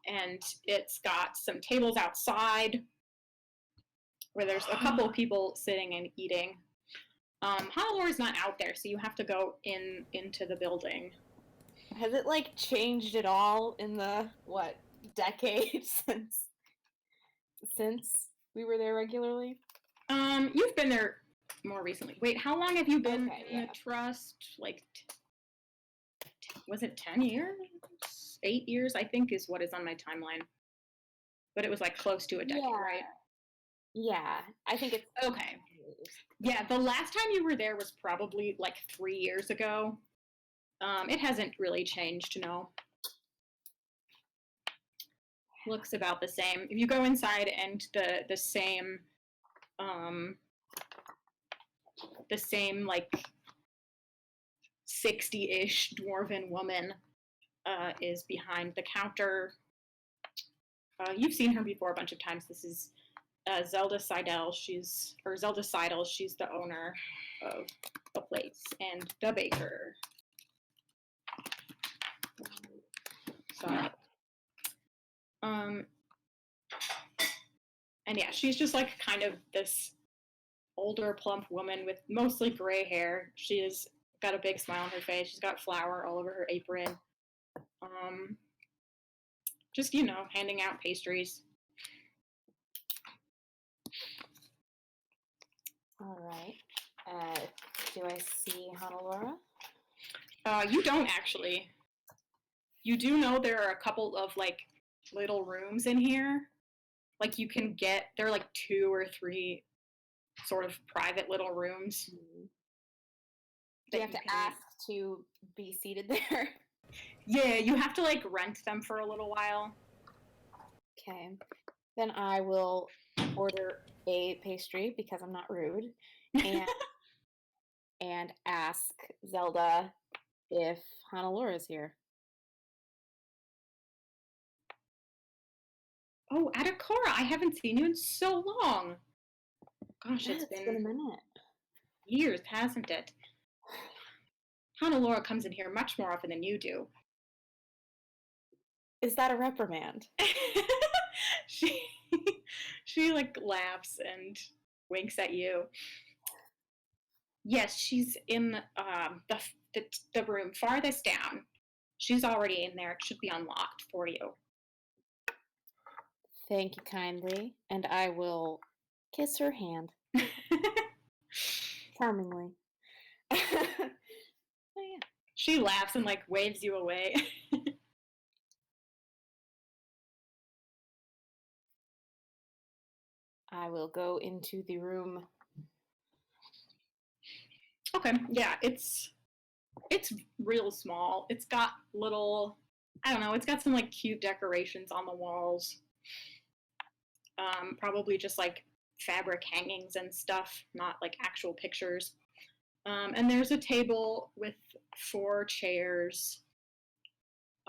and it's got some tables outside where there's a couple of people sitting and eating. Hanalore not out there, so you have to go into the building. Has it like changed at all in the decade since we were there regularly? You've been there more recently. Wait, how long have you been in the trust? Like, was it 10 years? 8 years, I think, is what is on my timeline. But it was like close to a decade, right? Yeah, I think it's okay. Yeah, the last time you were there was probably like 3 years ago. It hasn't really changed, no. Looks about the same. If you go inside and the same like 60-ish dwarven woman is behind the counter. You've seen her before a bunch of times. This is Zelda Seidel. She's the owner of the place and the baker. So, and yeah, she's just like kind of this older, plump woman with mostly gray hair. She has got a big smile on her face. She's got flour all over her apron. Just, handing out pastries. All right. Do I see Hanalore? You don't actually. You do know there are a couple of like little rooms in here. Like you can get, there are like 2 or 3 sort of private little rooms. Do you have to ask to be seated there? Yeah, you have to like rent them for a little while. Okay. Then I will order a pastry because I'm not rude and ask Zelda if Hanalore is here. Oh, Adakora, I haven't seen you in so long. Gosh, it's been a minute. Years, hasn't it? Hanalore comes in here much more often than you do. Is that a reprimand? She like laughs and winks at you. Yes, she's in the room farthest down. She's already in there. It should be unlocked for you. Thank you kindly, and I will kiss her hand. Charmingly. Oh, yeah. She laughs and like waves you away. I will go into the room. Okay, yeah, it's real small. It's got little, I don't know, it's got some like cute decorations on the walls. Probably just like fabric hangings and stuff, not like actual pictures. And there's a table with 4 chairs.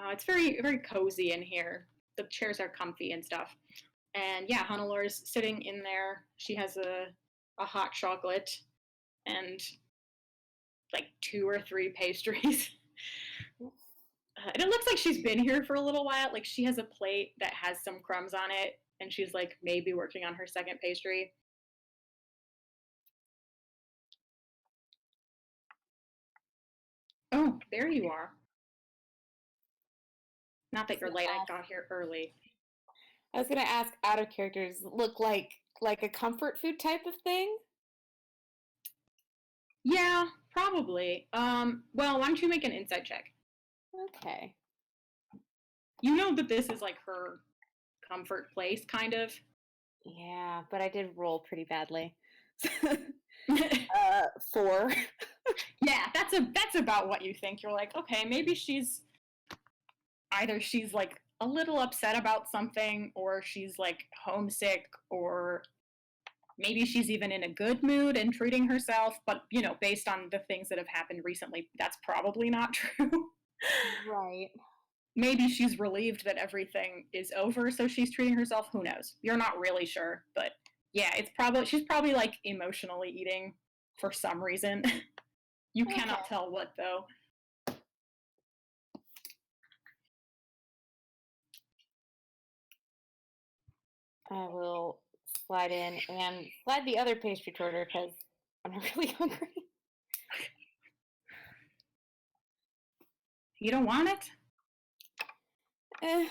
It's very, very cozy in here. The chairs are comfy and stuff. And yeah, Hanalore's sitting in there. She has a hot chocolate and like 2 or 3 pastries. And it looks like she's been here for a little while. Like she has a plate that has some crumbs on it, and she's like maybe working on her second pastry. Oh, there you are. Not that you're late, I got here early. I was gonna ask, out of characters look like a comfort food type of thing? Yeah, probably. Well, why don't you make an insight check? Okay. You know that this is like her comfort place, kind of. Yeah, but I did roll pretty badly. 4. Yeah, that's about what you think. You're like, okay, maybe she's like a little upset about something, or she's like homesick, or maybe she's even in a good mood and treating herself. But, based on the things that have happened recently, that's probably not true. Right. Maybe she's relieved that everything is over, so she's treating herself. Who knows? You're not really sure, but yeah, she's probably like emotionally eating for some reason. You cannot tell what, though. I will slide in and slide the other pastry toward her because I'm really hungry. You don't want it? Eh,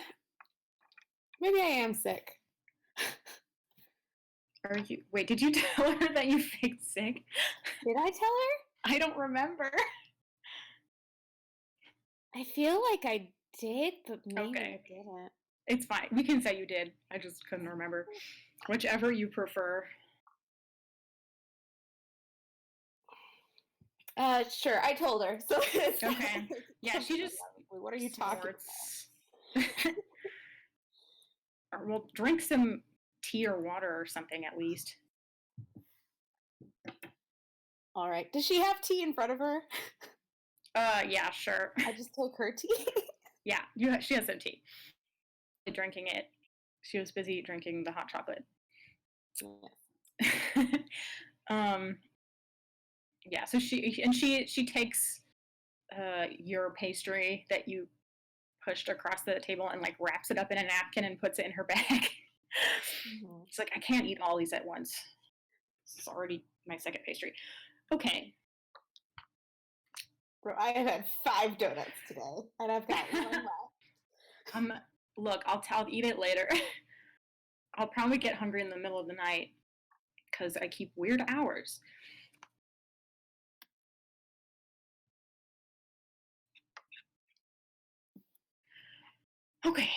maybe I am sick. Are you? Wait, did you tell her that you faked sick? Did I tell her? I don't remember. I feel like I did, but maybe Okay. I didn't. It's fine. We can say you did. I just couldn't remember. Whichever you prefer. Sure, I told her. So it's Okay. Yeah, she just. What are you talking about? Or we'll drink some tea or water or something at least. All right. Does she have tea in front of her? Yeah, sure. I just take her tea. Yeah, she has some tea. Drinking it. She was busy drinking the hot chocolate. Yes. Yeah, so she takes your pastry that you pushed across the table and like wraps it up in a napkin and puts it in her bag. She's like, I can't eat all these at once. It's already my second pastry. Okay. Bro, I have had 5 donuts today, and I've got one left. Look, I'll eat it later. I'll probably get hungry in the middle of the night because I keep weird hours. Okay,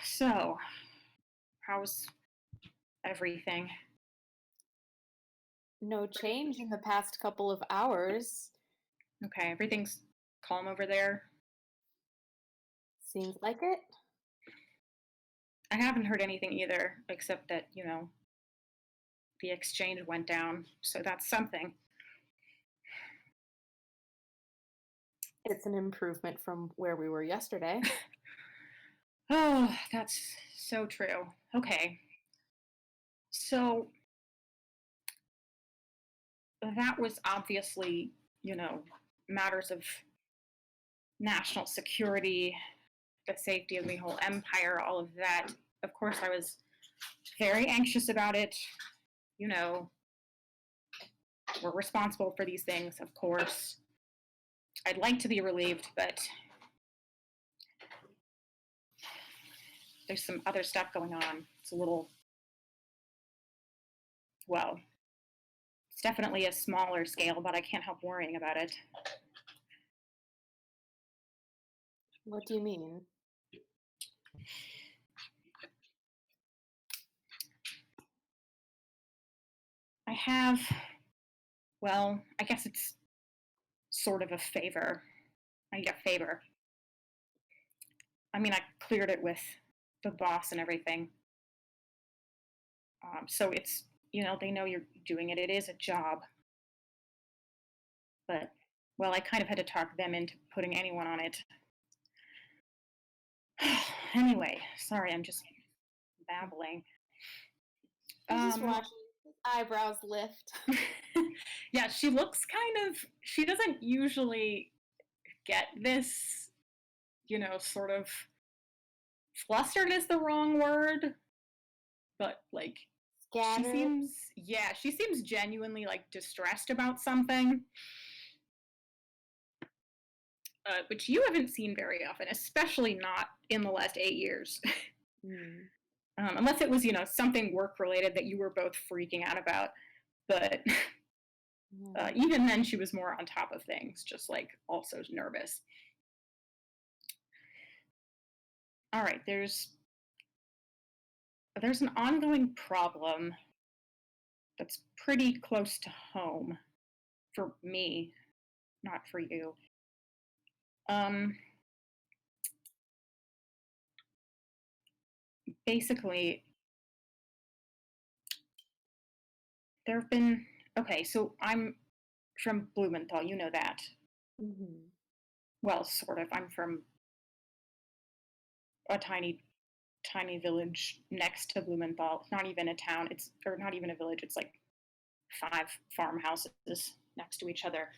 so how's everything? No change in the past couple of hours. Okay, everything's calm over there. Seems like it. I haven't heard anything either, except that, the exchange went down, so that's something. It's an improvement from where we were yesterday. Oh, that's so true. Okay. So that was obviously, matters of national security, the safety of the whole empire, all of that. Of course, I was very anxious about it. We're responsible for these things, of course. I'd like to be relieved, but there's some other stuff going on. It's a little, well, it's definitely a smaller scale, but I can't help worrying about it. What do you mean? I have, well, I guess it's sort of a favor. I need a favor. I mean, I cleared it with the boss and everything. So it's, they know you're doing it. It is a job. But, well, I kind of had to talk them into putting anyone on it. Anyway, sorry, I'm just babbling. I'm just watching his eyebrows lift. Yeah, she doesn't usually get this, sort of flustered is the wrong word, but like Scattered. she seems genuinely like distressed about something. Which you haven't seen very often, especially not in the last 8 years. Unless it was, something work related that you were both freaking out about. But even then, she was more on top of things, just like also nervous. All right, there's an ongoing problem that's pretty close to home for me, not for you. Basically, there have been, okay, so I'm from Blumenthal, you know that. Well, sort of. I'm from a tiny village next to Blumenthal. It's not even a town. Or not even a village. It's like 5 farmhouses next to each other.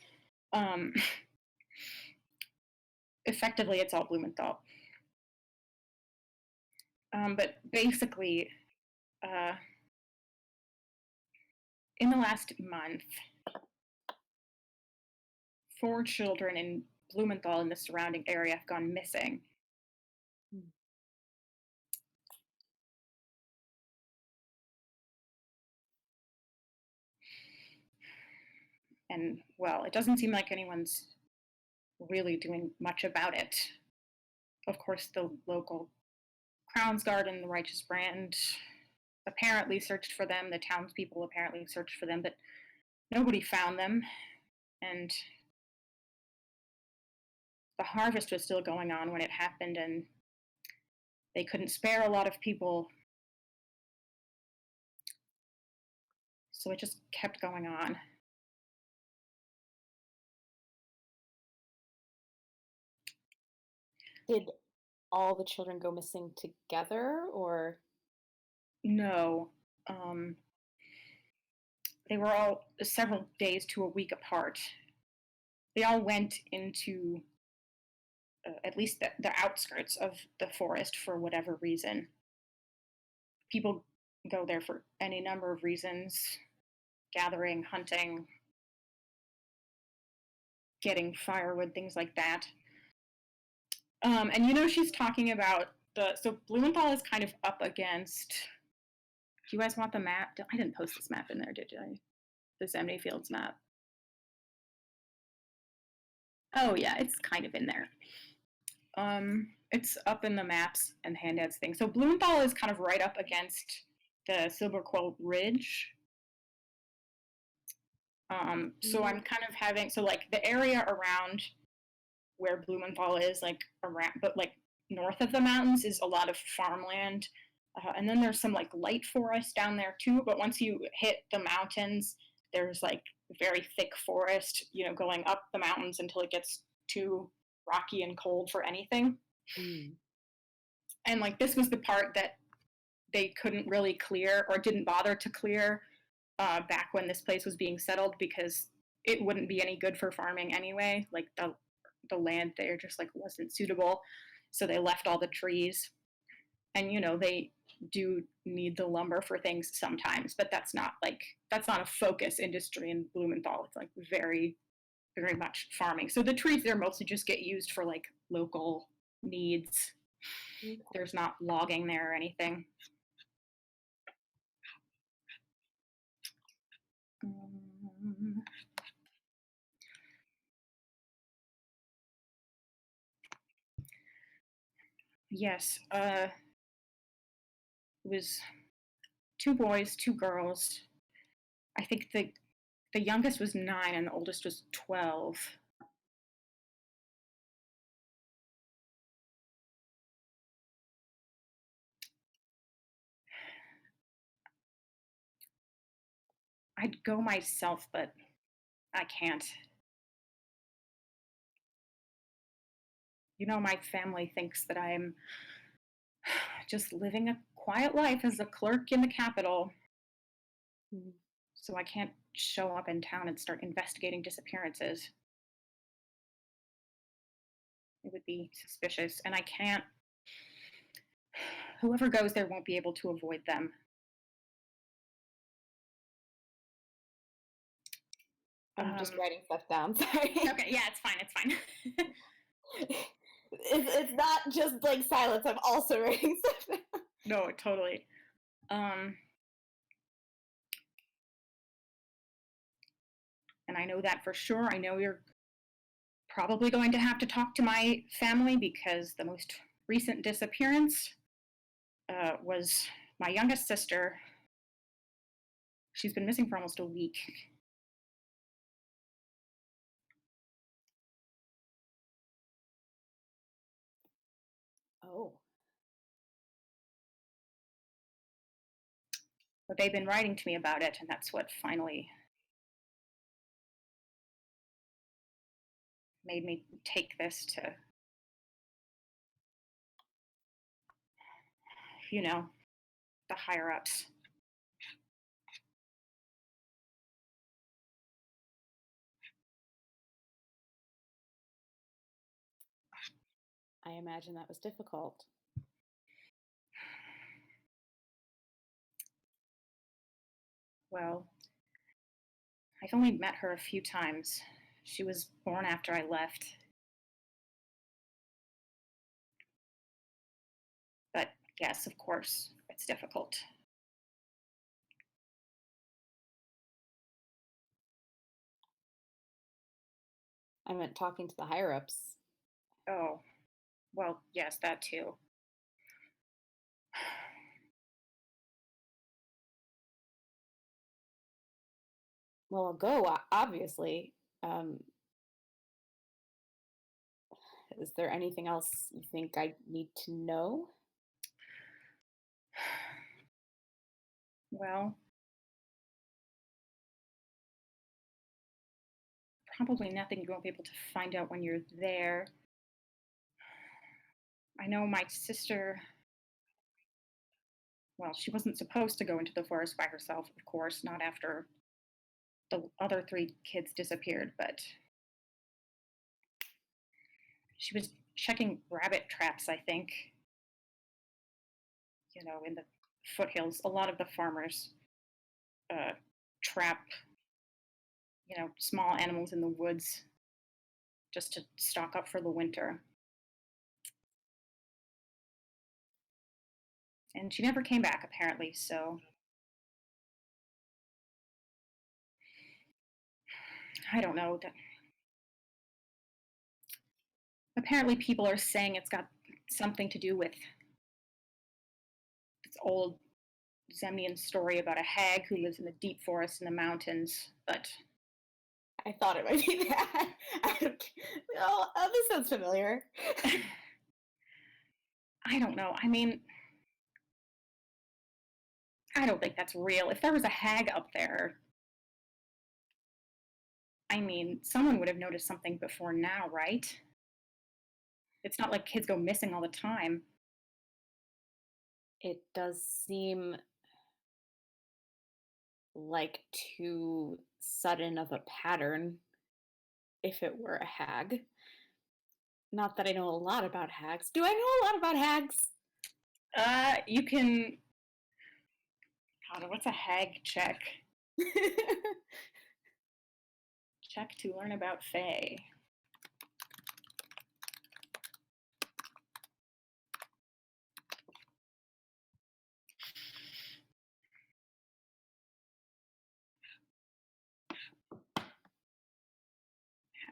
Effectively, it's all Blumenthal. But basically, uh, in the last month, 4 children in Blumenthal and the surrounding area have gone missing. Mm. And, well, it doesn't seem like anyone's really doing much about it. Of course, the local Crown's Guard and the Righteous Brand apparently searched for them. The townspeople apparently searched for them, but nobody found them. And the harvest was still going on when it happened, and they couldn't spare a lot of people. So it just kept going on. Did all the children go missing together, or? No. They were all several days to a week apart. They all went into at least the outskirts of the forest for whatever reason. People go there for any number of reasons: gathering, hunting, getting firewood, things like that. And she's talking about so Blumenthal is kind of up against. Do you guys want the map? I didn't post this map in there, did I? The Zemne Fields map. Oh yeah, it's kind of in there. It's up in the maps and handouts thing. So Blumenthal is kind of right up against the Silberquell Ridge. So I'm kind of having like the area around where Blumenthal is, like around, but like north of the mountains is a lot of farmland, and then there's some like light forest down there too. But once you hit the mountains, there's like very thick forest, going up the mountains until it gets too rocky and cold for anything. Mm. And like this was the part that they couldn't really clear or didn't bother to clear back when this place was being settled, because it wouldn't be any good for farming anyway. Like the land there just like wasn't suitable, so they left all the trees. And they do need the lumber for things sometimes, but that's not a focus industry in Blumenthal. It's like very, very much farming. So the trees there mostly just get used for like local needs. Okay. There's not logging there or anything. Yes, it was 2 boys, 2 girls. I think the youngest was 9 and the oldest was 12. I'd go myself, but I can't. My family thinks that I'm just living a quiet life as a clerk in the capital. Mm. So I can't show up in town and start investigating disappearances. It would be suspicious, and I can't. Whoever goes there won't be able to avoid them. I'm just writing stuff down. Sorry. Okay, yeah, it's fine. It's fine. It's not just like silence. I'm also writing stuff down. No, totally. And I know that for sure. I know you're probably going to have to talk to my family, because the most recent disappearance was my youngest sister. She's been missing for almost a week. Oh. But they've been writing to me about it, and that's what finally made me take this to, the higher ups. I imagine that was difficult. well, I've only met her a few times. She was born after I left. But yes, of course, it's difficult. I meant talking to the higher ups. Oh, well, yes, that too. Well, I'll go, obviously. Um, is there anything else you think I need to know? Well, probably nothing you won't be able to find out when you're there. I know my sister, well, she wasn't supposed to go into the forest by herself, of course, not after the other three kids disappeared, but she was checking rabbit traps, I think, in the foothills. A lot of the farmers uh, trap, small animals in the woods just to stock up for the winter. And she never came back, apparently, so I don't know. Apparently, people are saying it's got something to do with this old Zemnian story about a hag who lives in the deep forest in the mountains, but I thought it might be that. I don't, this sounds familiar. I don't know. I mean, I don't think that's real. If there was a hag up there, I mean, someone would have noticed something before now, right? It's not like kids go missing all the time. It does seem like too sudden of a pattern if it were a hag. Not that I know a lot about hags. Do I know a lot about hags? You can. God, what's a hag check? Check to learn about Fae.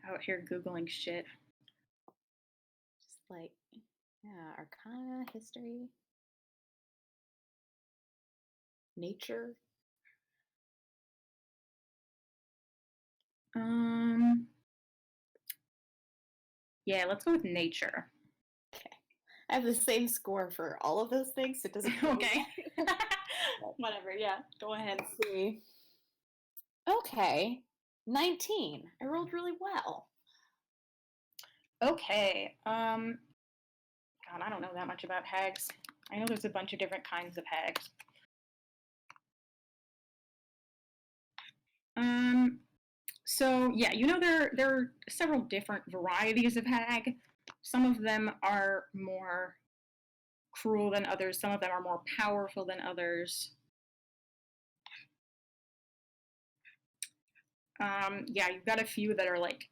Out here Googling shit. Just like, yeah, arcana, history, nature. Yeah, let's go with nature. Okay. I have the same score for all of those things. So it doesn't. Okay. Whatever. Yeah, go ahead. Let's see. Okay, 19. I rolled really well. Okay. God, I don't know that much about hags. I know there's a bunch of different kinds of hags. So yeah, there are several different varieties of hag. Some of them are more cruel than others. Some of them are more powerful than others. Yeah, you've got a few that are like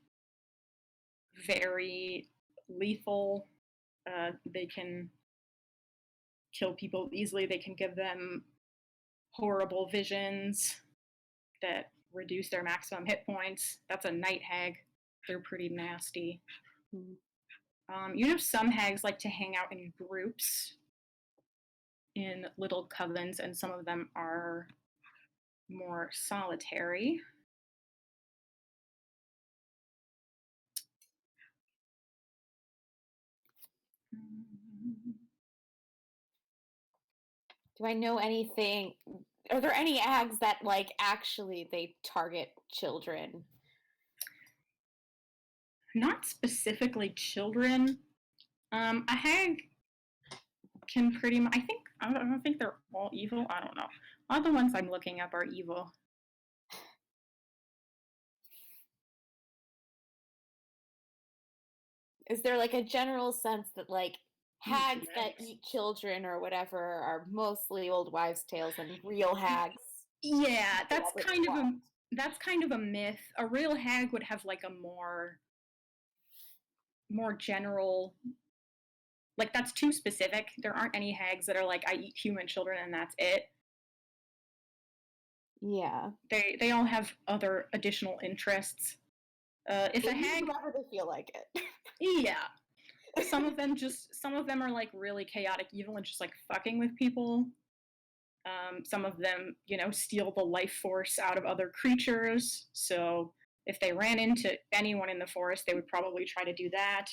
very lethal. They can kill people easily. They can give them horrible visions that reduce their maximum hit points. That's a night hag. They're pretty nasty. Some hags like to hang out in groups in little covens, and some of them are more solitary. Do I know anything? Are there any ags that like actually they target children? Not specifically children. A hag can pretty much. I don't think they're all evil. I don't know. All the ones I'm looking up are evil. Is there like a general sense that like hags that eat children or whatever are mostly old wives' tales and real hags Yeah, Celebrity wild. that's kind of a myth. A real hag would have like a more general, like that's too specific. There aren't any hags that are like I eat human children and that's it. Yeah. They all have other additional interests. If They a use hag, whenever they feel like it. yeah, some of them are like really chaotic evil and just like fucking with people. Some of them, steal the life force out of other creatures. So if they ran into anyone in the forest, they would probably try to do that.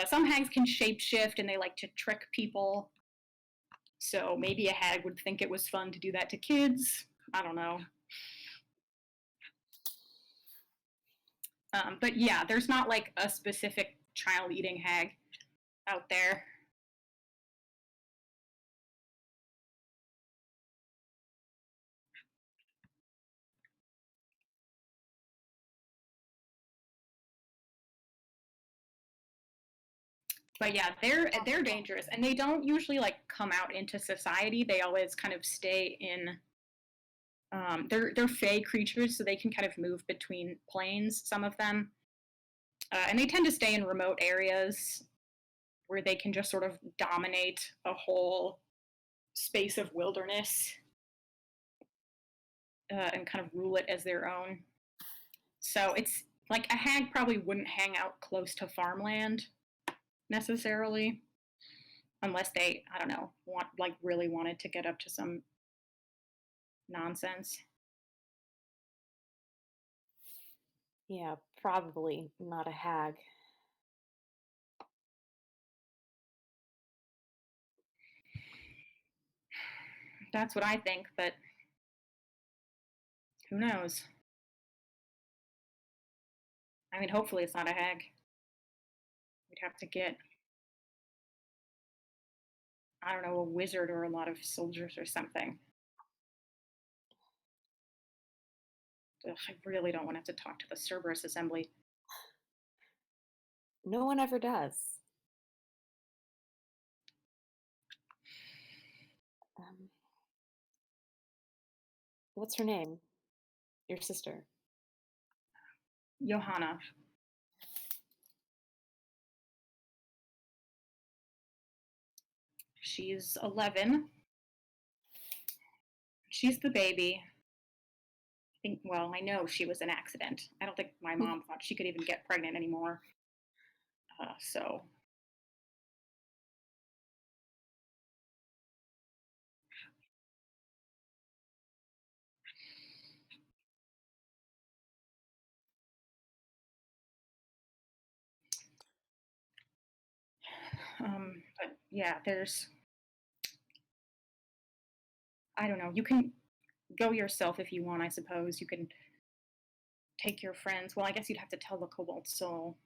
Some hags can shapeshift and they like to trick people. So maybe a hag would think it was fun to do that to kids. I don't know. But yeah, there's not like a specific child eating hag out there. But yeah, they're dangerous, and they don't usually like come out into society. They always kind of stay in. They're fey creatures, so they can kind of move between planes. Some of them, and they tend to stay in remote areas where they can just sort of dominate a whole space of wilderness and kind of rule it as their own. So it's like a hag probably wouldn't hang out close to farmland necessarily, unless they, I don't know, really wanted to get up to some nonsense. Yeah, probably not a hag. That's what I think, but who knows? I mean, hopefully it's not a hag. We'd have to get, I don't know, a wizard or a lot of soldiers or something. Ugh, I really don't want to have to talk to the Cerberus Assembly. No one ever does. Um, what's her name? Your sister. Johanna. She's 11. She's the baby. Well, I know she was an accident. I don't think my mom thought she could even get pregnant anymore. So but yeah, I don't know. You can go yourself if you want, I suppose. You can take your friends. Well, I guess you'd have to tell the Cobalt Soul.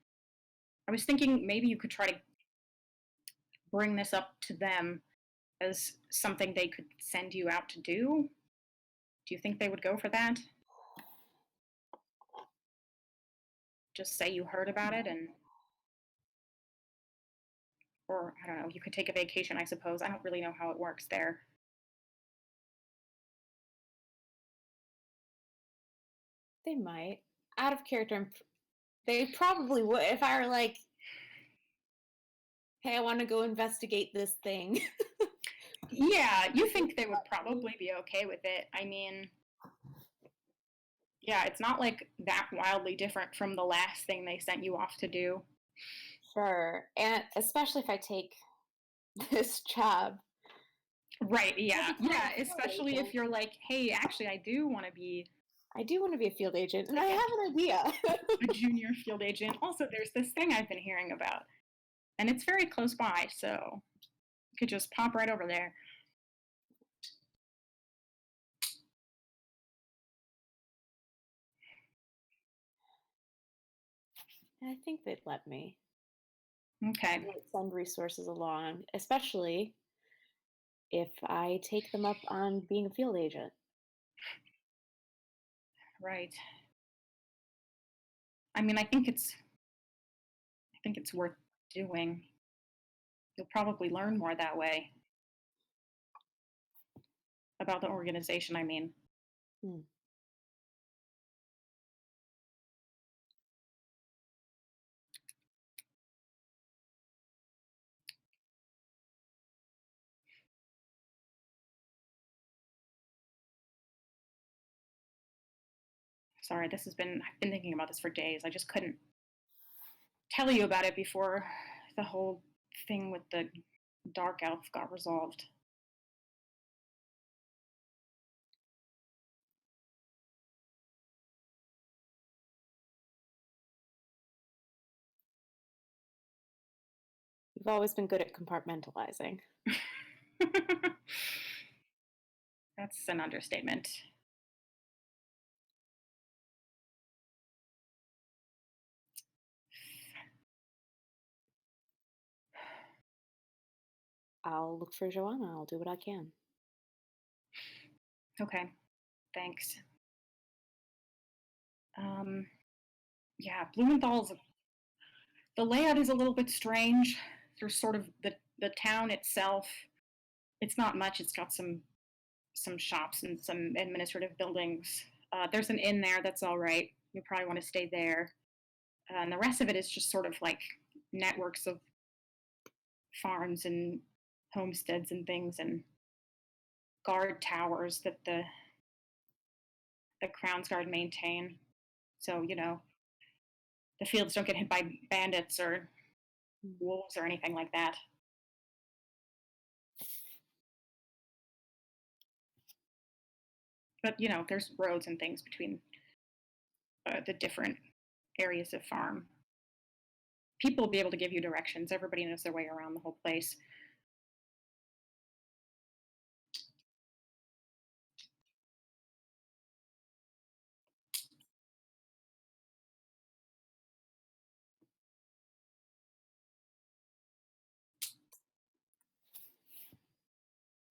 I was thinking maybe you could try to bring this up to them as something they could send you out to do. Do you think they would go for that? Just say you heard about it and or I don't know, you could take a vacation, I suppose. I don't really know how it works there. They might. Out of character, they probably would. If I were like, hey, I want to go investigate this thing. Yeah, you think they would probably be okay with it. I mean, yeah, it's not like that wildly different from the last thing they sent you off to do. Sure. And especially if I take this job. Right, I'll yeah. become Yeah, a field especially if agent. you're like, hey, actually, I do want to be I do want to be a field agent, and I like have an idea. a junior field agent. Also, there's this thing I've been hearing about, and it's very close by, so you could just pop right over there. And I think they'd let me. Okay, They might send resources along, especially if I take them up on being a field agent. right. I mean, I think it's worth doing. You'll probably learn more that way about the organization, I mean. Hmm. Sorry, I've been thinking about this for days. I just couldn't tell you about it before the whole thing with the dark elf got resolved. You've always been good at compartmentalizing. That's an understatement. I'll look for Joanna. I'll do what I can. Okay, thanks. Um, yeah, Blumenthal's the layout is a little bit strange. There's sort of the town itself. It's not much. It's got some shops and some administrative buildings. There's an inn there that's all right. You probably want to stay there. And the rest of it is just sort of like networks of farms and homesteads and things and guard towers that the Crown's Guard maintain. So, the fields don't get hit by bandits or Hmm. wolves or anything like that. But, there's roads and things between the different areas of farm. People will be able to give you directions. Everybody knows their way around the whole place.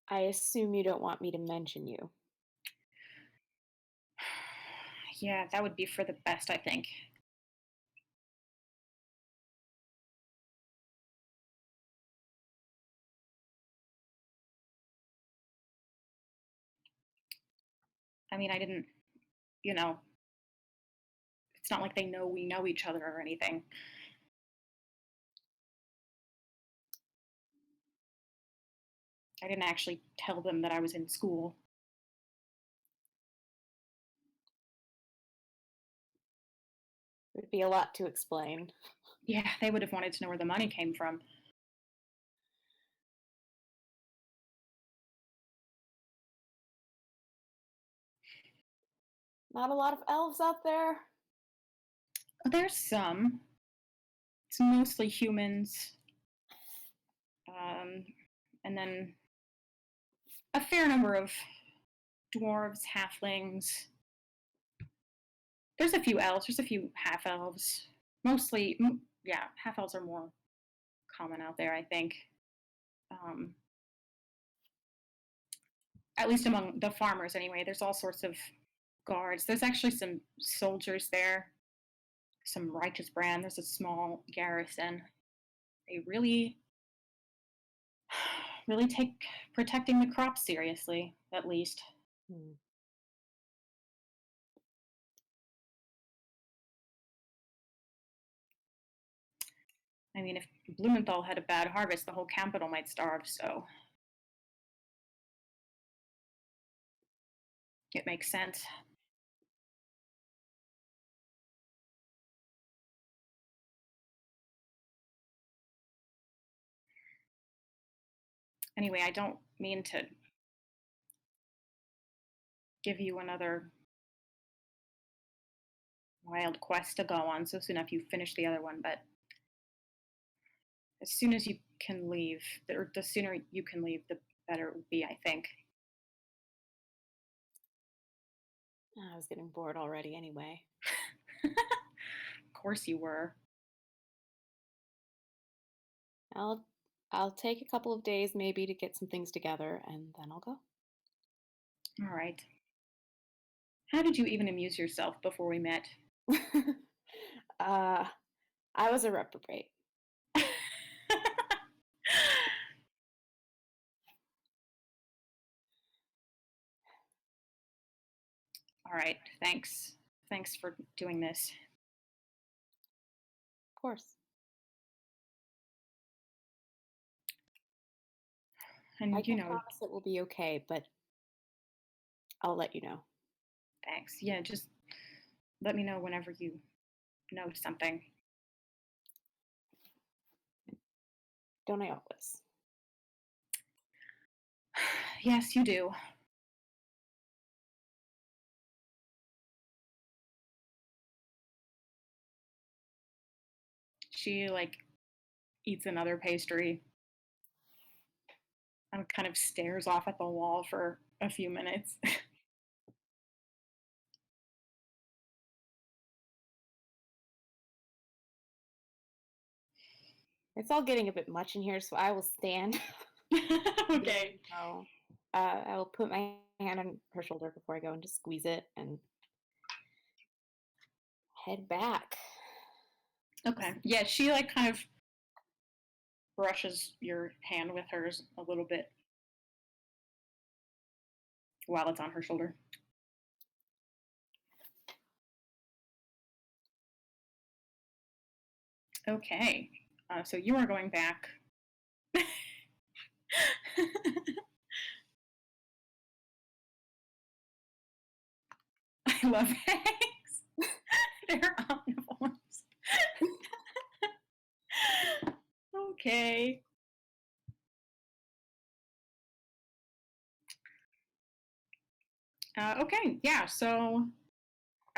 I assume you don't want me to mention you. Yeah, that would be for the best, I think. I mean, I didn't, you know, it's not like they know we know each other or anything. I didn't actually tell them that I was in school. It would be a lot to explain. Yeah, they would have wanted to know where the money came from. Not a lot of elves out there. There's some. It's mostly humans. And then a fair number of dwarves, halflings. There's a few elves, there's a few half elves. Mostly, yeah, half elves are more common out there, I think. Um, at least among the farmers, anyway. There's all sorts of guards. There's actually some soldiers there, some righteous brand. There's a small garrison. They really, really take protecting the crops seriously, at least. Hmm. I mean, if Blumenthal had a bad harvest, the whole capital might starve, so it makes sense. Anyway, I don't mean to give you another wild quest to go on so soon after you finish the other one, but as soon as you can leave, or the sooner you can leave, the better it would be, I think. I was getting bored already anyway. Of course you were. I'll take a couple of days maybe to get some things together and then I'll go. All right. How did you even amuse yourself before we met? uh I was a reprobate. All right. Thanks. Thanks for doing this. Of course. I And can't promise it will be okay, but I'll let you know. thanks. Yeah, just let me know whenever you know something. Don't I always? Yes, you do. She like eats another pastry and kind of stares off at the wall for a few minutes. It's all getting a bit much in here, so I will stand. Okay. So, I will put my hand on her shoulder before I go and just squeeze it and head back. Okay. Yeah, she like kind of brushes your hand with hers a little bit while it's on her shoulder. Okay. So you are going back. I love eggs. They're omnivores. Okay. Okay, yeah, so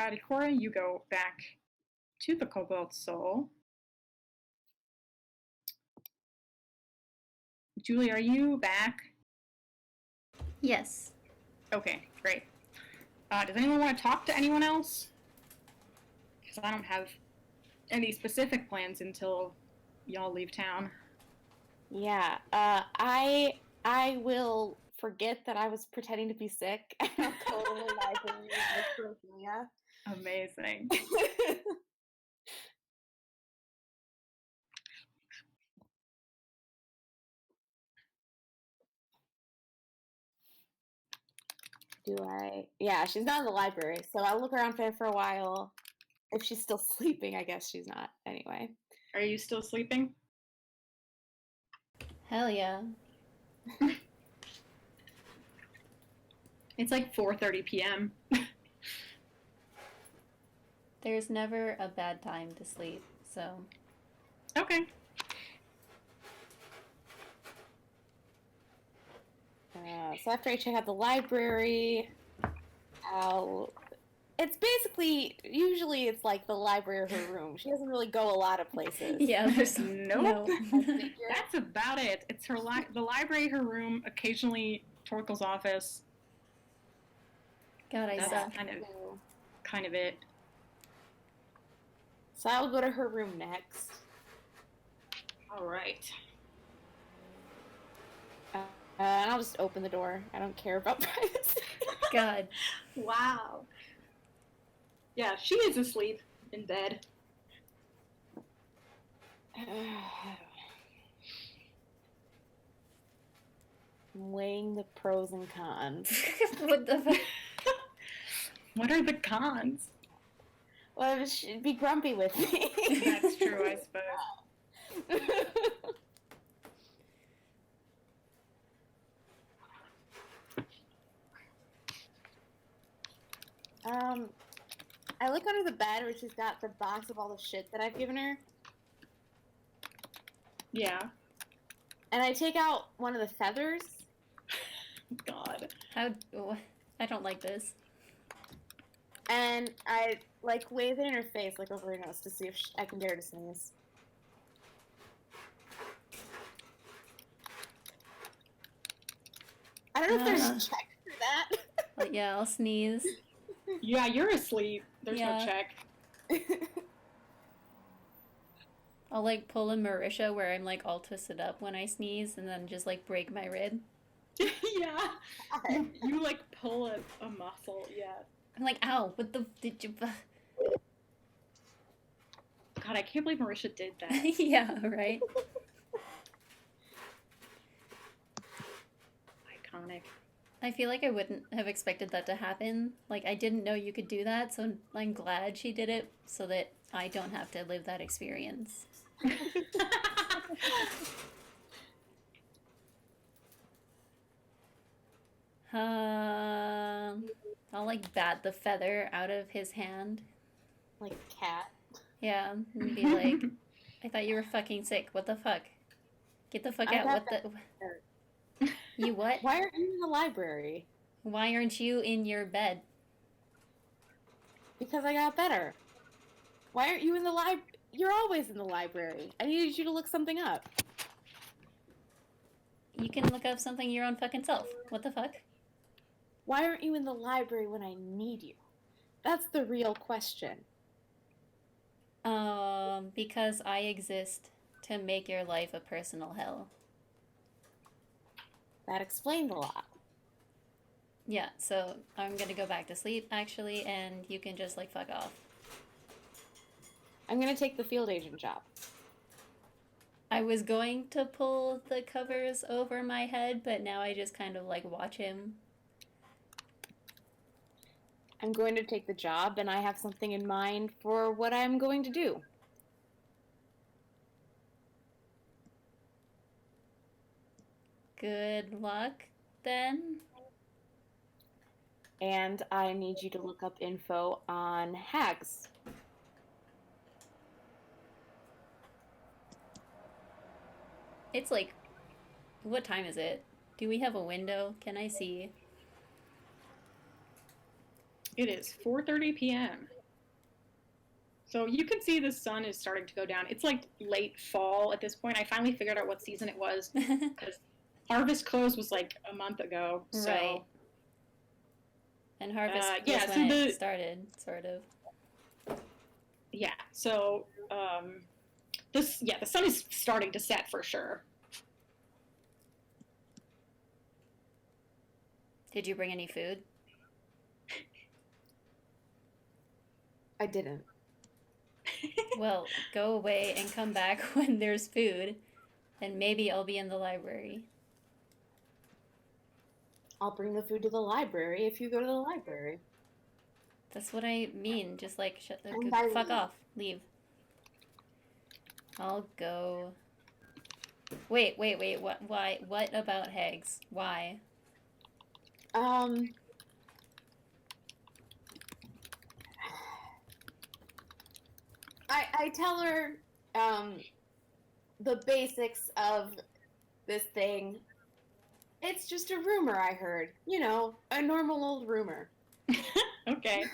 Adikora, you go back to the Cobalt Soul. Julie, are you back? Yes. Okay, great. Does anyone want to talk to anyone else? Because I don't have any specific plans until y'all leave town. Yeah, I will forget that I was pretending to be sick and I'll go to the library with Rosalia. Amazing. Yeah, she's not in the library, so I'll look around for a while. If she's still sleeping, I guess she's not. Anyway. Are you still sleeping? Hell yeah. It's like 4:30 p.m. There's never a bad time to sleep, so. Okay. So after I check out the library, it's basically, usually it's like the library or her room. She doesn't really go a lot of places. Yeah, there's Nope. no. That's about it. It's her the library, her room, occasionally Torkel's office. God, I That's suck. kind of it. So I'll go to her room next. All right. And I'll just open the door. I don't care about privacy. God. Wow. Yeah, she is asleep in bed. I'm weighing the pros and cons. What the fuck? What are the cons? Well, she'd be grumpy with me. That's true, I suppose. I look under the bed where she's got the box of all the shit that I've given her. Yeah. And I take out one of the feathers. God. How? I don't like this. And I, like, wave it in her face, like, over her nose to see if I can get her to sneeze. I don't know if there's a check for that. But yeah, I'll sneeze. Yeah, you're asleep. There's Yeah. no check. I'll like pull a Marisha where I'm like all twisted up when I sneeze and then just like break my rib. Yeah. You like pull a muscle, yeah. I'm like, ow, what the did you God, I can't believe Marisha did that. Yeah, right? Iconic. I feel like I wouldn't have expected that to happen. Like, I didn't know you could do that, so I'm glad she did it so that I don't have to live that experience. I'll like bat the feather out of his hand. Like a cat. Yeah, and be like, I thought you were fucking sick. What the fuck? Get the fuck I out. got What the. You what? Why aren't you in the library? Why aren't you in your bed? Because I got better. Why aren't you in the library? You're always in the library. I needed you to look something up. You can look up something your own fucking self. What the fuck? Why aren't you in the library when I need you? That's the real question. Because I exist to make your life a personal hell. That explains a lot. Yeah, so I'm gonna go back to sleep, actually, and you can just, like, fuck off. I'm gonna take the field agent job. I was going to pull the covers over my head, but now I just kind of, like, watch him. I'm going to take the job, and I have something in mind for what I'm going to do. Good luck, then. And I need you to look up info on hags. It's like, what time is it? Do we have a window? Can I see? It is 4:30 p.m. So you can see the sun is starting to go down. It's like late fall at this point. I finally figured out what season it was because harvest close was like a month ago. So. Right. And harvest was yeah, when so it started, sort of. Yeah, so the sun is starting to set for sure. Did you bring any food? I didn't. Well, go away and come back when there's food, and maybe I'll be in the library. I'll bring the food to the library if you go to the library. That's what I mean. Just like And I fuck leave. off, leave. I'll go. Wait. What? Why? What about hags? Why? I tell her the basics of this thing. It's just a rumor I heard. You know, a normal old rumor. Okay.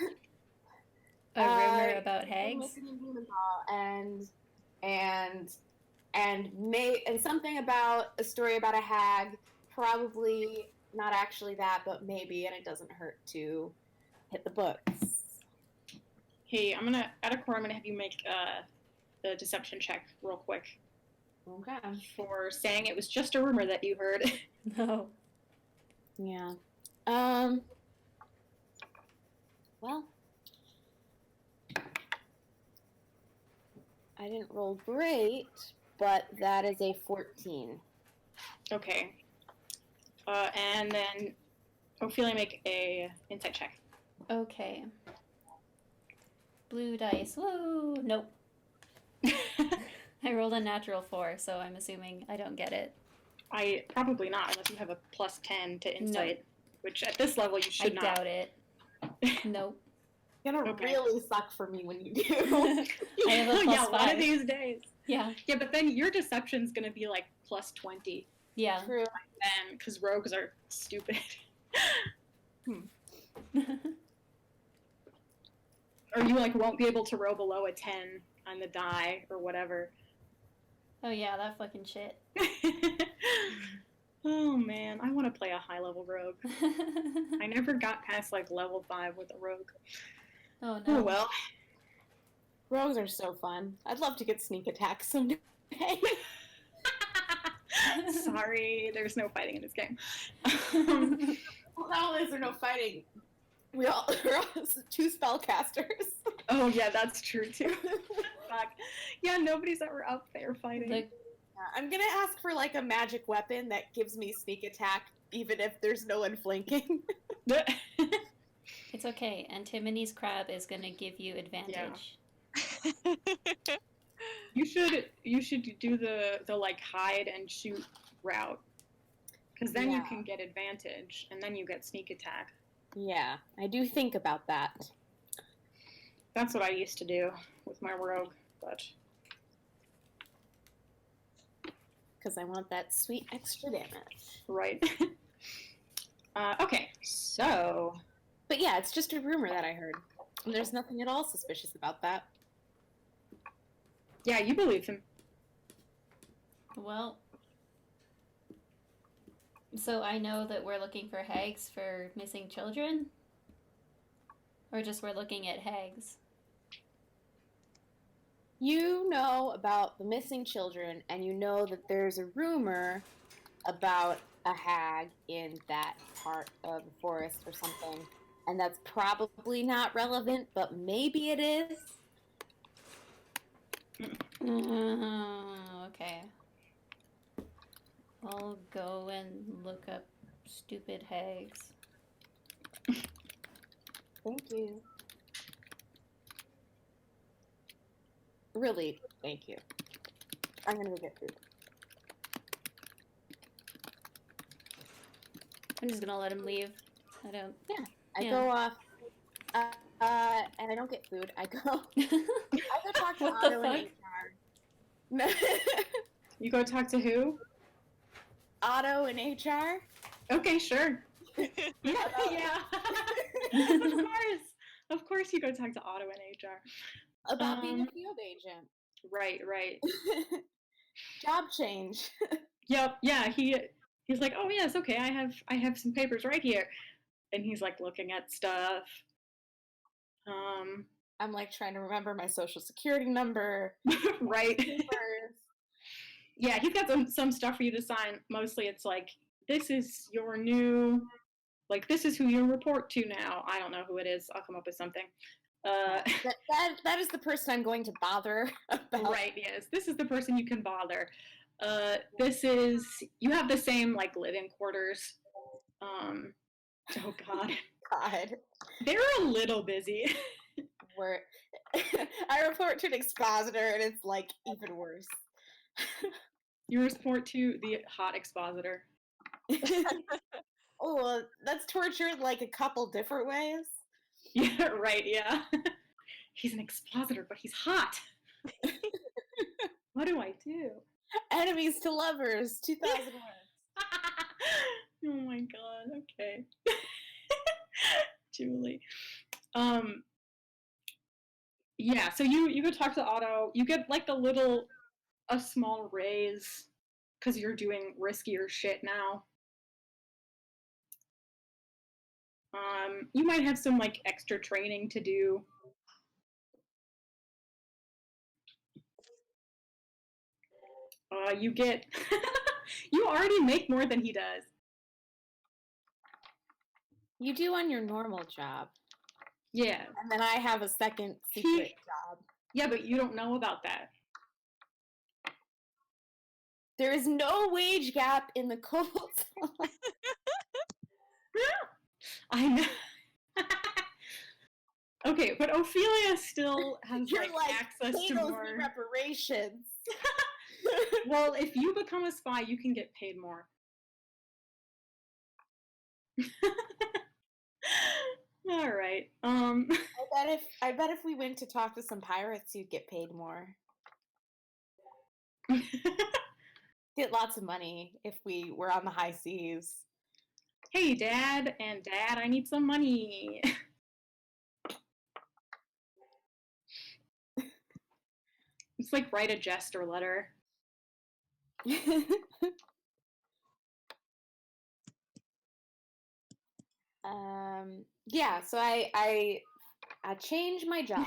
A rumor about hags? Missing in Blumenthal and something about a story about a hag. Probably not actually that, but maybe, and it doesn't hurt to hit the books. Hey, I'm gonna have you make the deception check real quick Okay. for saying it was just a rumor that you heard. No. Yeah. Well, I didn't roll great, but that is a 14. Okay. And then Ophelia make a insight check. Okay. Blue dice. Woo! Nope. I rolled a natural 4, so I'm assuming I don't get it. I probably not unless you have a plus 10 to insight, which at this level you should I not. doubt it. Nope. It's gonna Okay. really suck for me when you do. I have a plus yeah, 5. one of these days. Yeah. Yeah, but then your deception's gonna be like plus 20 Yeah. True. then, because rogues are stupid. Or you like won't be able to roll below a 10 on the die or whatever. Oh yeah, that fucking shit. Oh man, I want to play a high level rogue. I never got past like level 5 with a rogue. Oh no. Oh well. Rogues are so fun. I'd love to get sneak attacks someday. Sorry, there's no fighting in this game. Well, not only is there no fighting, we're all 2 spellcasters. Oh yeah, that's true too. Fuck. Yeah, nobody's ever up there fighting. I'm gonna ask for like a magic weapon that gives me sneak attack, even if there's no one flanking. It's okay. Antimony's crab is gonna give you advantage. You should do the like hide and shoot route, because then you Yeah. can get advantage, and then you get sneak attack. Yeah, I do think about that. That's what I used to do with my rogue, but Because I want that sweet extra damage. right. Okay, so But yeah, it's just a rumor that I heard. And there's nothing at all suspicious about that. yeah, you believe him. Well, so I know that we're looking for hags for missing children? Or just we're looking at hags? You know about the missing children, and you know that there's a rumor about a hag in that part of the forest or something. And that's probably not relevant, but maybe it is. Okay. I'll go and look up stupid hags. Thank you. Really, thank you. I'm gonna go get food. I'm just gonna let him leave. I don't. I Yeah. go off, and I don't get food. I go talk to What the Otto and HR. You go talk to who? Otto and HR. Okay, sure. Yeah. Of course you go talk to Otto and HR. About being a field agent. Right. Job change. Yep. Yeah. He's like, oh yes, okay. I have some papers right here, and he's like looking at stuff. I'm like trying to remember my social security number. Right. Papers. Yeah, he's got some stuff for you to sign. Mostly, it's like this is your new, like this is who you report to now. I don't know who it is. I'll come up with something. That is the person I'm going to bother about. Right. Yes, this is the person you can bother. This is you have the same like living quarters. Oh God. God. They're a little busy. Where I report to an expositor and it's like even worse. You report to the hot expositor. Oh, well, that's torture in like a couple different ways. Yeah, right, yeah. He's an expositor, but he's hot. What do I do? Enemies to lovers, 2000 words. Oh my god, okay. Julie. Yeah, so you go talk to Otto. You get like a small raise because you're doing riskier shit now. You might have some like extra training to do. You get you already make more than he does. You do on your normal job. Yeah. And then I have a second secret job. Yeah, but you don't know about that. There is no wage gap in the cult. I know. Okay, but Ophelia still has You're like access to more reparations. Well, if you become a spy, you can get paid more. All right. I bet if we went to talk to some pirates, you'd get paid more. Get lots of money if we were on the high seas. Hey, Dad, I need some money. It's like write a jester letter. Yeah, so I change my job.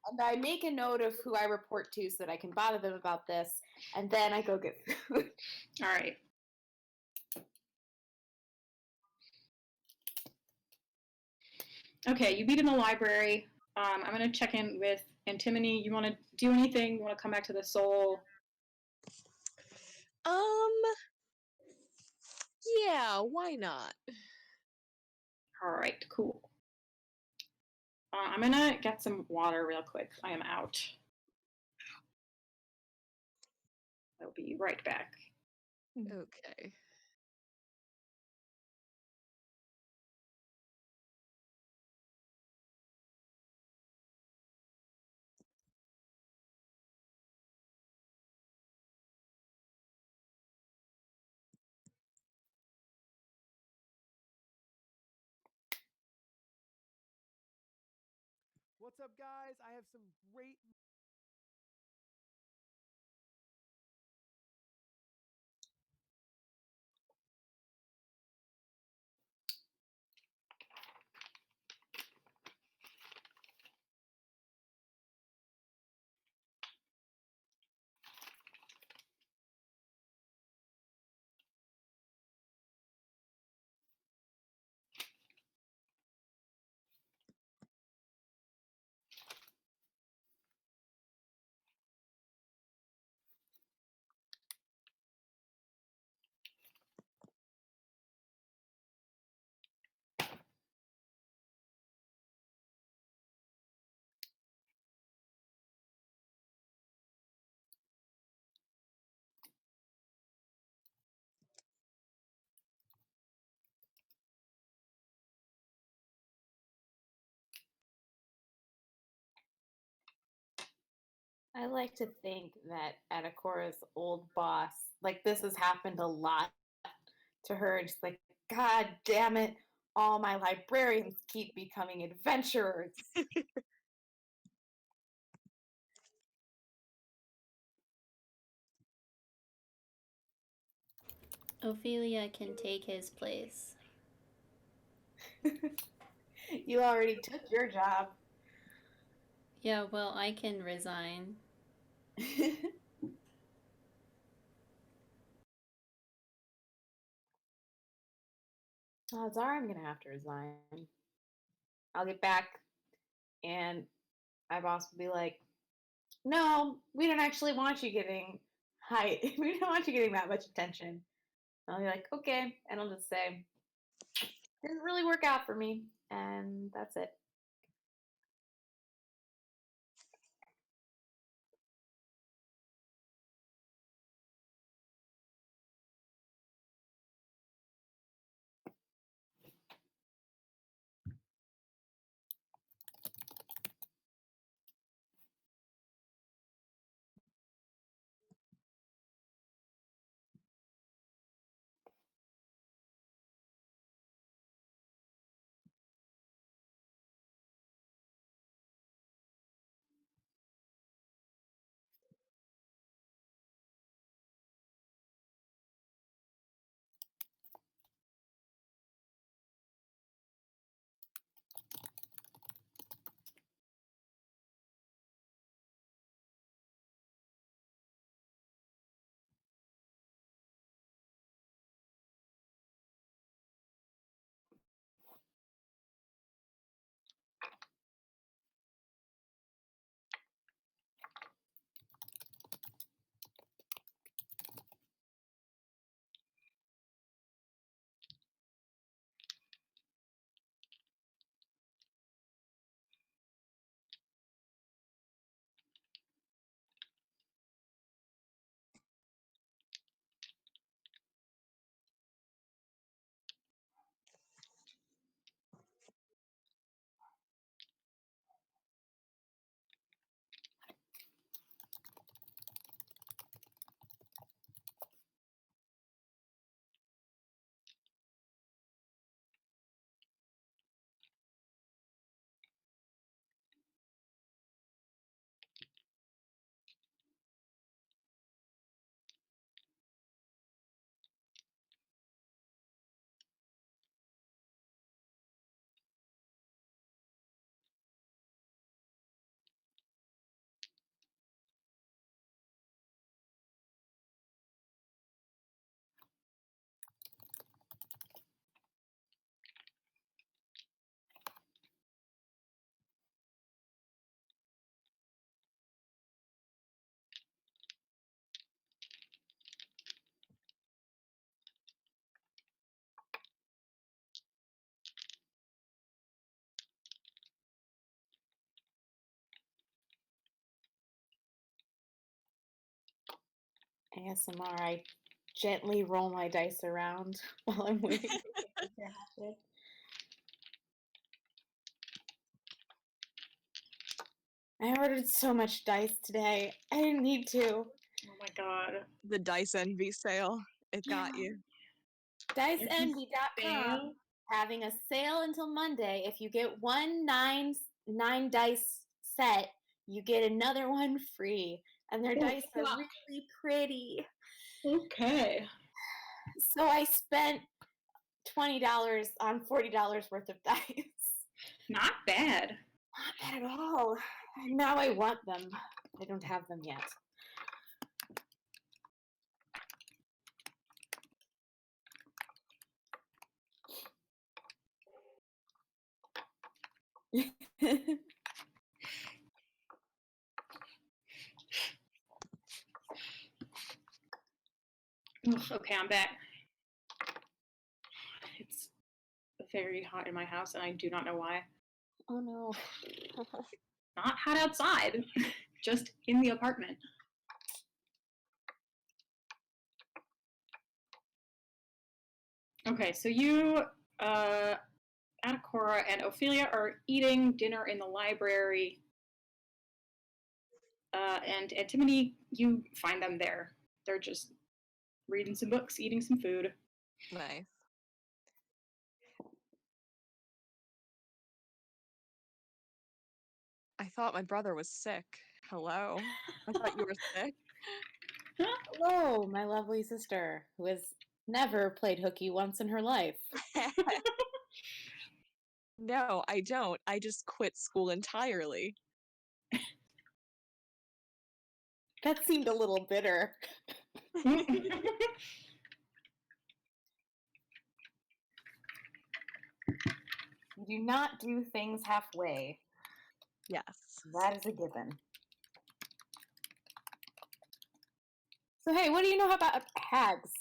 And I make a note of who I report to so that I can bother them about this, and then I go get food. All right. Okay, you meet in the library. I'm going to check in with Antimony. You want to do anything? You want to come back to the soul? Um, yeah, why not? All right, cool. I'm gonna get some water real quick. I am out. I'll be right back. Okay. What's up, guys? I have some great. I like to think that Adakora's old boss, like this has happened a lot to her, just like, God damn it, all my librarians keep becoming adventurers. Ophelia can take his place. You already took your job. Yeah, well, I can resign. Odds are I'm gonna have to resign. I'll get back and my boss will be like, no, we don't actually want you getting high. We don't want you getting that much attention. I'll be like, okay. And I'll just say, didn't really work out for me. And that's it. ASMR. I gently roll my dice around while I'm waiting for things to happen. I ordered so much dice today. I didn't need to. Oh my god. The Dice Envy sale. It got you. DiceEnvy.com Sale? having a sale until Monday. If you get one nine dice set, you get another one free. And their Oh, dice are fuck. really pretty. Okay. So I spent $20 on $40 worth of dice. Not bad. Not bad at all. And now I want them. I don't have them yet. Ugh, okay, I'm back. It's very hot in my house, and I do not know why. Oh no. Not hot outside, just in the apartment. Okay, so you, Atacora and Ophelia are eating dinner in the library. And Antimony, you find them there. They're just reading some books, eating some food. Nice. I thought my brother was sick. Hello. I thought you were sick. Hello, my lovely sister, who has never played hooky once in her life. No, I don't. I just quit school entirely. That seemed a little bitter. You do not do things halfway. Yes. That is a given. So hey, what do you know about hags?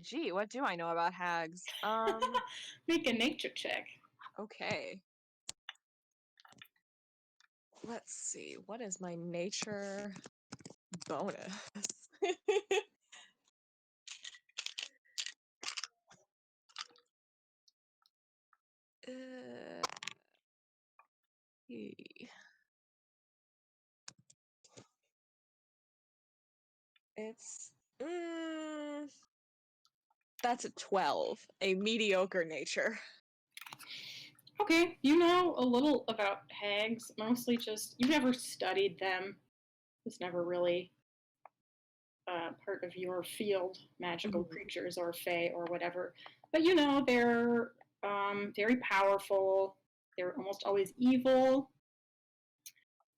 Gee, what do I know about hags? Make a nature check. Okay. Let's see. What is my nature bonus? uh, e- it's that's a 12, a mediocre nature. Okay, you know a little about hags, mostly just you've never studied them. It's never really part of your field, magical Mhm. creatures or fae or whatever. But you know they're very powerful. They're almost always evil.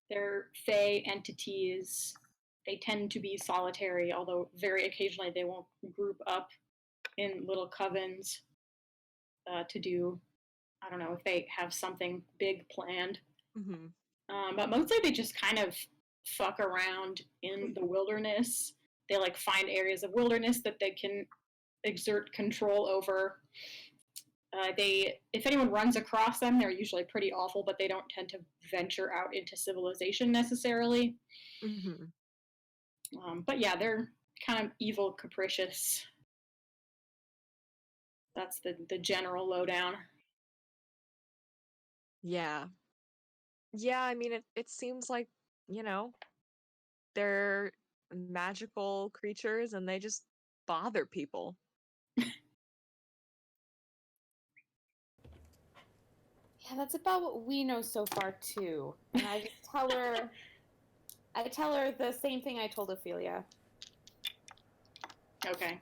They're fae entities. They tend to be solitary, although very occasionally they won't group up in little covens to do, I don't know, if they have something big planned. Mm-hmm. But mostly they just kind of fuck around in the wilderness. They like find areas of wilderness that they can exert control over. If anyone runs across them, they're usually pretty awful, but they don't tend to venture out into civilization necessarily. Mm-hmm. But yeah, they're kind of evil, capricious. That's the general lowdown. Yeah. Yeah, I mean it seems like, you know, they're magical creatures and they just bother people. Yeah, that's about what we know so far too. And I just tell her the same thing I told Ophelia Okay.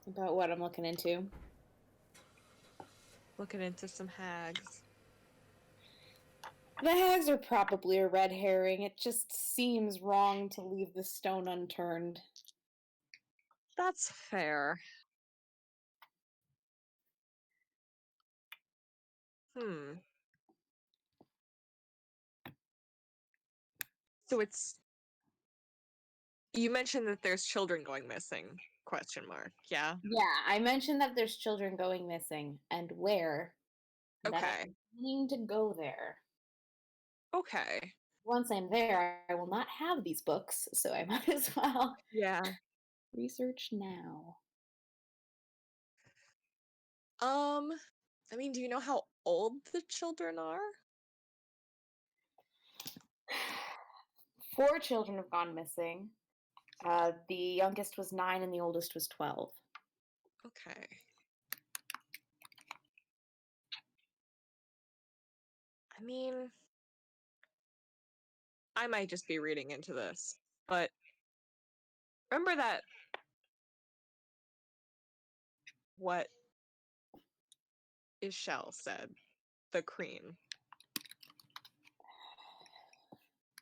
about what I'm looking into. Looking into some hags. The hags are probably a red herring. It just seems wrong to leave the stone unturned. That's fair. Hmm. So you mentioned that there's children going missing, question mark. Yeah. Yeah, I mentioned that there's children going missing and where. That Okay. I'm meaning to go there. Okay. once I'm there, I will not have these books, so I might as well Yeah. research now. I mean, do you know how old the children are? 4 children have gone missing. The youngest was 9 and the oldest was 12. Okay. I mean, I might just be reading into this, but remember that what Ishel said, the Crean,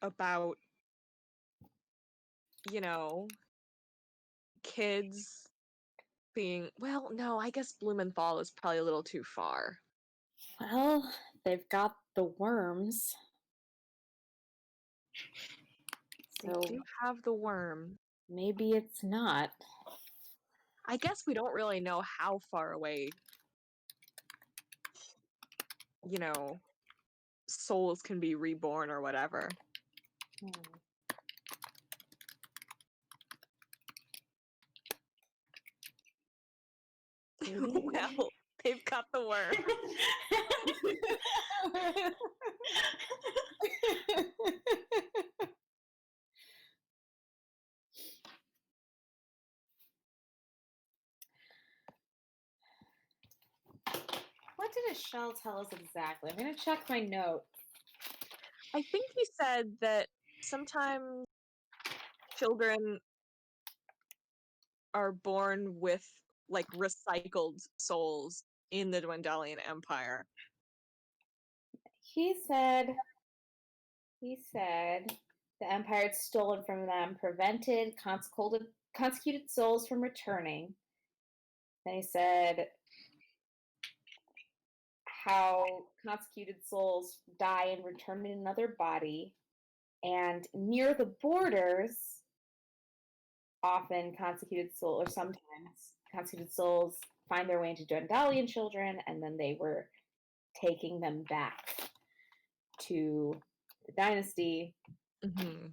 about, you know, kids being, well, no, I guess Blumenthal is probably a little too far. Well, they've got the worms. They So do have the worm. maybe it's not. I guess we don't really know how far away, souls can be reborn or whatever. Hmm. Maybe. Well, they've got the worm. What did Ishel tell us exactly? I'm gonna check my note. I think he said that sometimes children are born with like recycled souls in the Dwendalian Empire. He said the Empire had stolen from them, prevented consecrated souls from returning. Then he said how consecrated souls die and return in another body. And near the borders, often sometimes consecrated souls find their way into Dwendalian children, and then they were taking them back to the dynasty. Mm-hmm.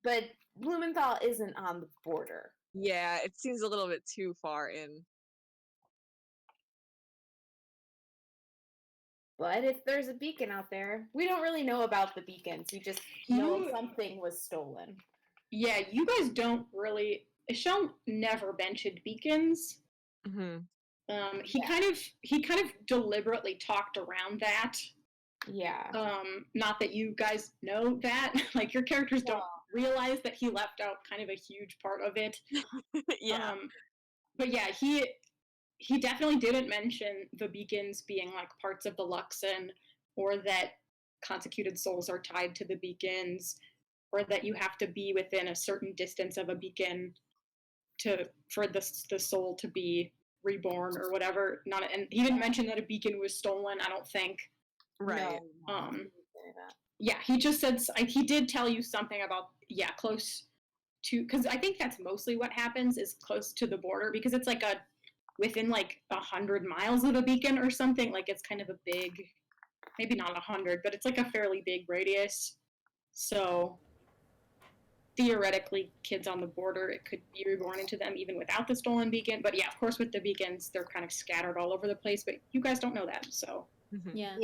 But Blumenthal isn't on the border. Yeah, it seems a little bit too far in. But if there's a beacon out there, we don't really know about the beacons. We just know You- something was stolen. Yeah, you guys don't really. Ishel never mentioned beacons. Mm-hmm. He kind of deliberately talked around that. Yeah. Not that you guys know that. Like your characters don't realize that he left out kind of a huge part of it. Yeah. But yeah, he definitely didn't mention the beacons being like parts of the Luxon, or that consecrated souls are tied to the beacons, or that you have to be within a certain distance of a beacon for the soul to be reborn or whatever. And he didn't mention that a beacon was stolen, I don't think. Right. No, Yeah, he just said he did tell you something about close to, because I think that's mostly what happens is close to the border, because it's like within like 100 miles of a beacon or something. Like it's kind of a big, maybe not 100, but it's like a fairly big radius. So theoretically, kids on the border, it could be reborn into them even without the stolen beacon. But yeah, of course, with the beacons, they're kind of scattered all over the place. But you guys don't know that, so Mm-hmm.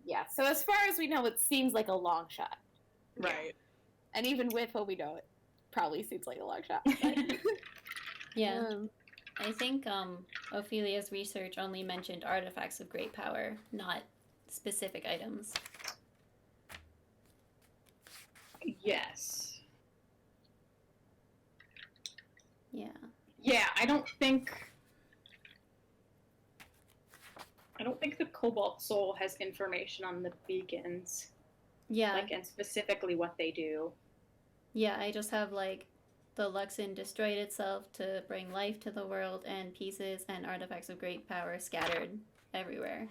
Yeah. So as far as we know, it seems like a long shot. Right. And even with what we know, it probably seems like a long shot. But, Yeah. I think Ophelia's research only mentioned artifacts of great power, not specific items. yes. Yeah. Yeah, I don't think the Cobalt Soul has information on the beacons, Yeah. like, and specifically what they do. Yeah, I just have like the Luxon destroyed itself to bring life to the world, and pieces and artifacts of great power scattered everywhere.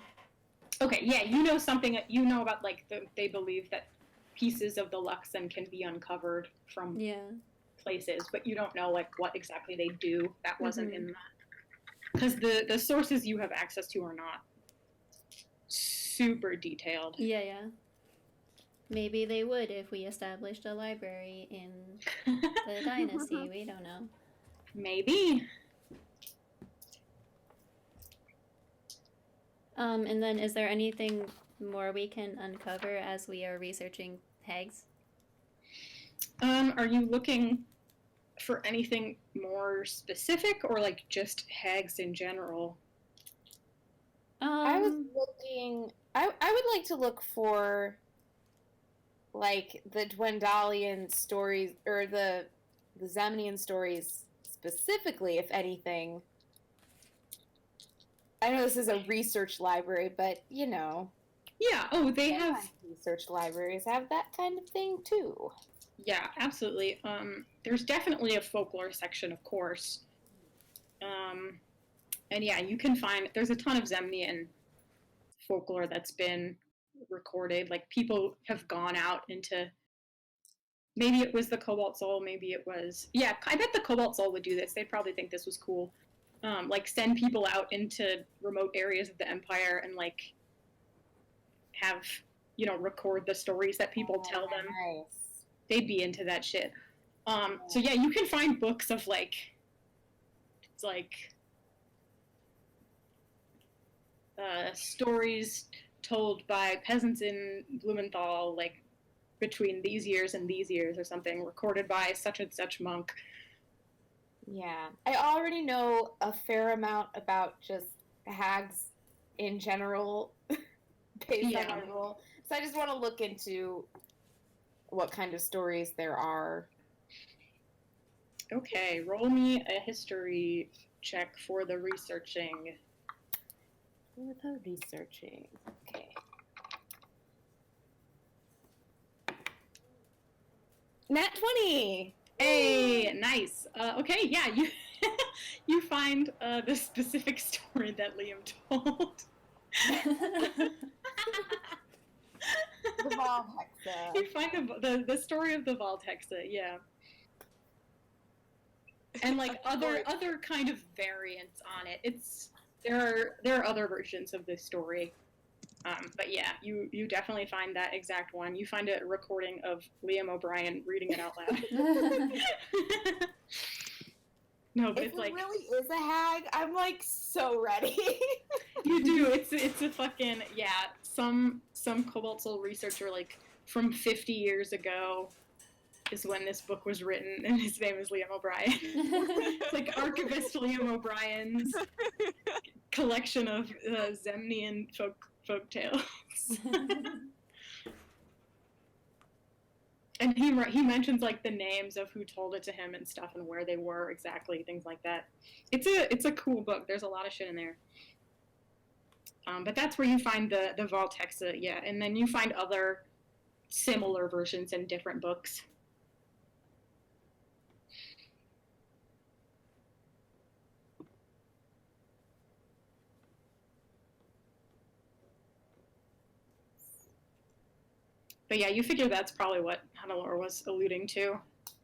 Okay, yeah, you know something. You know about like they believe that pieces of the Luxon can be uncovered from places, but you don't know like what exactly they do. That wasn't in that, because the sources you have access to are not super detailed. Yeah. Maybe they would if we established a library in the dynasty. We don't know. Maybe. And then is there anything more we can uncover as we are researching hags? Are you looking for anything more specific or like just hags in general? I was looking. I would like to look for like the Dwendalian stories or the Zemnian stories specifically, if anything. I know this is a research library, but you know, Yeah. Oh, they have. research libraries have that kind of thing too. Yeah, absolutely. There's definitely a folklore section, of course. And yeah, you can find there's a ton of Zemnian folklore that's been recorded. Like people have gone out into maybe it was the Cobalt Soul, maybe it was I bet the Cobalt Soul would do this. They'd probably think this was cool. Like send people out into remote areas of the Empire and like have record the stories that people tell them. Nice. They'd be into that shit. So yeah, you can find books of like it's like stories told by peasants in Blumenthal, like between these years and these years or something, recorded by such and such monk. Yeah, I already know a fair amount about just hags in general based on my role. So I just want to look into what kind of stories there are. Okay, roll me a history check for the researching. For the researching. Okay. Nat 20! Hey, nice. Okay, yeah, you you find the specific story that Liam told. The Valhexa. You find the story of the Valhexa, yeah. And like other kind of variants on it. There are other versions of this story. But yeah, you definitely find that exact one. You find a recording of Liam O'Brien reading it out loud. No, but If it's it like really is a hag, I'm like so ready. you do. It's a fucking Some Cobalt Soul researcher like from 50 years ago is when this book was written, and his name is Liam O'Brien. It's like Archivist Liam O'Brien's collection of Zemnian folk tales. And he mentions like the names of who told it to him and stuff and where they were exactly, things like that. It's a cool book. There's a lot of shit in there. But that's where you find the Valhexa, yeah, and then you find other similar versions in different books. But yeah, you figure that's probably what Hannelore was alluding to,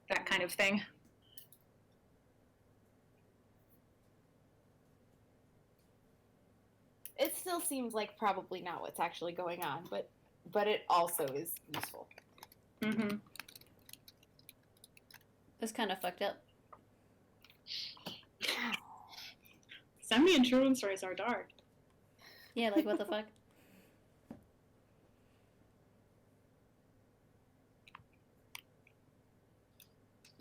that kind of thing. It still seems like probably not what's actually going on, but it also is useful. Mm-hmm. It's kind of fucked up. Zemnian children's stories are dark. Yeah, like what the fuck?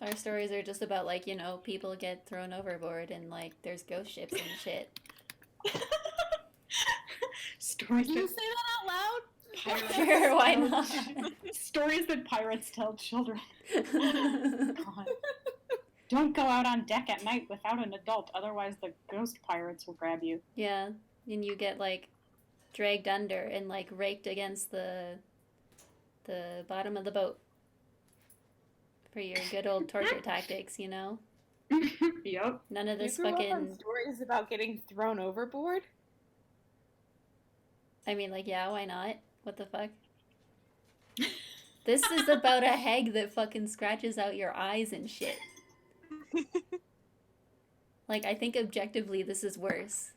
Our stories are just about like, people get thrown overboard and like there's ghost ships and shit. Stories Can you that say that out loud? pirates Sure, why tell- not? Stories that pirates tell children. God. Don't go out on deck at night without an adult, otherwise the ghost pirates will grab you. Yeah, and you get like dragged under and like raked against the bottom of the boat for your good old torture tactics, Yep. None of You this grew up on fucking. stories about getting thrown overboard? I mean, like, yeah, why not? What the fuck? This is about a hag that fucking scratches out your eyes and shit. Like, I think objectively this is worse.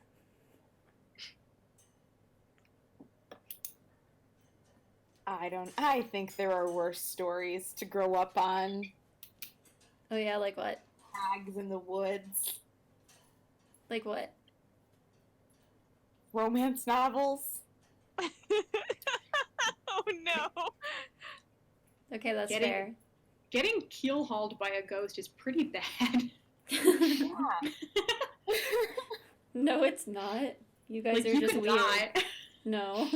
I think there are worse stories to grow up on. Oh yeah, like what? Hags in the woods. Like what? Romance novels. Oh no. Okay, that's Getting- fair. Getting keel hauled by a ghost is pretty bad. Yeah. No, it's not. You guys Like, are you just could weird. die. No.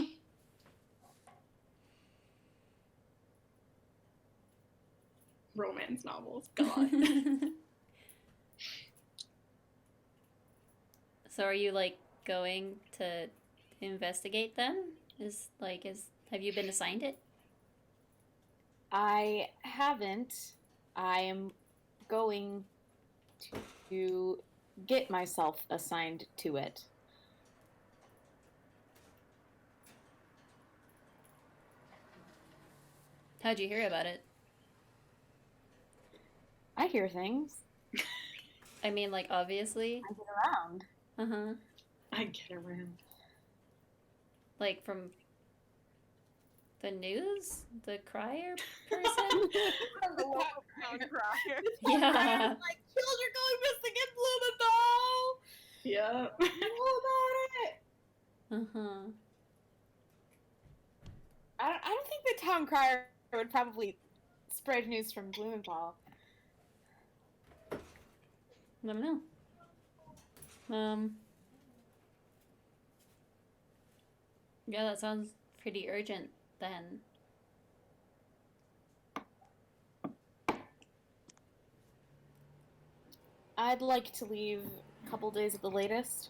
Romance novels, God. So are you like going to investigate them? Have you been assigned it? I haven't. I am going to get myself assigned to it. How'd you hear about it? I hear things. I mean, like, obviously. I get around. Uh-huh. I get around. Like, from the news? The crier person? From the local Town crier. Yeah. Like, children going missing in Blumenthal! Yeah. Know about it! Uh-huh. I don't think the town crier would probably spread news from Blumenthal. I don't know. Yeah, that sounds pretty urgent then. I'd like to leave a couple days at the latest.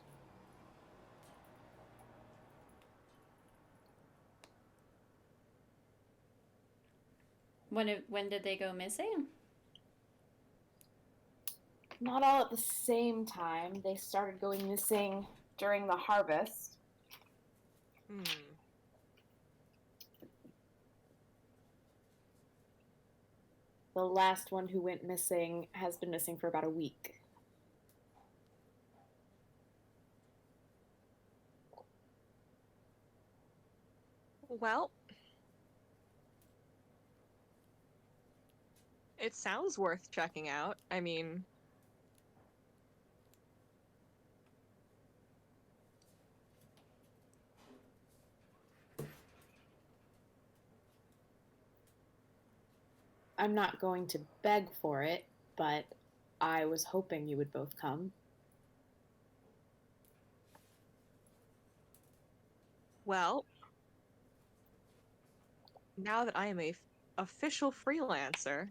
When did they go missing? Not all at the same time. They started going missing during the harvest. Hmm. The last one who went missing has been missing for about a week. Well, it sounds worth checking out. I mean, I'm not going to beg for it, but I was hoping you would both come. well, now that I am a official freelancer,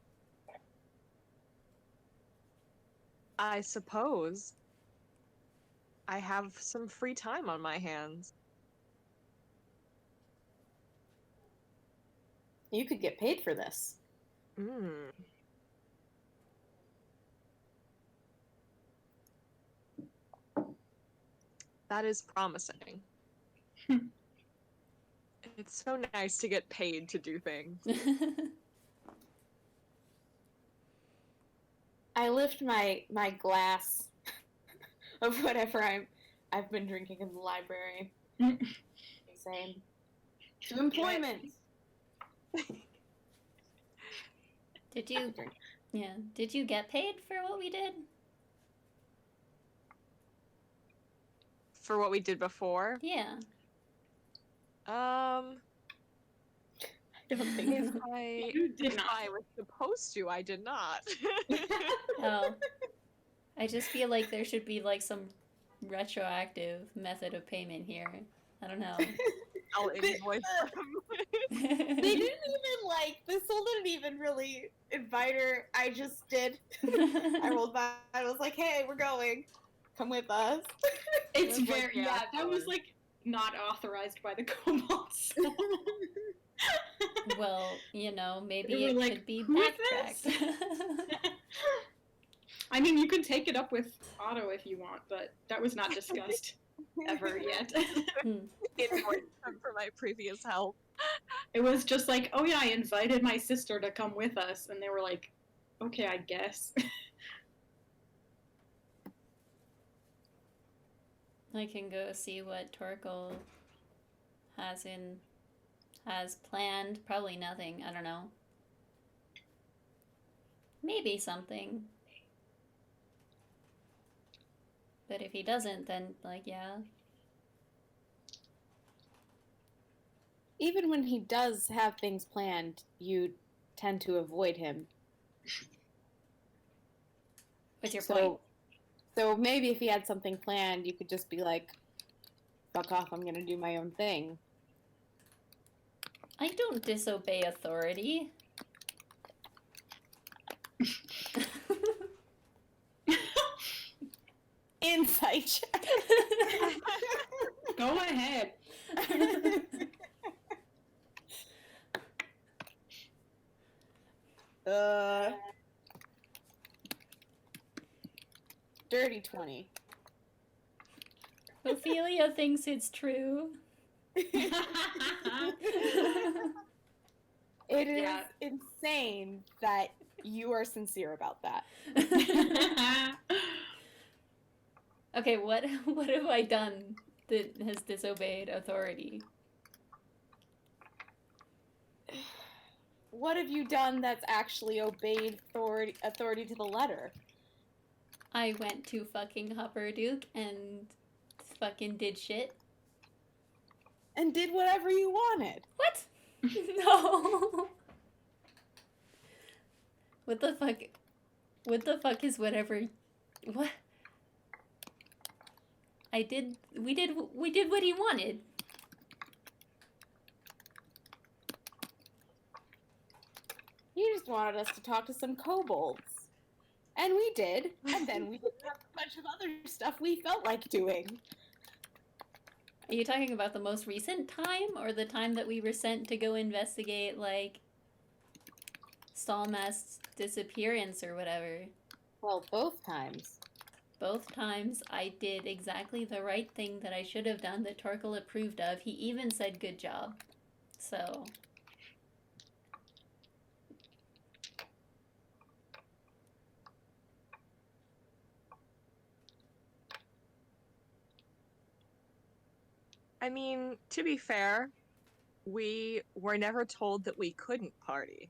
I suppose I have some free time on my hands. You could get paid for this. Hmm. That is promising. It's so nice to get paid to do things. I lift my glass of whatever I've been drinking in the library. Same. To employment. Did you get paid for what we did? For what we did before. Yeah. I don't think If so. I, You did if not. I was supposed to, I did not. Oh. I just feel like there should be like some retroactive method of payment here. I don't know. I'll invoice them. They didn't even the soul didn't even really invite her. I just did. I rolled by. I was like, "Hey, we're going. Come with us." It's was like, very, yeah, that was sure. like not authorized by the Cobalt Soul. Well, maybe They were it like, could be "Who is backtracked. I mean, you can take it up with Otto if you want, but that was not discussed ever yet. Invoice them for my previous help. It was just like, oh yeah, I invited my sister to come with us, and they were like, okay, I guess. I can go see what Torkel has in has planned. Probably nothing. I don't know. Maybe something. But if he doesn't, then, like, yeah. Even when he does have things planned, you tend to avoid him. What's your point? So maybe if he had something planned, you could just be like, fuck off, I'm gonna do my own thing. I don't disobey authority. Insight check. Go ahead. Dirty 20. Ophelia thinks it's true. It is Yeah. insane that you are sincere about that. Okay, what have I done that has disobeyed authority? What have you done that's actually obeyed authority to the letter? I went to fucking Hupperduke and fucking did shit. And did whatever you wanted. What? No. What the fuck? What the fuck is whatever? What? We did what he wanted. You just wanted us to talk to some kobolds. And we did. And then we did a bunch of other stuff we felt like doing. Are you talking about the most recent time, or the time that we were sent to go investigate, like, Stalmast's disappearance or whatever? Well, both times. Both times I did exactly the right thing that I should have done that Torkel approved of. He even said good job. So... I mean, to be fair, we were never told that we couldn't party.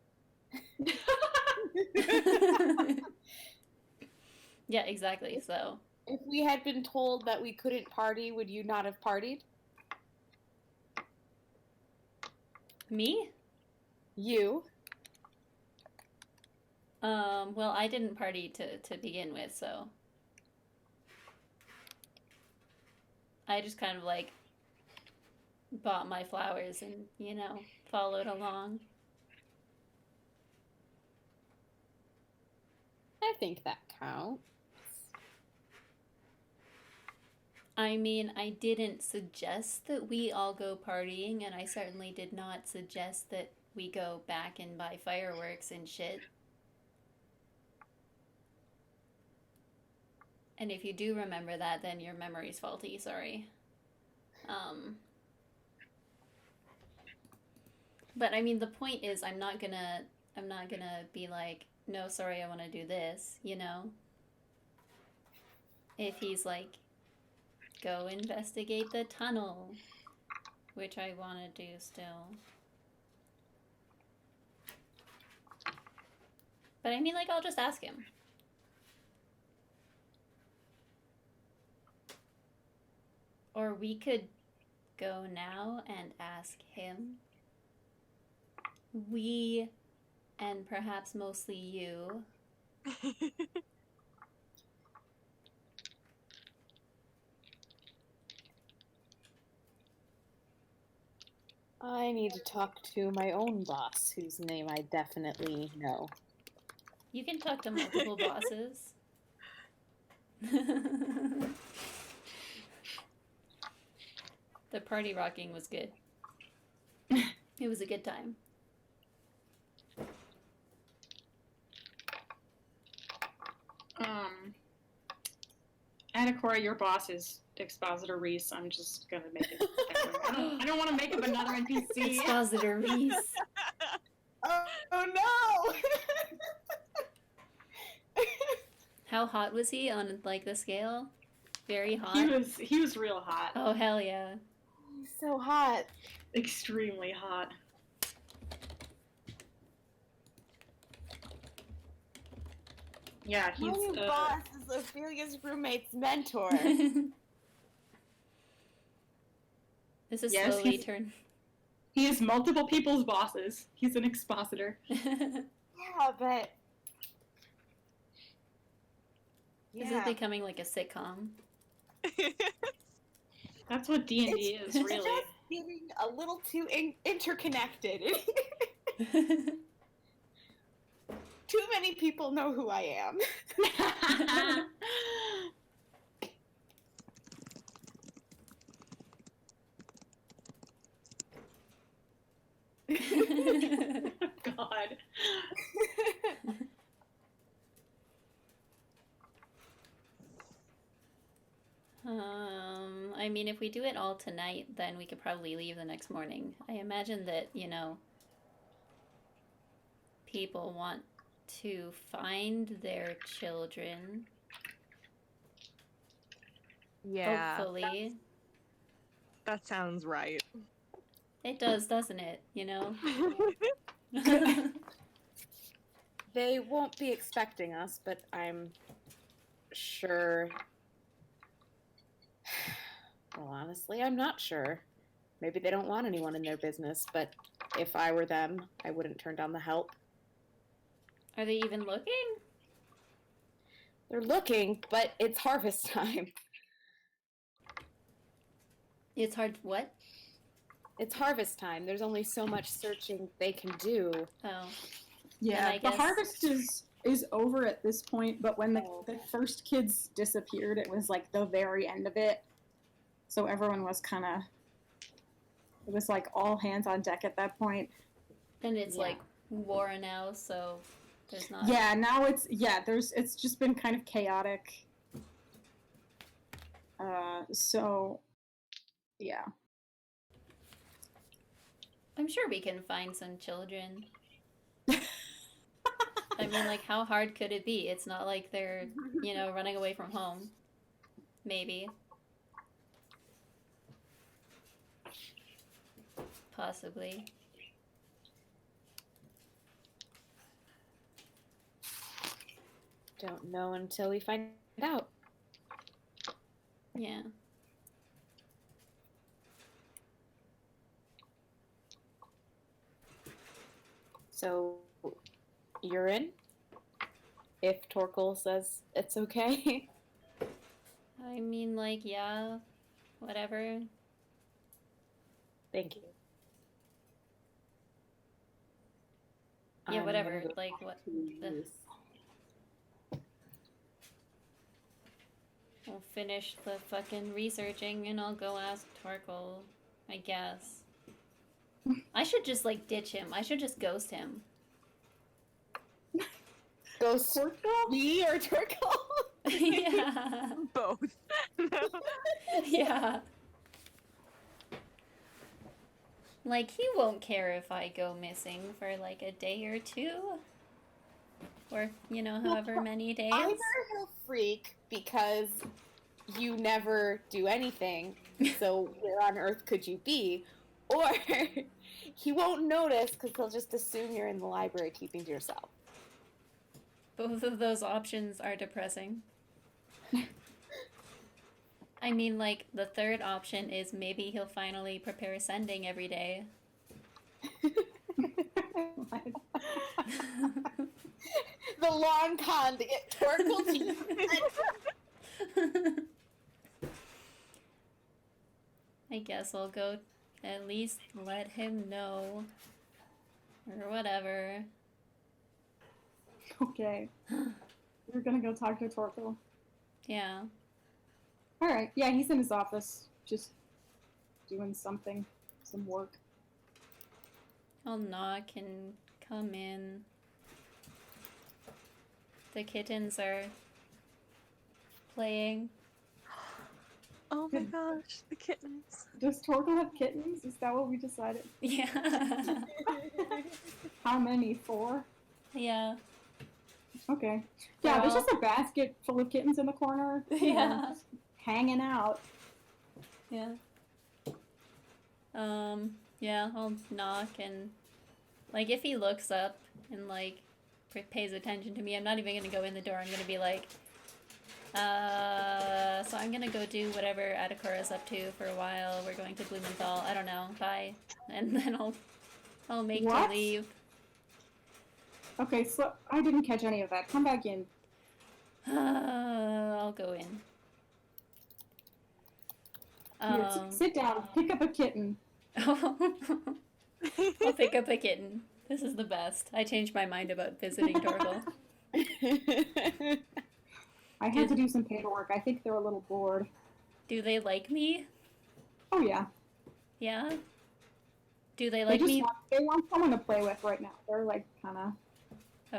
Yeah, exactly, so... If we had been told that we couldn't party, would you not have partied? Me? You? Well, I didn't party to begin with, so... I just kind of, like, bought my flowers and, you know, followed along. I think that counts. I mean, I didn't suggest that we all go partying, and I certainly did not suggest that we go back and buy fireworks and shit. And if you do remember that, then your memory's faulty, sorry. But I mean, the point is, I'm not gonna be like, no, sorry, I want to do this, you know? If he's like, go investigate the tunnel, which I want to do still. But I mean, like, I'll just ask him. Or we could go now and ask him. We, and perhaps mostly you. I need to talk to my own boss, whose name I definitely know. You can talk to multiple bosses. The party rocking was good. It was a good time. Adakora, your boss is Expositor Reese. I'm just gonna make it that way. I don't want to make up another NPC. Expositor Reese. Oh no! How hot was he on, like, the scale? Very hot? He was real hot. Oh, hell yeah. He's so hot. Extremely hot. Yeah, he's My new boss is Ophelia's roommate's mentor. This is Yes, slowly he's- turn. he is multiple people's bosses. He's an expositor. Yeah, but This is becoming like a sitcom. That's what D&D is, it's really. just getting a little too interconnected. Too many people know who I am. God. I mean, if we do it all tonight, then we could probably leave the next morning. I imagine that, people want to find their children. Yeah, Hopefully. that sounds right. It does, doesn't it? They won't be expecting us, but I'm sure. Well, honestly, I'm not sure. Maybe they don't want anyone in their business, but if I were them, I wouldn't turn down the help. Are they even looking? They're looking, but it's harvest time. It's hard. What? It's harvest time. There's only so much searching they can do. Oh. Yeah, I the guess- harvest is over at this point, but when the first kids disappeared, it was like the very end of it. So everyone was kind of, it was like all hands on deck at that point. And it's Yeah. like war now, so there's not. Yeah, now it's just been kind of chaotic. So yeah. I'm sure we can find some children. I mean, like, how hard could it be? It's not like they're, running away from home. Maybe. Possibly. Don't know until we find out. Yeah. So, you're in? If Torkel says it's okay? I mean, like, yeah. Whatever. Thank you. Yeah, I'm whatever. gonna go Like, what? to the- Ruth. We'll finish the fucking researching and I'll go ask Torkel, I guess. I should just, like, ditch him. I should just ghost him. Ghost me or Torkel? Yeah. Both. Yeah. Like, he won't care if I go missing for, like, a day or two. Or, however many days. Either he'll freak because you never do anything, so where on earth could you be? Or he won't notice because he'll just assume you're in the library keeping to yourself. Both of those options are depressing. I mean, like, the third option is maybe he'll finally prepare sending every day. The long con to get Torkel to I guess I'll go at least let him know. Or whatever. Okay. We're gonna go talk to Torkel. Yeah. Alright, yeah, he's in his office, just doing something, some work. I'll knock and come in. The kittens are playing. Oh my gosh, the kittens. Does Torkel have kittens? Is that what we decided? Yeah. How many? 4? Yeah. Okay. Yeah, there's Well- just a basket full of kittens in the corner. Yeah. Just hanging out. Yeah. Yeah, I'll knock and, like, if he looks up and, like, pays attention to me. I'm not even gonna go in the door. I'm gonna be like, so I'm gonna go do whatever Adakura's up to for a while. We're going to Blumenthal. I don't know. Bye. And then I'll make What? to leave. Okay, so I didn't catch any of that. Come back in. I'll go in. Here, sit down. Pick up a kitten. I'll pick up a kitten. This is the best. I changed my mind about visiting Torgal. I had to do some paperwork. I think they're a little bored. Do they like me? Oh yeah. Yeah? Do they They like just me? they want someone to play with right now. They're like kind of.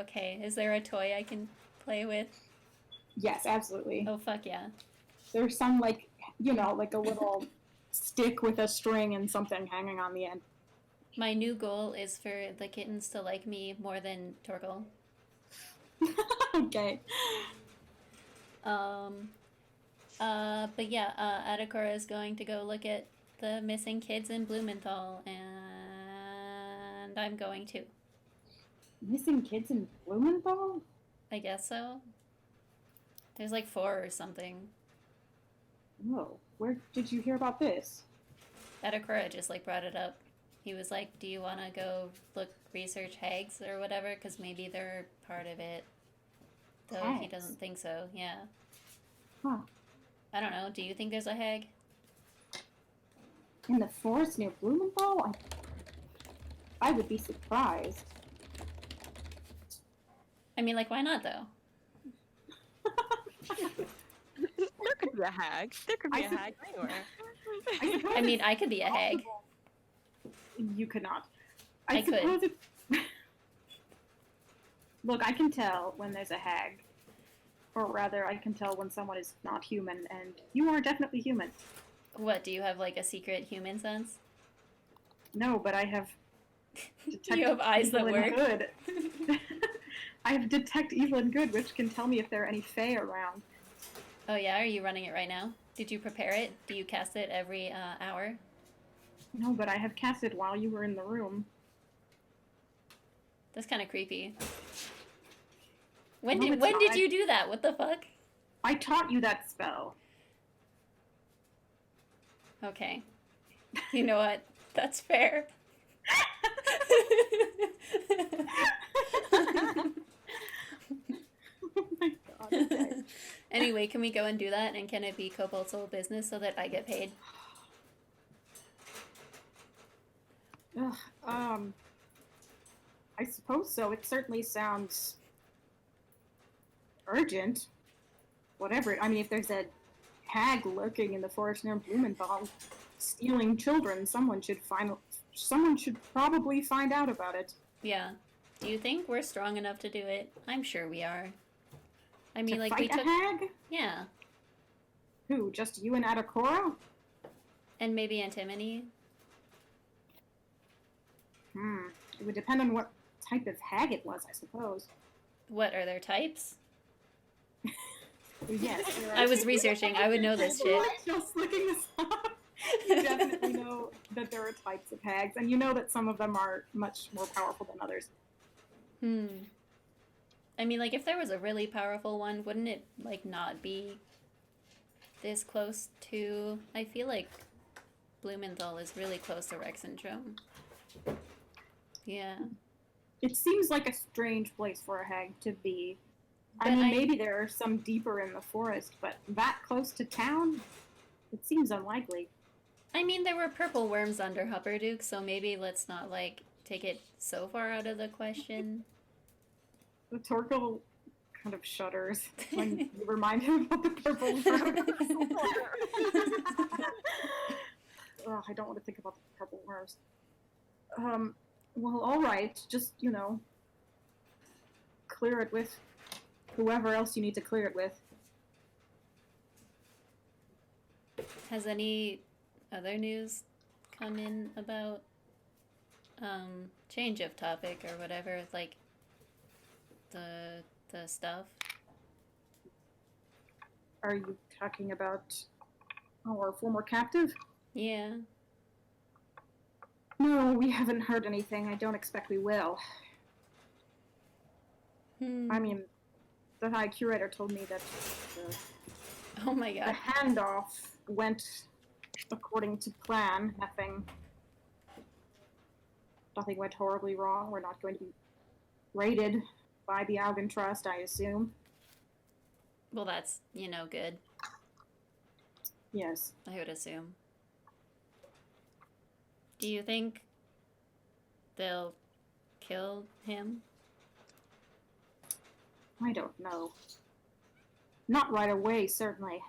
Okay, is there a toy I can play with? Yes, absolutely. Oh, fuck yeah. There's some like like a little stick with a string and something hanging on the end. My new goal is for the kittens to like me more than Torgal. Okay. But yeah, Adakura is going to go look at the missing kids in Blumenthal, and I'm going to. Missing kids in Blumenthal? I guess so. There's like 4 or something. Whoa. Where did you hear about this? Adakura just like brought it up. He was like, "Do you want to go research hags or whatever? Because maybe they're part of it." Though he Hags? doesn't think so. Yeah. Huh. I don't know. Do you think there's a hag? In the forest near Blumenthal? I would be surprised. I mean, like, why not though? There could be a hag. There could be a hag anywhere. I mean, I could be a hag. You could not. I could. suppose it's... Look, I can tell when there's a hag. Or rather, I can tell when someone is not human, and you are definitely human. What, do you have like a secret human sense? No, but I have detect You have eyes that evil and work. good. I have detect evil and good, which can tell me if there are any fae around. Oh yeah, are you running it right now? Did you prepare it? Do you cast it every hour? No, but I have cast it while you were in the room. That's kind of creepy. When No, did it's when did not. you do that? What the fuck? I taught you that spell. Okay. You know what? That's fair. Oh my god. Okay. Anyway, can we go and do that? And can it be Cobalt's whole business so that I get paid? Ugh, I suppose so. It certainly sounds urgent. Whatever. I mean, if there's a hag lurking in the forest near Blumenthal, stealing children, someone should probably find out about it. Yeah. Do you think we're strong enough to do it? I'm sure we are. I mean, To like, fight we a took. hag? Yeah. Who? Just you and Adakora? And maybe Antimony. It would depend on what type of hag it was, I suppose. What are their types? Yes. you're I right. was researching. I would know this shit. Just looking this up. You definitely know that there are types of hags, and you know that some of them are much more powerful than others. I mean, like, if there was a really powerful one, wouldn't it, like, not be this close to... I feel like Blumenthal is really close to Rexendrome. Yeah. It seems like a strange place for a hag to be. I But mean, maybe there are some deeper in the forest, but that close to town? It seems unlikely. I mean, there were purple worms under Hupperduke, so maybe let's not, like, take it so far out of the question. The Torkel kind of shudders when you remind him about the purple worms. Ugh, I don't want to think about the purple worms. Well, alright, just, clear it with whoever else you need to clear it with. Has any other news come in about, change of topic or whatever, like, the stuff? Are you talking about our former captive? Yeah. No, we haven't heard anything. I don't expect we will. I mean, the High Curator told me that the, Oh my the god. handoff went according to plan. Nothing went horribly wrong. We're not going to be raided by the Algan Trust, I assume. Well, that's, good, Yes. I would assume. Do you think they'll kill him? I don't know. Not right away, certainly.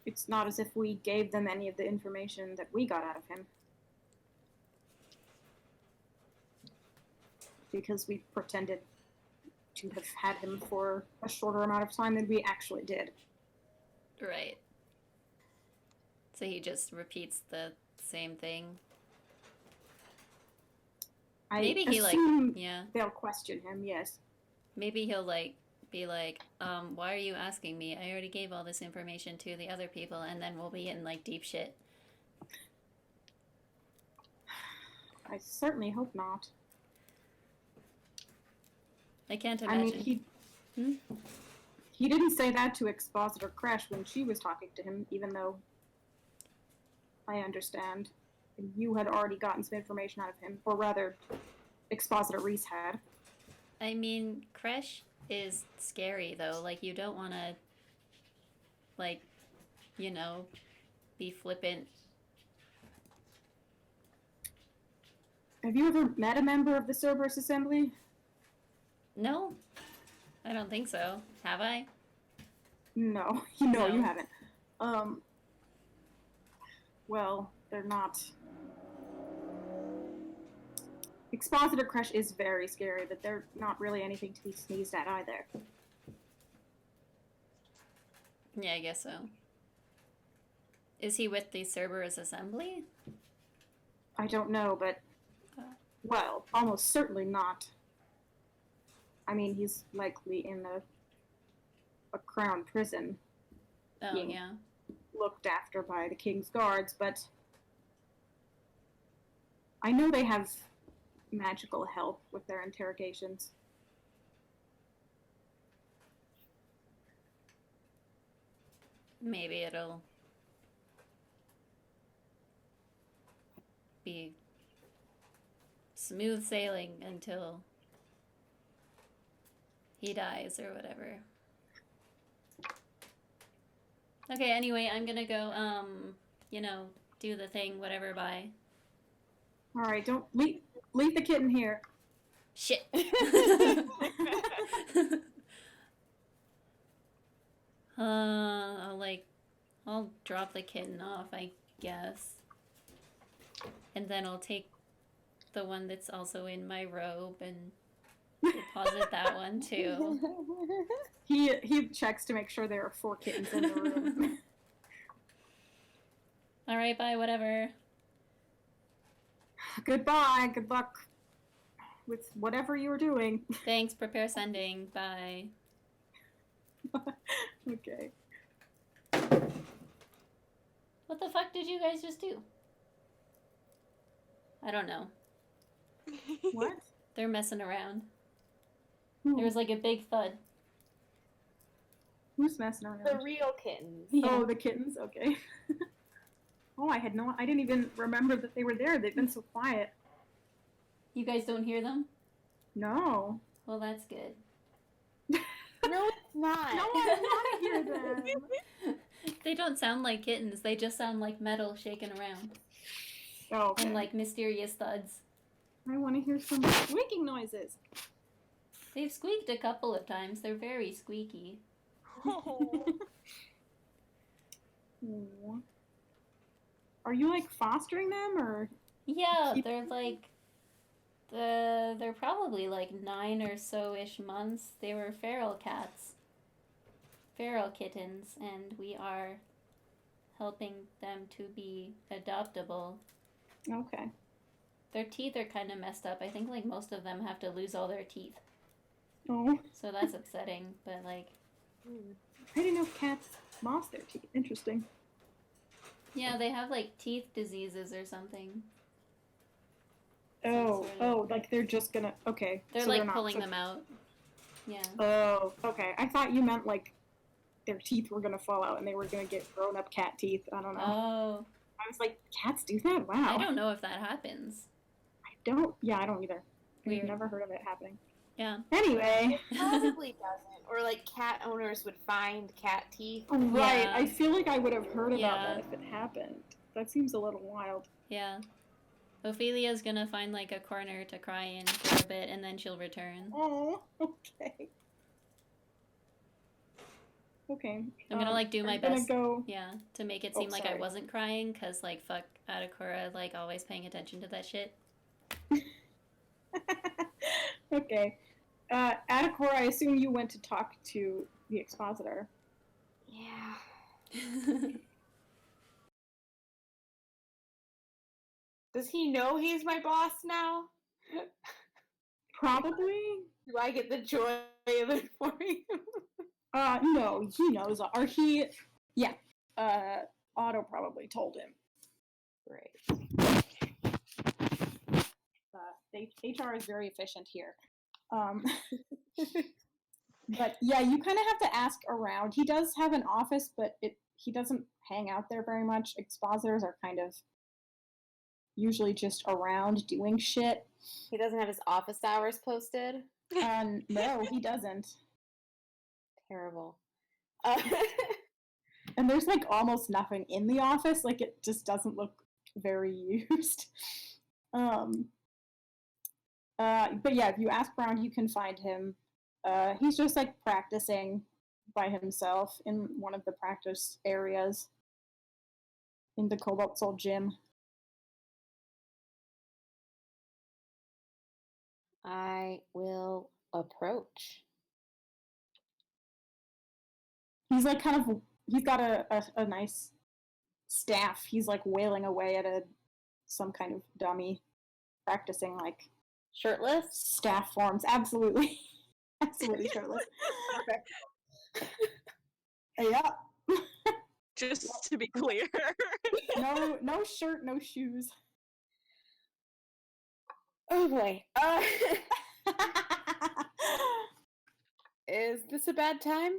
It's not as if we gave them any of the information that we got out of him. Because we pretended to have had him for a shorter amount of time than we actually did. Right. So he just repeats the same thing. I Maybe he, assume yeah. they'll question him, yes. Maybe he'll, be like, why are you asking me? I already gave all this information to the other people, and then we'll be in, deep shit. I certainly hope not. I can't I imagine. mean, he didn't say that to Expositor Crash when she was talking to him, even though I understand you had already gotten some information out of him, or rather, Expositor Reese had. I mean, Kresh is scary, though. You don't want to, be flippant. Have you ever met a member of the Cerberus Assembly? No, I don't think so. Have I? No, No. You haven't. Well, they're not. Expositor Crush is very scary, but they're not really anything to be sneezed at either. Yeah, I guess so. Is he with the Cerberus Assembly? I don't know, but well, almost certainly not. I mean, he's likely in a crown prison, Oh, being yeah. looked after by the King's Guards, but I know they have magical help with their interrogations. Maybe it'll be smooth sailing until he dies or whatever. Okay, anyway, I'm gonna go, do the thing, whatever, bye. Alright, don't leave the kitten here. Shit. I'll drop the kitten off, I guess. And then I'll take the one that's also in my robe and deposit that one too. He checks to make sure there are 4 kittens in the room. Alright, bye, whatever. Goodbye, good luck with whatever you were doing. Thanks, prepare sending, bye. Okay. What the fuck did you guys just do? I don't know. What? They're messing around. Who- There was a big thud. Who's messing around? The real kittens. Yeah. Oh, the kittens? Okay. Oh, I didn't even remember that they were there. They've been so quiet. You guys don't hear them? No. Well, that's good. No, it's not. No, I want to hear them. They don't sound like kittens, they just sound like metal shaking around. Oh, okay. And mysterious thuds. I want to hear some squeaking noises. They've squeaked a couple of times, they're very squeaky. Oh. Aw. Are you fostering them or? Yeah, Keep- they're probably 9 or so-ish months. They were feral cats. Feral kittens, and we are helping them to be adoptable. Okay. Their teeth are kind of messed up. I think most of them have to lose all their teeth. Oh, So that's upsetting, but I didn't know cats lost their teeth. Interesting. yeah, they have teeth diseases or something. Oh, sort of- like they're just gonna. Okay. They're so like they're not, pulling so- them out. Yeah. Oh, okay. I thought you meant like their teeth were gonna fall out and they were gonna get grown up cat teeth. I don't know. Oh, I was like, cats do that? Wow. I don't know if that happens. Yeah, I don't either. Weird. I've never heard of it happening. Yeah. Anyway. Probably doesn't. Or like cat owners would find cat teeth. Right. Yeah. I feel like I would have heard about Yeah. that if it happened. That seems a little wild. Yeah. Ophelia's gonna find like a corner to cry in for a bit and then she'll return. Oh, okay. Okay. I'm gonna like do are my you gonna best. go. Yeah, to make it Oh, seem like I sorry. wasn't crying, cause like fuck Adakura, like always paying attention to that shit. Okay. Adakor, I assume you went to talk to the expositor. Yeah. Does he know he's my boss now? Probably. Do I get the joy of informing him? No, he knows. Or he, yeah. Otto probably told him. Great. HR is very efficient here. But yeah, you kind of have to ask around. He does have an office, but he doesn't hang out there very much. Expositors are kind of usually just around doing shit. He doesn't have his office hours posted. No, he doesn't. Terrible. And there's like almost nothing in the office. Like it just doesn't look very used. But yeah, if you ask around, you can find him. He's just like practicing by himself in one of the practice areas in the Cobalt Soul gym. I will approach. He's like he's got a nice staff. He's like wailing away at some kind of dummy, practicing like Shirtless? staff forms. Absolutely. Absolutely shirtless. Yeah. Just to be clear. No shirt, no shoes. Oh boy. Is this a bad time?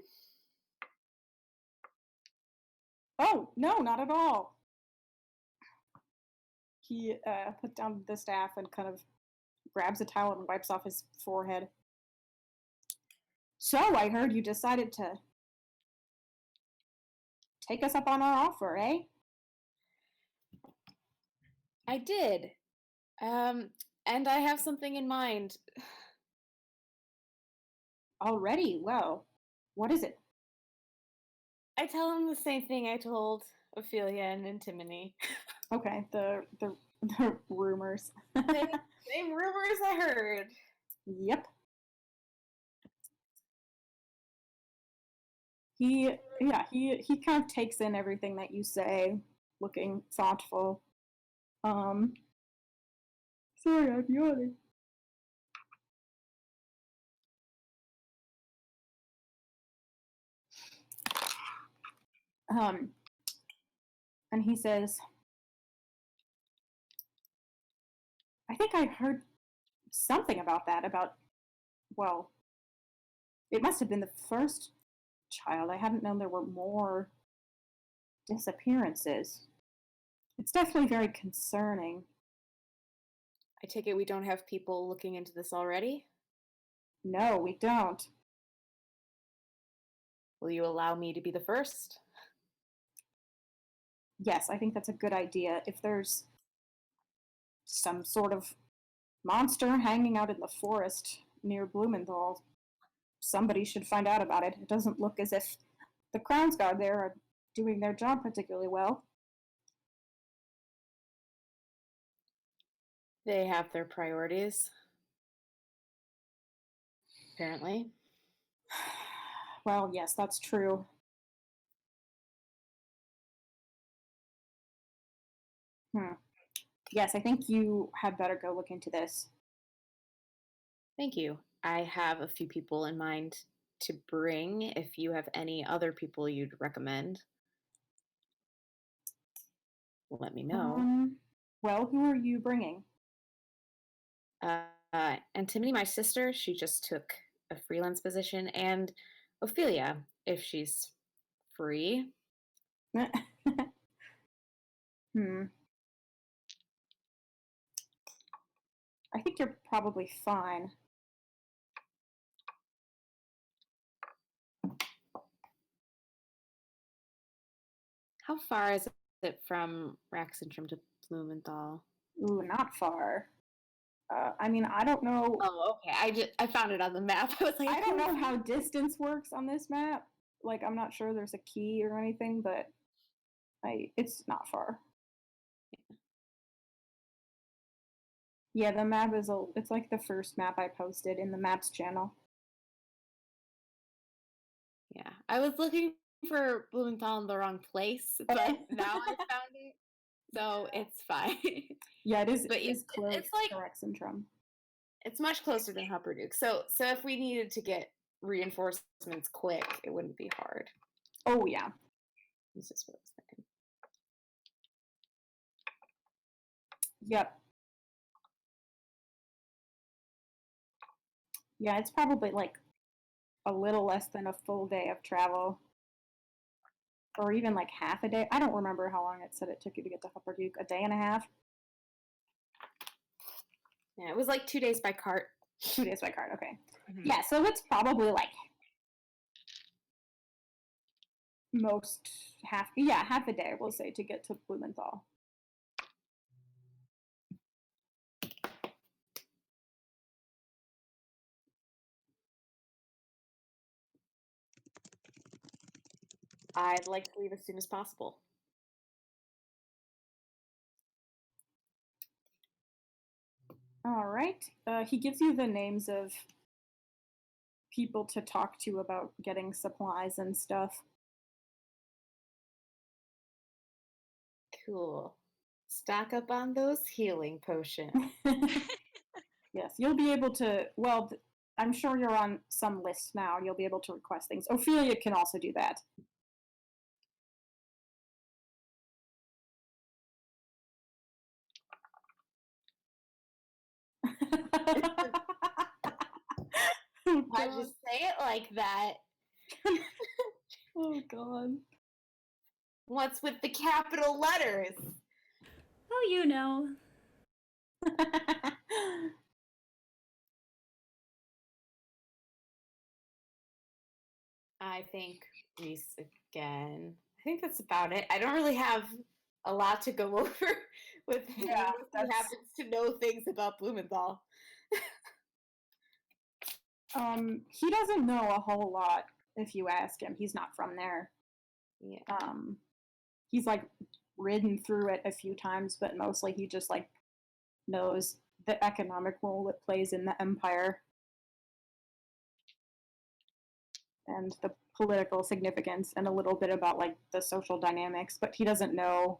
Oh, no, not at all. He puts down the staff and kind of grabs a towel and wipes off his forehead. So, I heard you decided to take us up on our offer, eh? I did. And I have something in mind. Already? Well, what is it? I tell him the same thing I told Ophelia and Antimony. Okay, the rumors. Same rumors I heard. Yep. He kind of takes in everything that you say, looking thoughtful. Sorry, I'm yawning. And he says, I think I heard something about that, well, it must have been the first child. I hadn't known there were more disappearances. It's definitely very concerning. I take it we don't have people looking into this already? No, we don't. Will you allow me to be the first? Yes, I think that's a good idea. If there's some sort of monster hanging out in the forest near Blumenthal, somebody should find out about it. It doesn't look as if the Crown's Guard there are doing their job particularly well. They have their priorities. Apparently. Well, yes, that's true. Yes, I think you had better go look into this. Thank you. I have a few people in mind to bring if you have any other people you'd recommend. Let me know. Well, who are you bringing? Antimony, my sister, she just took a freelance position, and Ophelia, if she's free. Hmm. I think you're probably fine. How far is it from Raxentrum to Blumenthal? Ooh, not far. I mean, I don't know. Oh, okay. I found it on the map. I was like, I don't know how distance works on this map. Like, I'm not sure there's a key or anything, but it's not far. Yeah, the map is it's like the first map I posted in the maps channel. Yeah, I was looking for Blumenthal in the wrong place, but now I found it, so it's fine. Yeah, it is. But It is close it's like to Rexentrum. it's much closer than Hupperduke. So if we needed to get reinforcements quick, it wouldn't be hard. Oh yeah. This is what I was thinking. Yep. Yeah, it's probably like a little less than a full day of travel. Or even like half a day. I don't remember how long it said it took you to get to Hupperduke. A day and a half? Yeah, it was like 2 days by cart. 2 days by cart, okay. Mhm. Yeah, so it's probably like half a day, we'll say, to get to Blumenthal. I'd like to leave as soon as possible. All right. He gives you the names of people to talk to about getting supplies and stuff. Cool. Stock up on those healing potions. Yes, you'll be able to. Well, I'm sure you're on some list now. You'll be able to request things. Ophelia can also do that. Oh, Why'd God. you say it like that? Oh, God. What's with the capital letters? Oh, you know. I think Reese again. I think that's about it. I don't really have a lot to go over with him. Yeah, He that's- happens to know things about Blumenthal. He doesn't know a whole lot if you ask him. He's not from there. Yeah. He's like ridden through it a few times, but mostly he just like knows the economic role it plays in the empire and the political significance and a little bit about like the social dynamics, but he doesn't know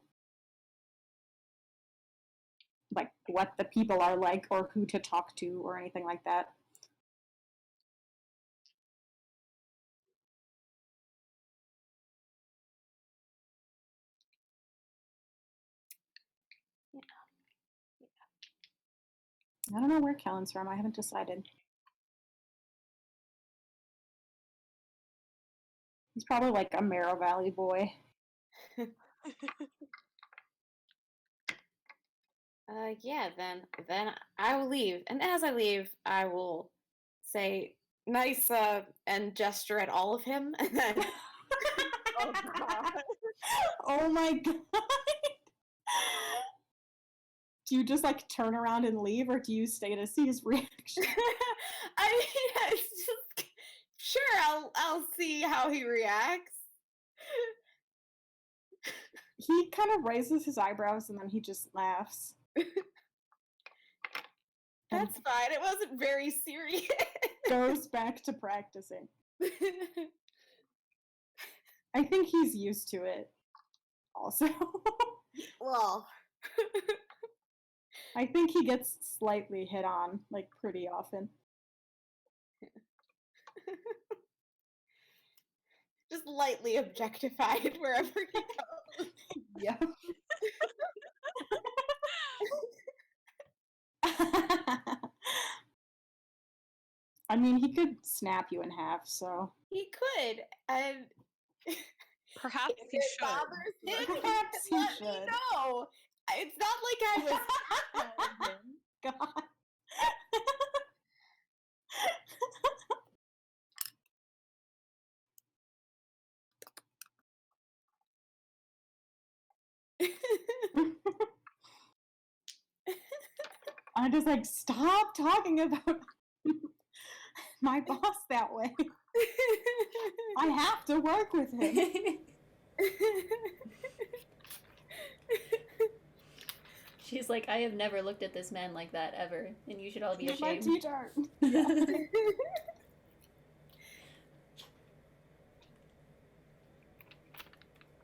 like what the people are like or who to talk to or anything like that. I don't know where Kellen's from. I haven't decided. He's probably like a Marrow Valley boy. Yeah, then I will leave. And as I leave, I will say nice and gesture at all of him and then Oh God. Oh my God. Do you just like turn around and leave, or do you stay to see his reaction? I mean, it's just sure I'll see how he reacts. He kind of raises his eyebrows and then he just laughs. And That's fine. It wasn't very serious. goes back to practicing. I think he's used to it. Also, Well, I think he gets slightly hit on like pretty often. just lightly objectified wherever he goes. Yeah. I mean, he could snap you in half, so. He could, and Perhaps if he it should. bothers him, Perhaps he he can let me should. know. It's not like I was blackmailing him. God. I'm just like, stop talking about my boss that way. I have to work with him. She's like, I have never looked at this man like that ever, and you should all be You're my ashamed. teacher.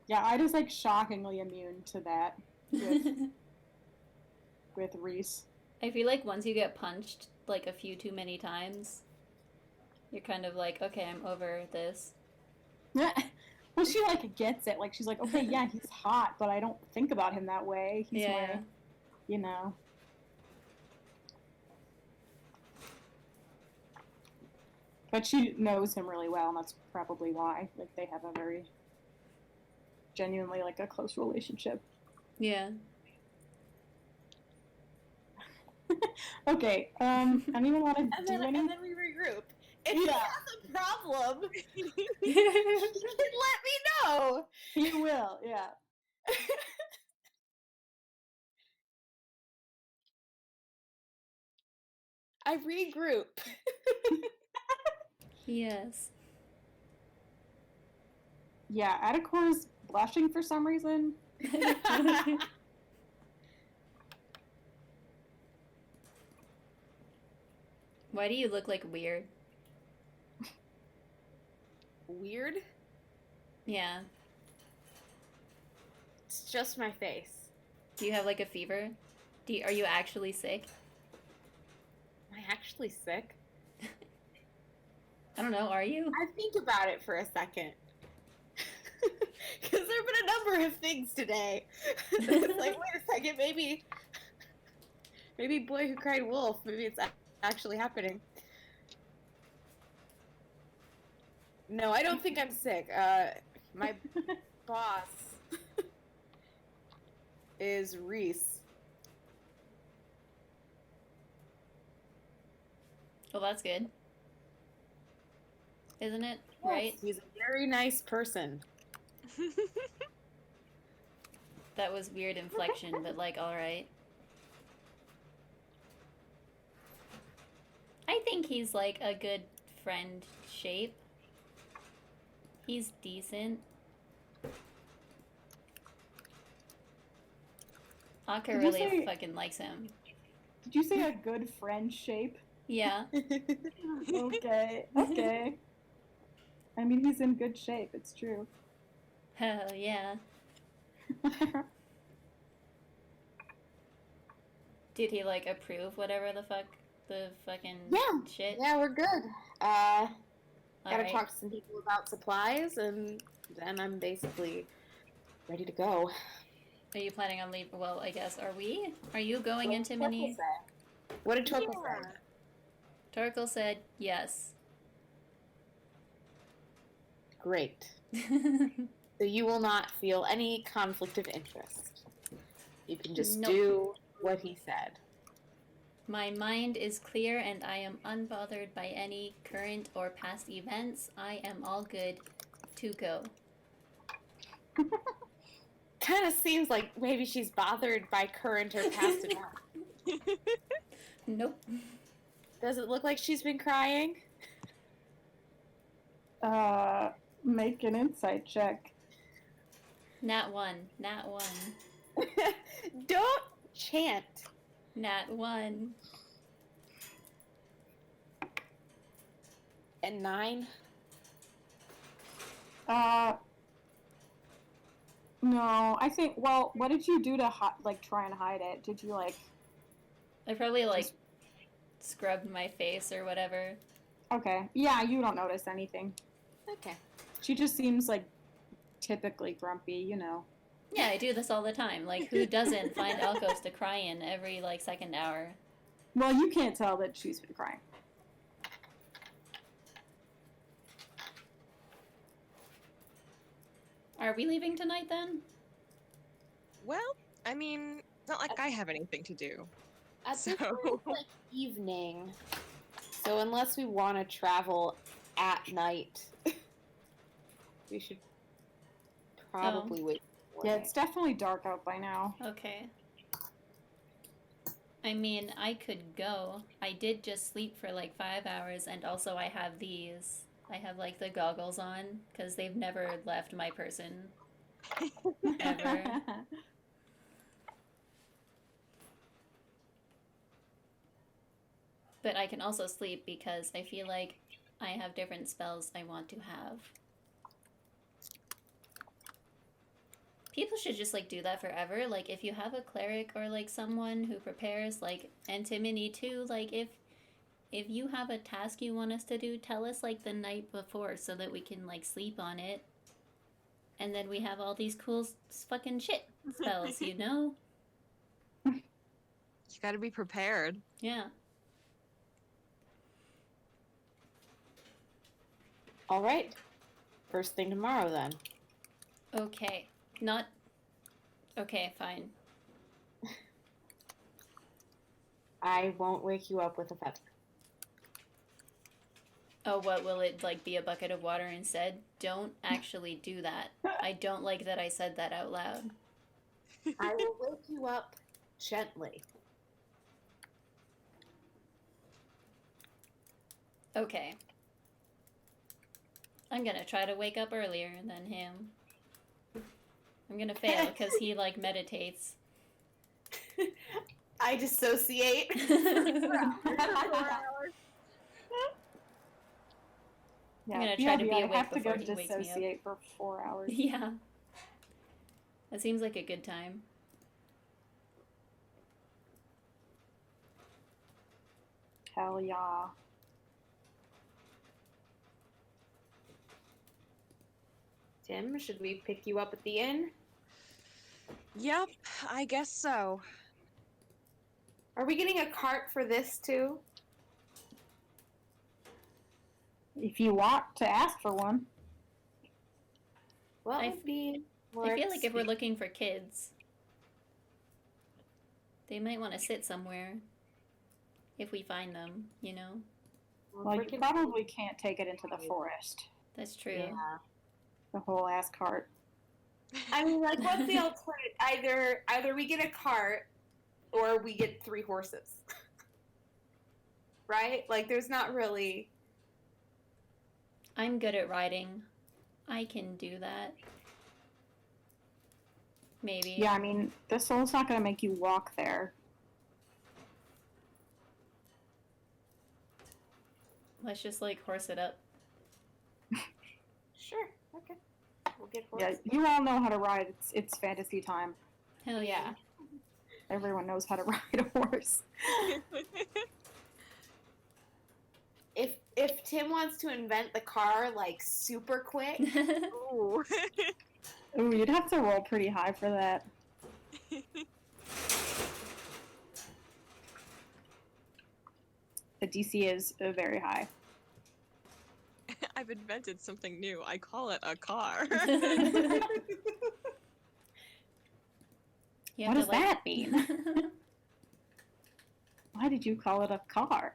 Yeah, I just like shockingly immune to that with Reese. I feel like once you get punched like a few too many times, you're kind of like, okay, I'm over this. Well, she like gets it. Like she's like, okay, yeah, he's hot, but I don't think about him that way. He's Yeah. my, you know. But she knows him really well, and that's probably why. Like they have a very genuinely like a close relationship. Yeah. Okay. Anyone want to and do then anything? we regroup. If he Yeah. has a problem, he can let me know. He will. Yeah. I regroup. Yes. Yeah. Atacor's blushing for some reason. Why do you look like weird? Weird? Yeah. It's just my face. Do you have like a fever? Are you actually sick? Am I actually sick? I don't know, are you? I think about it for a second. Because there have been a number of things today. It's like, wait a second, maybe Boy Who Cried Wolf, maybe it's actually happening. No, I don't think I'm sick. My boss is Reese. Well, that's good. Isn't it? Right? He's a very nice person. That was weird inflection, but like, alright. I think he's like a good friend shape. He's decent. Aka Did you really say- fucking likes him. Did you say a good friend shape? Yeah. Okay. Okay. I mean, he's in good shape. It's true. Hell yeah. Did he like approve whatever the fucking Yeah. shit? Yeah, we're good. Gotta Alright. talk to some people about supplies, and then I'm basically ready to go. Are you planning on leave? Well, I guess. Are we? Are you going into Mini? What did Torkel say? Torkel said yes. Great. So you will not feel any conflict of interest. You can just Nope. do what he said. My mind is clear and I am unbothered by any current or past events. I am all good to go. Kind of seems like maybe she's bothered by current or past events. Nope. Does it look like she's been crying? Make an insight check. Nat 1. Nat 1. Don't chant. Nat 1. And 9. No, I think. Well, what did you do to try and hide it? Did you like? I probably like scrubbed my face or whatever. Okay, yeah, you don't notice anything. Okay. She just seems like typically grumpy, you know. Yeah, I do this all the time. Like, who doesn't find alcoves to cry in every like second hour? Well, you can't tell that she's been crying. Are we leaving tonight then? Well, I mean, it's not like I have anything to do. At this So- point, it's like evening. So unless we want to travel at night, we should probably wait. for Yeah, night. it's definitely dark out by now. Okay. I mean, I could go. I did just sleep for like 5 hours, and also I have these. I have like the goggles on because they've never left my person ever. But I can also sleep because I feel like I have different spells I want to have. People should just like do that forever. Like if you have a cleric or like someone who prepares, like antimony too, like if you have a task you want us to do, tell us like the night before so that we can like sleep on it. And then we have all these cool fucking shit spells, you know? You gotta be prepared. Yeah. All right. First thing tomorrow, then. Okay. Not. Okay, fine. I won't wake you up with a feather. Oh, what will it like be a bucket of water instead? Don't actually do that. I don't like that I said that out loud. I will wake you up gently. Okay. I'm gonna try to wake up earlier than him. I'm gonna fail because he like meditates. I dissociate. Yeah, gonna try to be BRB, I awake have to go before he wakes me up. dissociate for 4 hours. Yeah. That seems like a good time. Hell yeah. Tim, should we pick you up at the inn? Yep, I guess so. Are we getting a cart for this too? If you want to ask for one. Well, I it'd be more I feel like if we're expensive. looking for kids, they might want to sit somewhere. If we find them, you know? Well, you probably can't take it into the forest. That's true. Yeah. The whole ass cart. I mean, like, what's the alternative? Either we get a cart, or we get 3 horses. Right? Like, there's not really. I'm good at riding. I can do that. Maybe. Yeah, I mean, the soul's not going to make you walk there. Let's just like horse it up. Sure. Okay. We'll get Yeah, horses. you all know how to ride. It's fantasy time. Hell yeah. Everyone knows how to ride a horse. If Tim wants to invent the car like super quick, Ooh. Ooh, you'd have to roll pretty high for that. The DC is very high. I've invented something new. I call it a car. You What have does to, like- that mean? Why did you call it a car?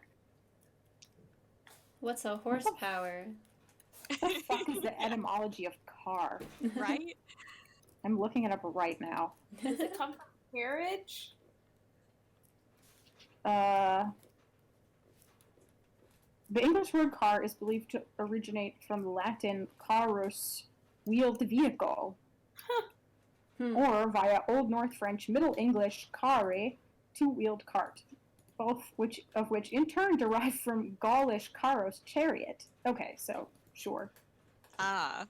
What's a horsepower? What the fuck is the etymology of car? Right? I'm looking it up right now. does it come from carriage? The English word car is believed to originate from Latin carus, wheeled vehicle, or via Old North French Middle English carre, two-wheeled cart, both of which in turn derive from Gaulish carros, chariot. Okay, so sure. Ah.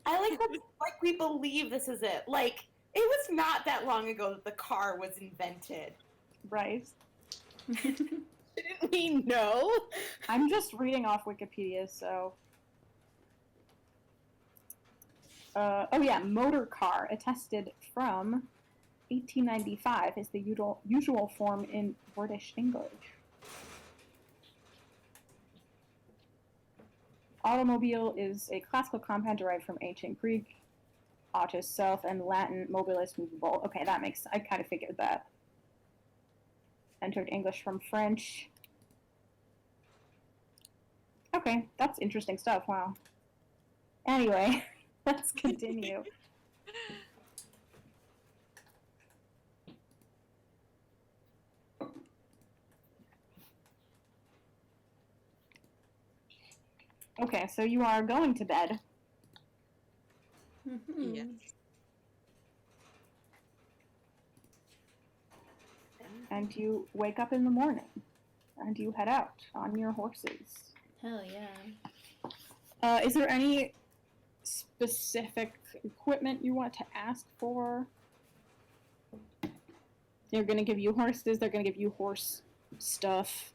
I like how like we believe this is it. Like it was not that long ago that the car was invented. Right. Didn't we know? I'm just reading off Wikipedia, so. Oh yeah, motor car, attested from 1895, is the usual form in British English. Automobile is a classical compound derived from ancient Greek. autist self, and Latin mobilis movable. Okay, that makes, I kind of figured that. Entered English from French. Okay, that's interesting stuff, wow. Anyway, let's continue. Okay, so you are going to bed. Mhm. Yes. And you wake up in the morning. And you head out on your horses. Hell yeah. Is there any specific equipment you want to ask for? They're going to give you horses, they're going to give you horse stuff,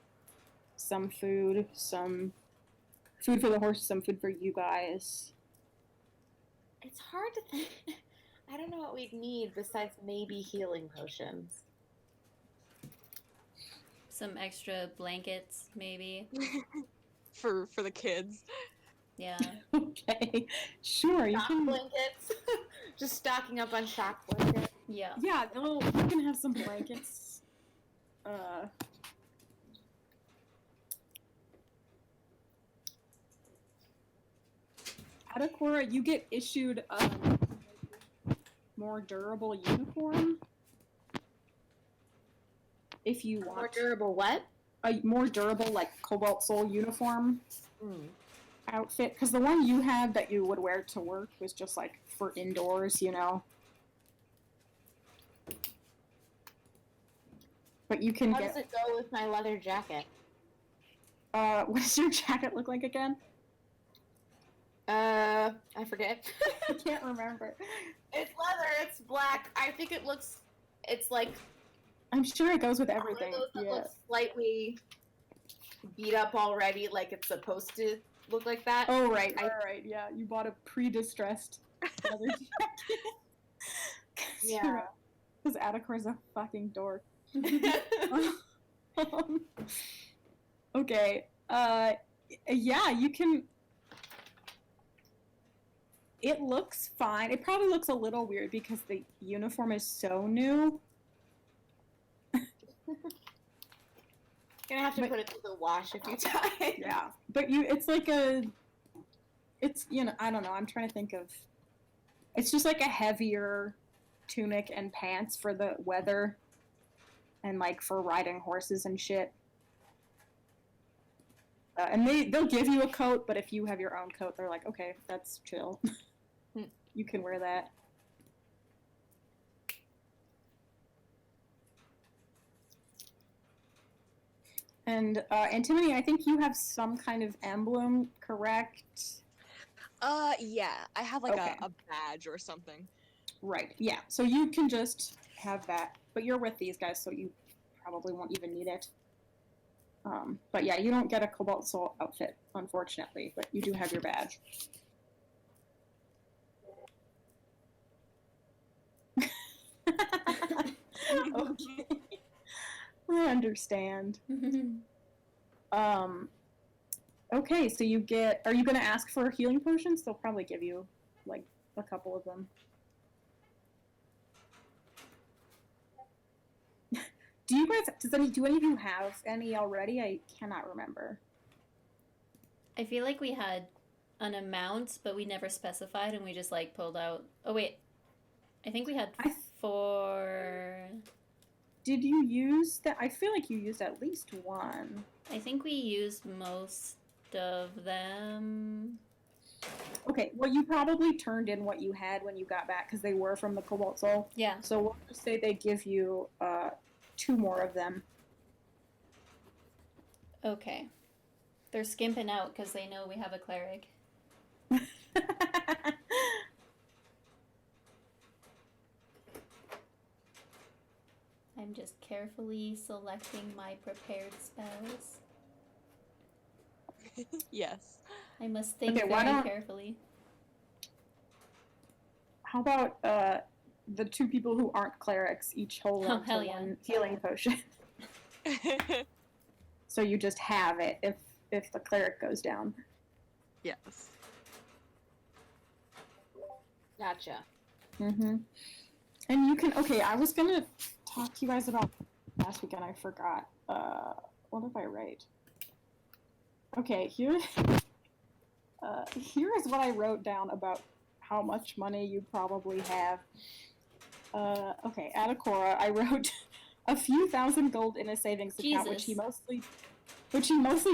some food for the horse, some food for you guys. It's hard to think. I don't know what we'd need besides maybe healing potions. Some extra blankets, maybe. For the kids. Yeah. Okay, sure, you Shock can. blankets. Just stocking up on shock blankets. Yeah. Yeah, you can have some blankets. Adakora, you get issued a more durable uniform if you want. More durable what? A more durable, like Cobalt Soul uniform Mm. outfit, because the one you had that you would wear to work was just like for indoors, you know. But you can How get. does it go with my leather jacket? What does your jacket look like again? I forget. I can't remember. It's leather. It's black. I think it looks. It's like I'm sure it goes with one of everything. those that Yeah. looks slightly beat up already, like it's supposed to look like that. Oh right, right. Yeah, you bought a pre-distressed leather jacket. Yeah. Because Adakor's a fucking dork. Okay. Yeah, you can. It looks fine. It probably looks a little weird because the uniform is so new. Gonna have to But- put it to the wash a few times. Yeah, but it's like it's, you know, I don't know. I'm trying to think of. It's just like a heavier tunic and pants for the weather, and like for riding horses and shit. And they'll give you a coat, but if you have your own coat, they're like, okay, that's chill. You can wear that. And Antimony, I think you have some kind of emblem, correct? Yeah. I have like Okay. a badge or something. Right. Yeah. So you can just have that, but you're with these guys, so you probably won't even need it. But yeah, you don't get a Cobalt Soul outfit, unfortunately, but you do have your badge. Okay. I understand. Okay, so you get. Are you going to ask for healing potions? They'll probably give you like a couple of them. Do you guys? Do any of you have any already? I cannot remember. I feel like we had an amount, but we never specified, and we just like pulled out. Oh wait, I think we had I th- 4. Did you use that? I feel like you used at least one. I think we used most of them. Okay, well, you probably turned in what you had when you got back because they were from the Cobalt Soul. Yeah. So we'll just say they give you 2 more of them. Okay. They're skimping out because they know we have a cleric. I'm just carefully selecting my prepared spells. Yes. I must think Okay, why very don't- carefully. How about the 2 people who aren't clerics each hold Oh, on to hell yeah. one healing potion, so you just have it if the cleric goes down. Yes. Gotcha. Mm-hmm. And you can, okay, I was gonna talk to you guys about last weekend, I forgot. What did I write? Okay, here is what I wrote down about how much money you probably have. Okay, at Akora, I wrote a few thousand gold in a savings account, which he mostly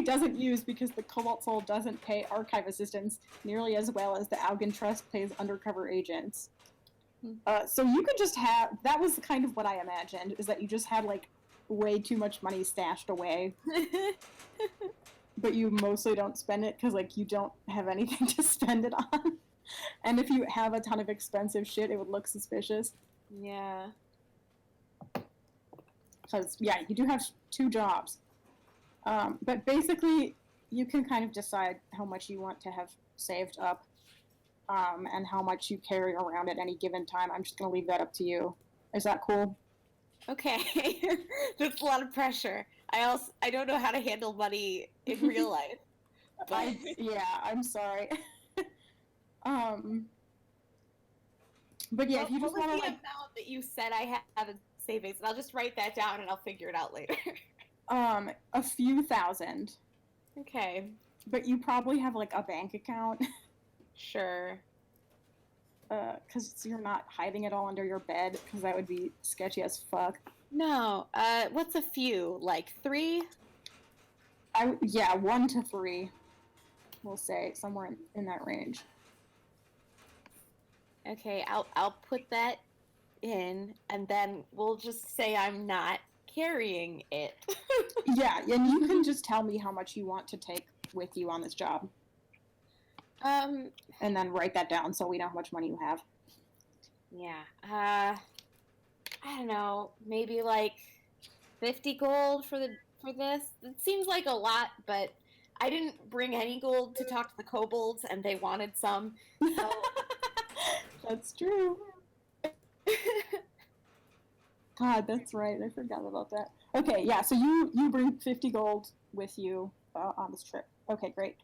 doesn't use because the Cobalt Soul doesn't pay archive assistants nearly as well as the Augen Trust pays undercover agents. So you could just have, that was kind of what I imagined, is that you just had like way too much money stashed away, but you mostly don't spend it because like you don't have anything to spend it on. And if you have a ton of expensive shit, it would look suspicious. Yeah. Because, yeah, you do have 2 jobs. But basically, you can kind of decide how much you want to have saved up and how much you carry around at any given time. I'm just going to leave that up to you. Is that cool? Okay. That's a lot of pressure. I don't know how to handle money in real life. But I'm sorry. But yeah, if you just what was want the to like, amount that you said I have in savings? And I'll just write that down and I'll figure it out later. a few thousand, Okay. but you probably have like a bank account, Sure. because you're not hiding it all under your bed, because that would be sketchy as fuck. No. What's a few? Like 3? Yeah, 1 to 3, we'll say, somewhere in that range. Okay, I'll put that in, and then we'll just say I'm not carrying it. Yeah, and you can just tell me how much you want to take with you on this job, and then write that down so we know how much money you have. Yeah. I don't know. Maybe like 50 gold for this. It seems like a lot, but I didn't bring any gold to talk to the kobolds, and they wanted some. So That's true. God, that's right. I forgot about that. Okay, yeah. So you bring 50 gold with you on this trip. Okay, great.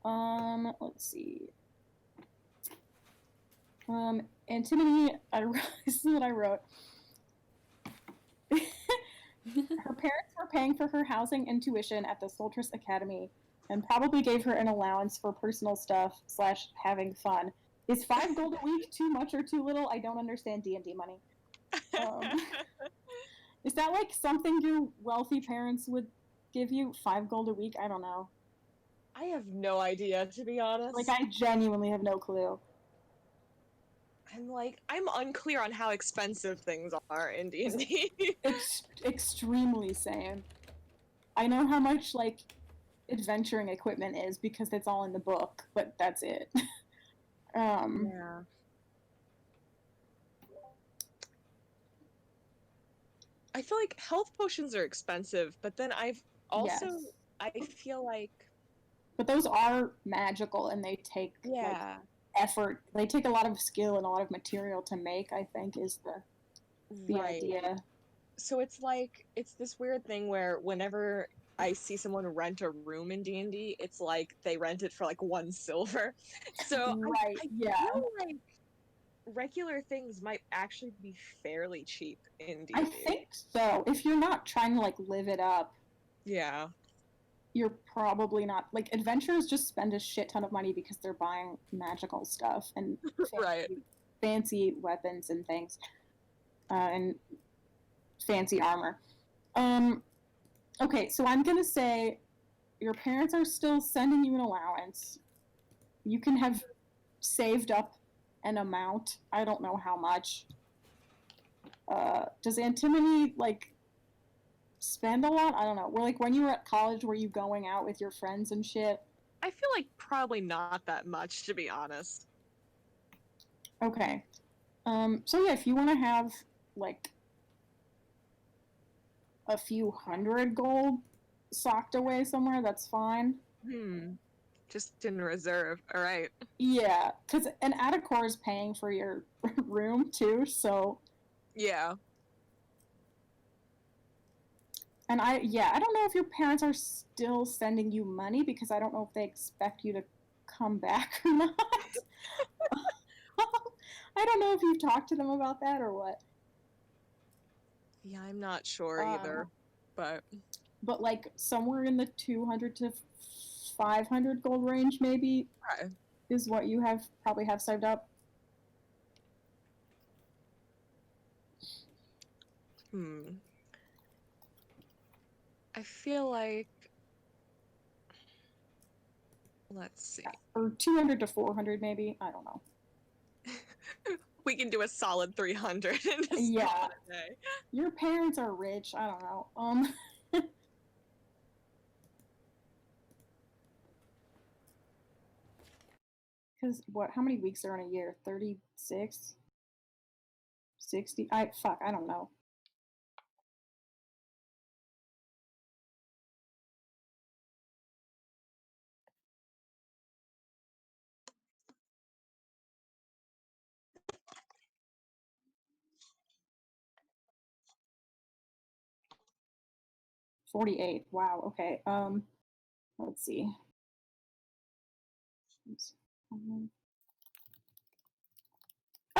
Let's see. Antimony. This is what I wrote. Her parents were paying for her housing and tuition at the Soltris Academy, and probably gave her an allowance for personal stuff / having fun. Is 5 gold a week too much or too little? I don't understand D&D money. Is that like something your wealthy parents would give you? 5 gold a week? I don't know. I have no idea, to be honest. Like, I genuinely have no clue. I'm unclear on how expensive things are in D&D. Extremely same. I know how much, like, adventuring equipment is because it's all in the book, but that's it. Yeah. I feel like health potions are expensive, but then I've also Yes. I feel like But those are magical and they take like effort. They take a lot of skill and a lot of material to make, I think, is the right. idea. So it's like it's this weird thing where whenever I see someone rent a room in D&D, it's like they rent it for like 1 silver. So Right, I yeah. feel like regular things might actually be fairly cheap in D&D. I think so. If you're not trying to like live it up, Yeah. you're probably not like adventurers just spend a shit ton of money because they're buying magical stuff and Right. fancy weapons and things, and fancy armor. Okay, so I'm gonna say your parents are still sending you an allowance. You can have saved up an amount. I don't know how much. Does Antimony like spend a lot? I don't know. Well, like when you were at college, were you going out with your friends and shit? I feel like probably not that much, to be honest. Okay. So yeah, if you want to have like a few hundred gold socked away somewhere, that's fine. Just in reserve. All right. Yeah, because an Atacor is paying for your room too, so. Yeah. And I don't know if your parents are still sending you money because I don't know if they expect you to come back or not. I don't know if you've talked to them about that or what. Yeah, I'm not sure either, but But like somewhere in the 200 to 500 gold range, maybe, okay. is what you probably have saved up. I feel like, let's see. Or 200 to 400, maybe. I don't know. We can do a solid 300 and just Yeah. call it a day. Your parents are rich. I don't know. Because how many weeks are in a year? 36? 60? I don't know. $48. Wow. Okay. Let's see.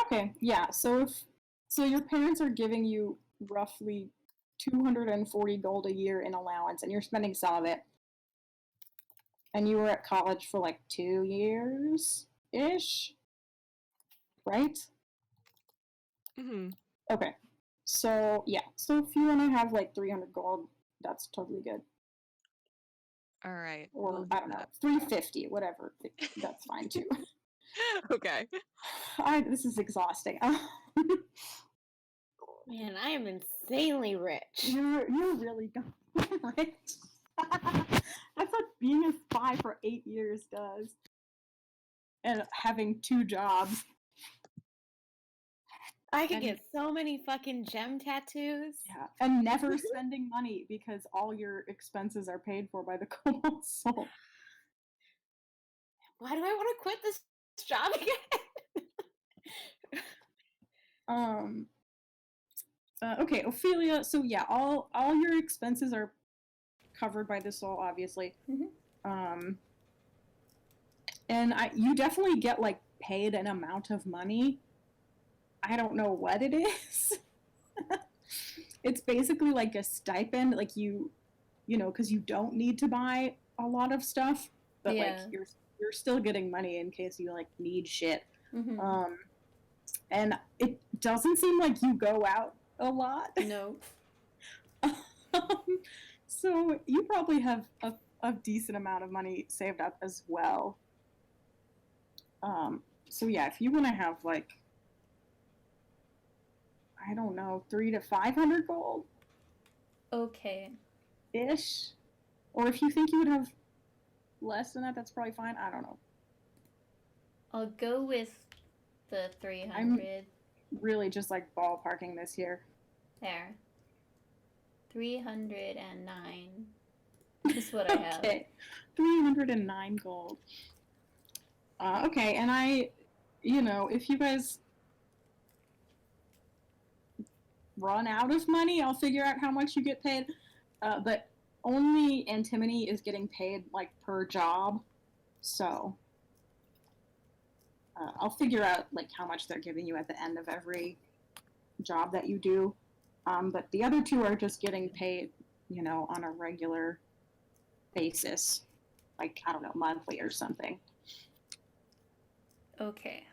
Okay. Yeah. So your parents are giving you roughly 240 gold a year in allowance, and you're spending some of it. And you were at college for like 2 years ish, right? Mm-hmm. Okay. So yeah. So if you want to have like 300 gold, that's totally good. All right. Or we'll do I don't know, that. 350, whatever. That's fine too. Okay. This is exhausting. Man, I am insanely rich. You're really rich. That's what being a spy for 8 years does. And having 2 jobs. I could get so many fucking gem tattoos. Yeah, and never spending money because all your expenses are paid for by the Cobalt Soul. Why do I want to quit this job again? Okay, Ophelia. So yeah, all your expenses are covered by the soul, obviously. Mhm. And you definitely get like paid an amount of money. I don't know what it is. It's basically like a stipend, like you know, because you don't need to buy a lot of stuff, but like Yeah. you're still getting money in case you like need shit. Mhm. And it doesn't seem like you go out a lot. No. So you probably have a decent amount of money saved up as well. So yeah, if you want to have like, I don't know, 300 to 500 gold Okay. ish, or if you think you would have less than that, that's probably fine. I don't know. I'll go with the 300. Really just like ballparking this here. There. 309 is what I have. Okay, 309 gold. Okay, and you know, if you guys run out of money, I'll figure out how much you get paid. But only Antimony is getting paid like per job, so I'll figure out like how much they're giving you at the end of every job that you do. But the other 2 are just getting paid, you know, on a regular basis, like I don't know, monthly or something. Okay.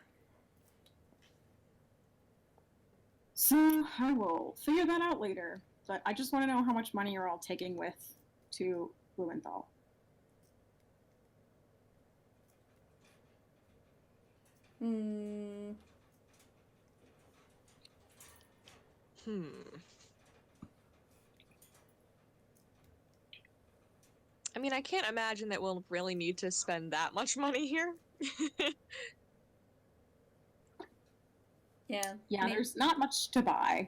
So I will figure that out later. But I just want to know how much money you're all taking with to Blumenthal. I mean, I can't imagine that we'll really need to spend that much money here. Yeah. Yeah, there's not much to buy.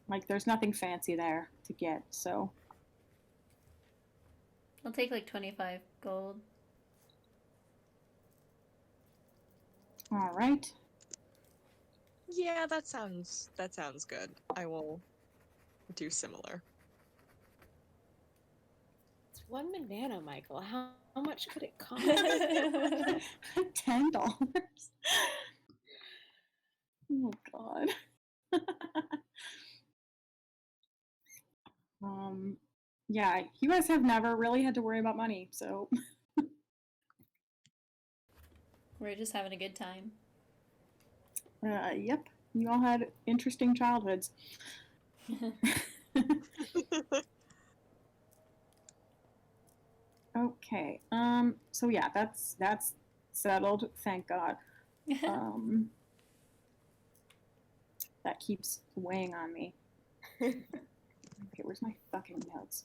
Like, there's nothing fancy there to get, so. I'll take like 25 gold. All right. Yeah, that sounds good. I will do similar. It's 1 banana, Michael. How much could it cost? $10. Oh God. um, yeah, you guys have never really had to worry about money, so We're just having a good time. yep, you all had interesting childhoods. Okay. So yeah, that's settled. Thank God. Um, that keeps weighing on me. Okay, where's my fucking notes?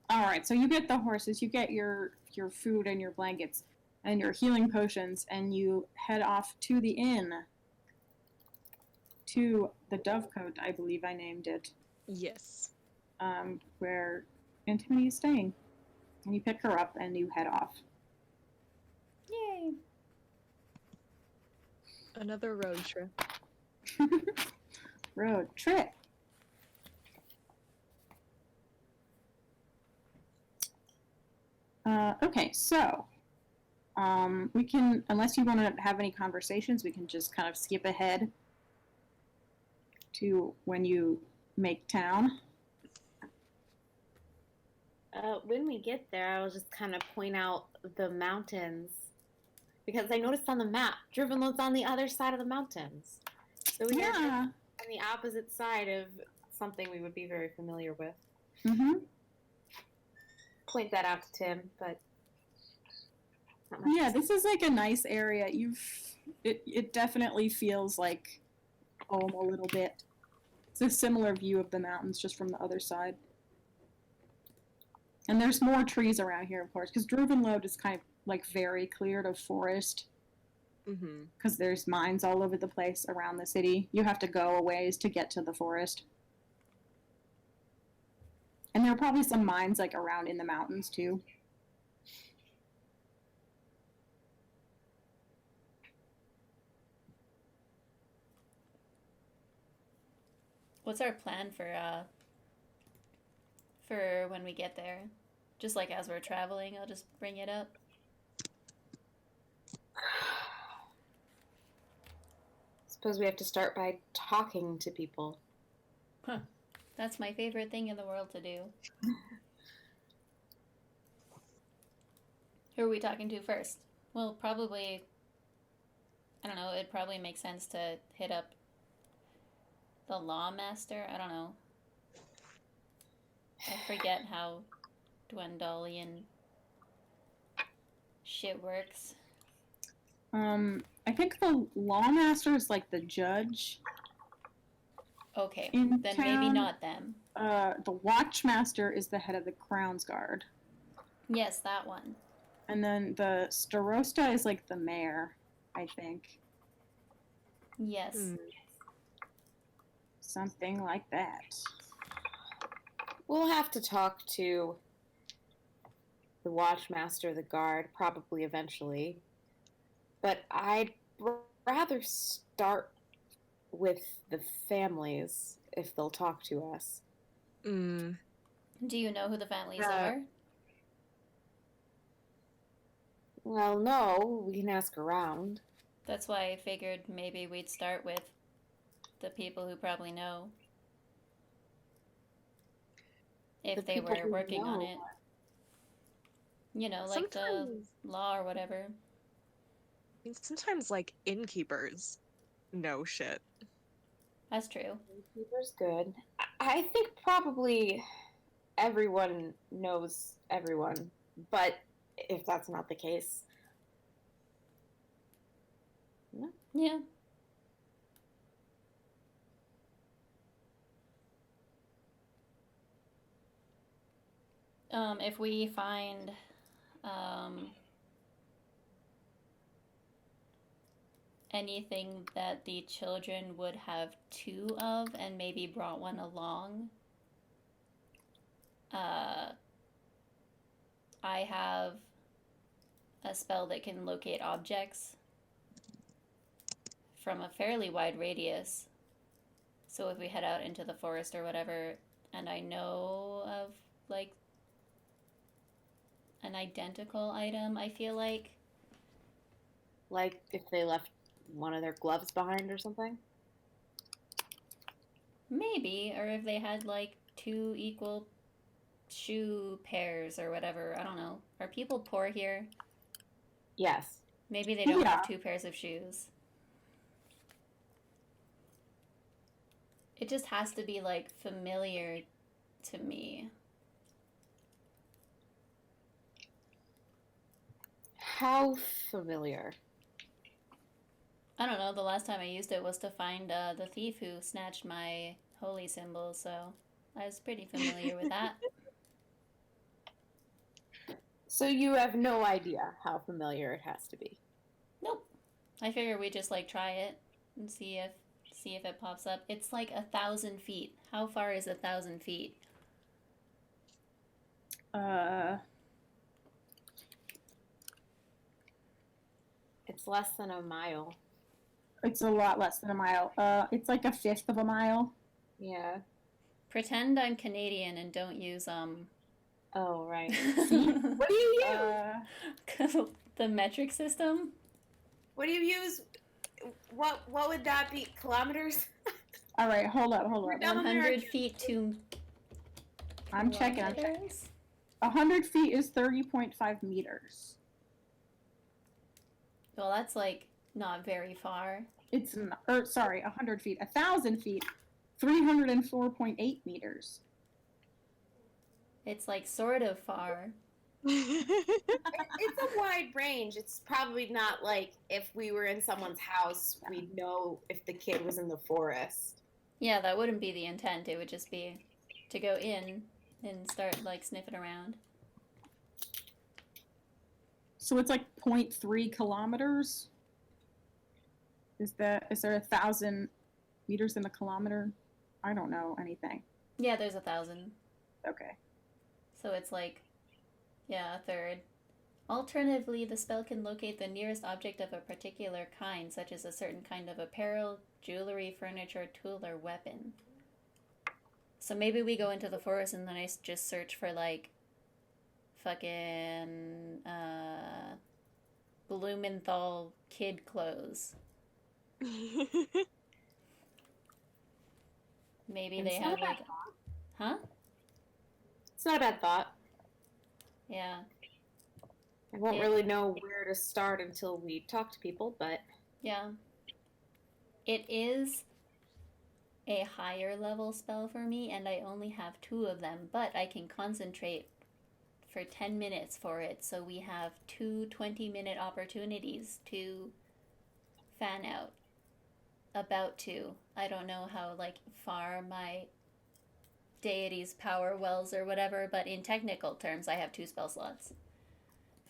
All right, so you get the horses, you get your food and your blankets and your healing potions, and you head off to the inn, to the Dovecote, I believe I named it, Yes. where Antimony is staying. And you pick her up and you head off. Yay! Another road trip. Road trip. Okay, so we can, unless you want to have any conversations, we can just kind of skip ahead to when you make town. When we get there, I will just kind of point out the mountains because I noticed on the map, Drivenload's on the other side of the mountains. So we are just Yeah. on the opposite side of something we would be very familiar with. Mm-hmm. Point that out to Tim, but not much Yeah, to say. this is like a nice area. It definitely feels like home a little bit. It's a similar view of the mountains, just from the other side. And there's more trees around here, of course, because Drovenlode is kind of like very cleared of forest, Mm-hmm. because there's mines all over the place around the city. You have to go a ways to get to the forest. And there are probably some mines like around in the mountains too. What's our plan for when we get there? Just like as we're traveling, I'll just bring it up. Suppose we have to start by talking to people. That's my favorite thing in the world to do. Who are we talking to first? Well, probably, I don't know, it'd probably make sense to hit up the Lawmaster. I don't know. I forget how Dwendalian shit works. I think the lawmaster is like the judge. Okay, In then town, maybe not them. The watchmaster is the head of the Crown's Guard. Yes, that one. And then the starosta is like the mayor, I think. Yes. Hmm. Something like that. We'll have to talk to the Watchmaster, the guard, probably eventually. But I'd rather start with the families if they'll talk to us. Mm. Do you know who the families Yeah. are? Well, no, we can ask around. That's why I figured maybe we'd start with the people who probably know. If The they people were who working on know. it. You know, like the Sometimes, law or whatever. sometimes like innkeepers know shit. That's true. Keeper's good. I think probably everyone knows everyone, but if that's not the case, Yeah. If we find anything that the children would have two of and maybe brought one along, I have a spell that can locate objects from a fairly wide radius. So if we head out into the forest or whatever, and I know of like an identical item, I feel like Like if they left one of their gloves behind or something? Maybe, or if they had like 2 equal shoe pairs or whatever. I don't know. Are people poor here? Yes. Maybe they don't Yeah. have 2 pairs of shoes. It just has to be like familiar to me. How familiar? I don't know. The last time I used it was to find the thief who snatched my holy symbol, so I was pretty familiar with that. So you have no idea how familiar it has to be. Nope. I figure we just like try it and see if it pops up. It's like 1,000 feet. How far is 1,000 feet? It's less than a mile. It's a lot less than a mile. It's like 1/5 of a mile. Yeah. Pretend I'm Canadian and don't use Oh, right. what What do you use? the metric system? What do you use? What would that be? Kilometers? All right, hold up. We're done. 100 feet to I'm checking. kilometers? 100 feet is 30.5 meters. Well, that's like not very far. It's sorry, 100 feet. 1,000 feet, 304.8 meters. It's like sort of far. It's a wide range. It's probably not like if we were in someone's house, we'd know if the kid was in the forest. Yeah, that wouldn't be the intent. It would just be to go in and start like sniffing around. So it's like 0.3 kilometers. Is there 1,000 meters in the kilometer? I don't know anything. Yeah, there's 1,000. Okay. So it's like, yeah, a third. Alternatively, the spell can locate the nearest object of a particular kind, such as a certain kind of apparel, jewelry, furniture, tool, or weapon. So maybe we go into the forest and then I just search for like fucking Blumenthal kid clothes. Maybe they It's not have a bad like, huh? It's not a bad thought. Yeah. I won't Yeah. really know where to start until we talk to people, but Yeah. It is a higher level spell for me, and I only have 2 of them, but I can concentrate for 10 minutes for it, so we have 2 20-minute opportunities to fan out. About to. I don't know how like far my deity's power wells or whatever, but in technical terms I have 2 spell slots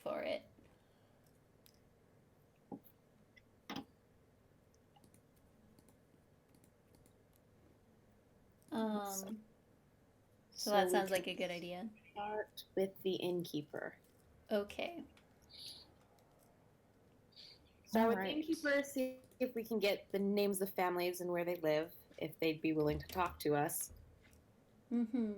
for it. So that we sounds can like a good idea. start with the innkeeper. Okay. Start with the Alright. innkeeper, see if we can get the names of families and where they live, if they'd be willing to talk to us. Mm-hmm.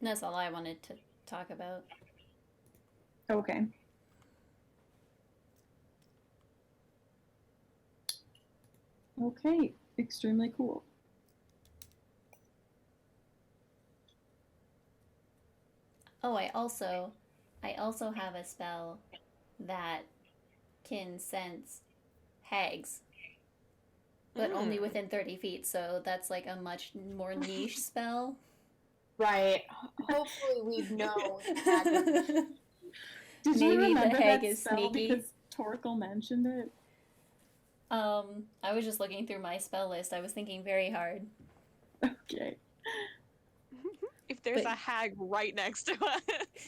That's all I wanted to talk about. Okay. Okay, extremely cool. Oh, I also have a spell that can sense hags, but only within 30 feet, so that's like a much more niche spell. Right. Hopefully we'd know. Did Maybe you the remember hag that is spell sneaky. because Torkel mentioned it? I was just looking through my spell list. I was thinking very hard. Okay. If there's But- a hag right next to us.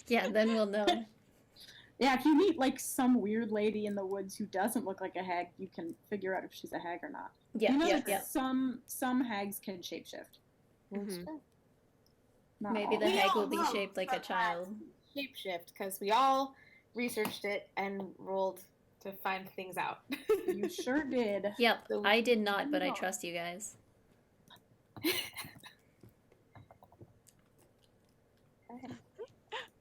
Yeah, then we'll know. Yeah, if you meet like some weird lady in the woods who doesn't look like a hag, you can figure out if she's a hag or not. Yeah, you know yeah, that yeah. some hags can shapeshift. Mhm. Not Maybe all. the We hag all will be know shaped like a some child. Shapeshift, because we all researched it and rolled to find things out. You sure did. Yep, So- I did not, but I No. trust you guys.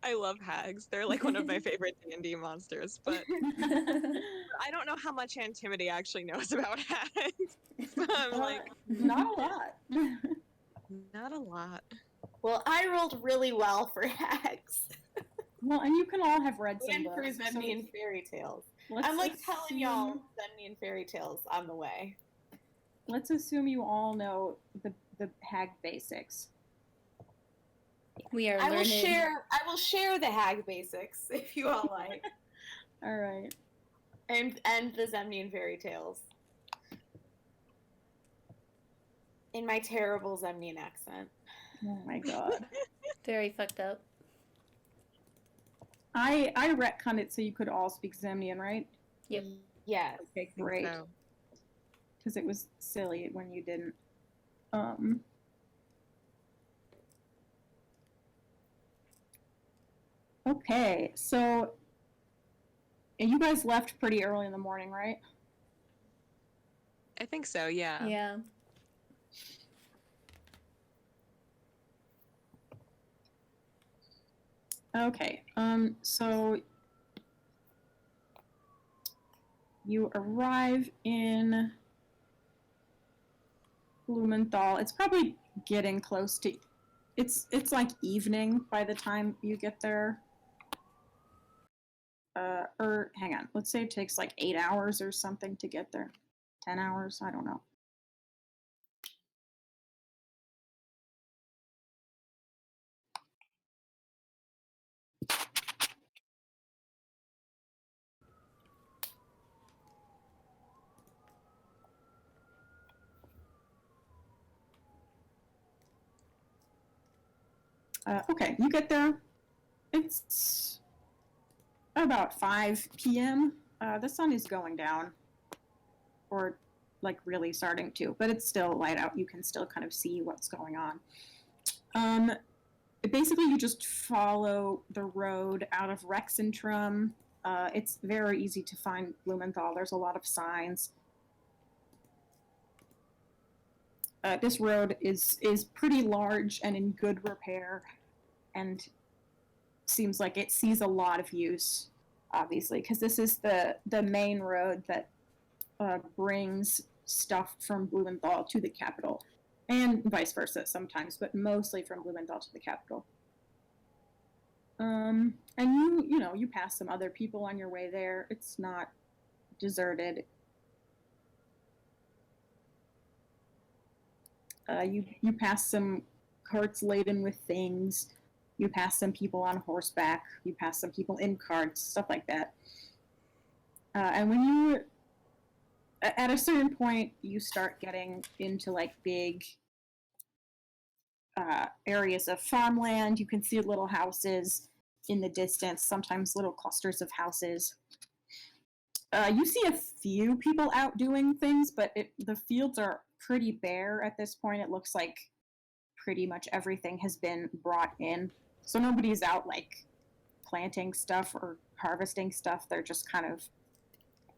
I love hags. They're like one of my favorite D&D monsters, but I don't know how much Antimony actually knows about hags. I'm like, Not a lot. not a lot. Well, I rolled really well for hags Well, and you can all have read some and for books. so Zemnian fairy tales. let's I'm like telling y'all assume- Zemnian fairy tales on the way. Let's assume you all know the hag basics. We are I will learned. share the hag basics if you all like, All right. and the Zemnian fairy tales in my terrible Zemnian accent. Oh my god. Very fucked up. I retconned it so you could all speak Zemnian, right? Yep. Yes. Okay, great. So, Because it was silly when you didn't. Okay, so and you guys left pretty early in the morning, right? I think so, yeah. Yeah. Okay, so you arrive in Blumenthal. It's probably getting close to. It's like evening by the time you get there. Or hang on, let's say it takes like 8 hours or something to get there. 10 hours, I don't know. Okay, you get there. It's about 5 p.m. The sun is going down, or like really starting to, but it's still light out. You can still kind of see what's going on. Basically, you just follow the road out of Rexentrum. It's very easy to find Blumenthal. There's a lot of signs. This road is pretty large and in good repair, and seems like it sees a lot of use, obviously, because this is the main road that brings stuff from Blumenthal to the capital, and vice versa sometimes, but mostly from Blumenthal to the capital. And you pass some other people on your way there. It's not deserted. You pass some carts laden with things. You pass some people on horseback. You pass some people in carts, stuff like that. And when you, at a certain point, you start getting into like big areas of farmland. You can see little houses in the distance, sometimes little clusters of houses. You see a few people out doing things, but the fields are pretty bare at this point. It looks like pretty much everything has been brought in. So nobody's out like planting stuff or harvesting stuff. They're just kind of,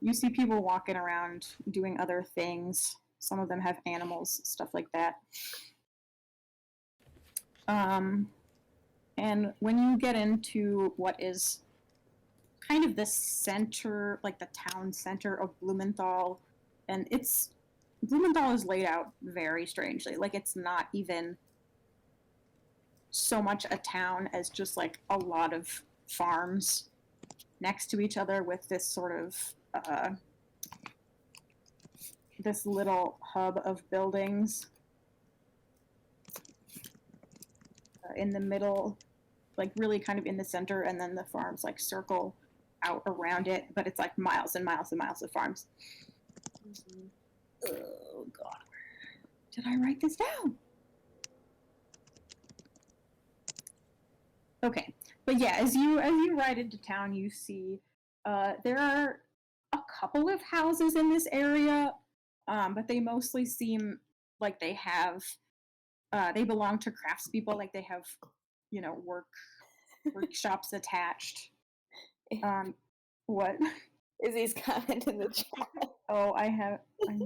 you see people walking around doing other things. Some of them have animals, stuff like that. And when you get into what is kind of the center, like the town center of Blumenthal, and Blumenthal is laid out very strangely. Like it's not even so much a town as just like a lot of farms next to each other with this sort of this little hub of buildings in the middle, like really kind of in the center, and then the farms like circle out around it, but it's like miles and miles and miles of farms. Oh god, did I write this down? Okay, but yeah, as you ride into town, you see there are a couple of houses in this area, but they mostly seem like they have they belong to craftspeople, like they have, workshops attached. What? Izzy's comment in the chat. Oh, I'm oh my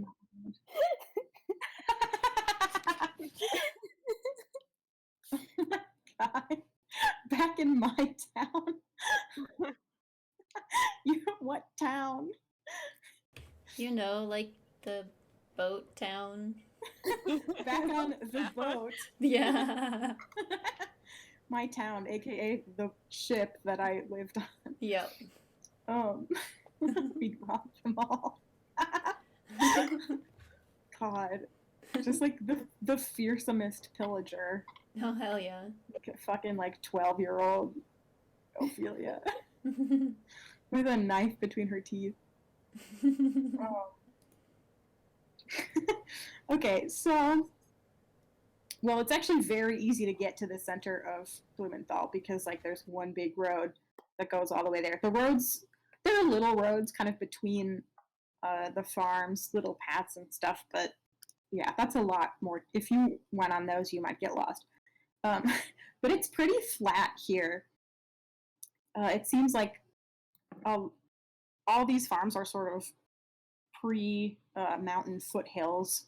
god. Back back in my town. What town? You know, like the boat town. Back on the boat. Yeah. My town, aka the ship that I lived Yep. on. We robbed them all. God, just like the fearsomest pillager, Oh hell yeah. like a fucking like 12-year-old Ophelia with a knife between her teeth. Okay, so well, it's actually very easy to get to the center of Blumenthal because like there's one big road that goes all the way there. The roads, there are little roads kind of between the farms, little paths and stuff, but yeah, that's a lot more. If you went on those, you might get lost. But it's pretty flat here. It seems like all these farms are sort of pre-mountain foothills.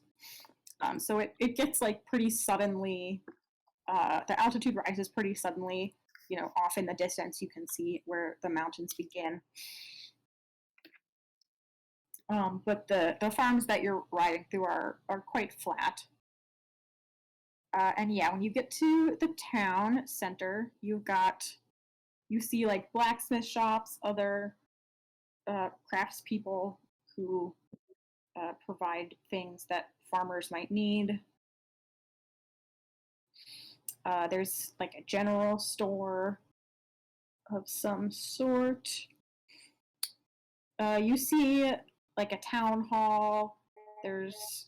So it gets like pretty suddenly, the altitude rises pretty suddenly, off in the distance you can see where the mountains begin. But the farms that you're riding through are quite flat. And yeah, when you get to the town center, you see like blacksmith shops, other craftspeople who provide things that farmers might need. There's like a general store of some sort. You see like a town hall. There's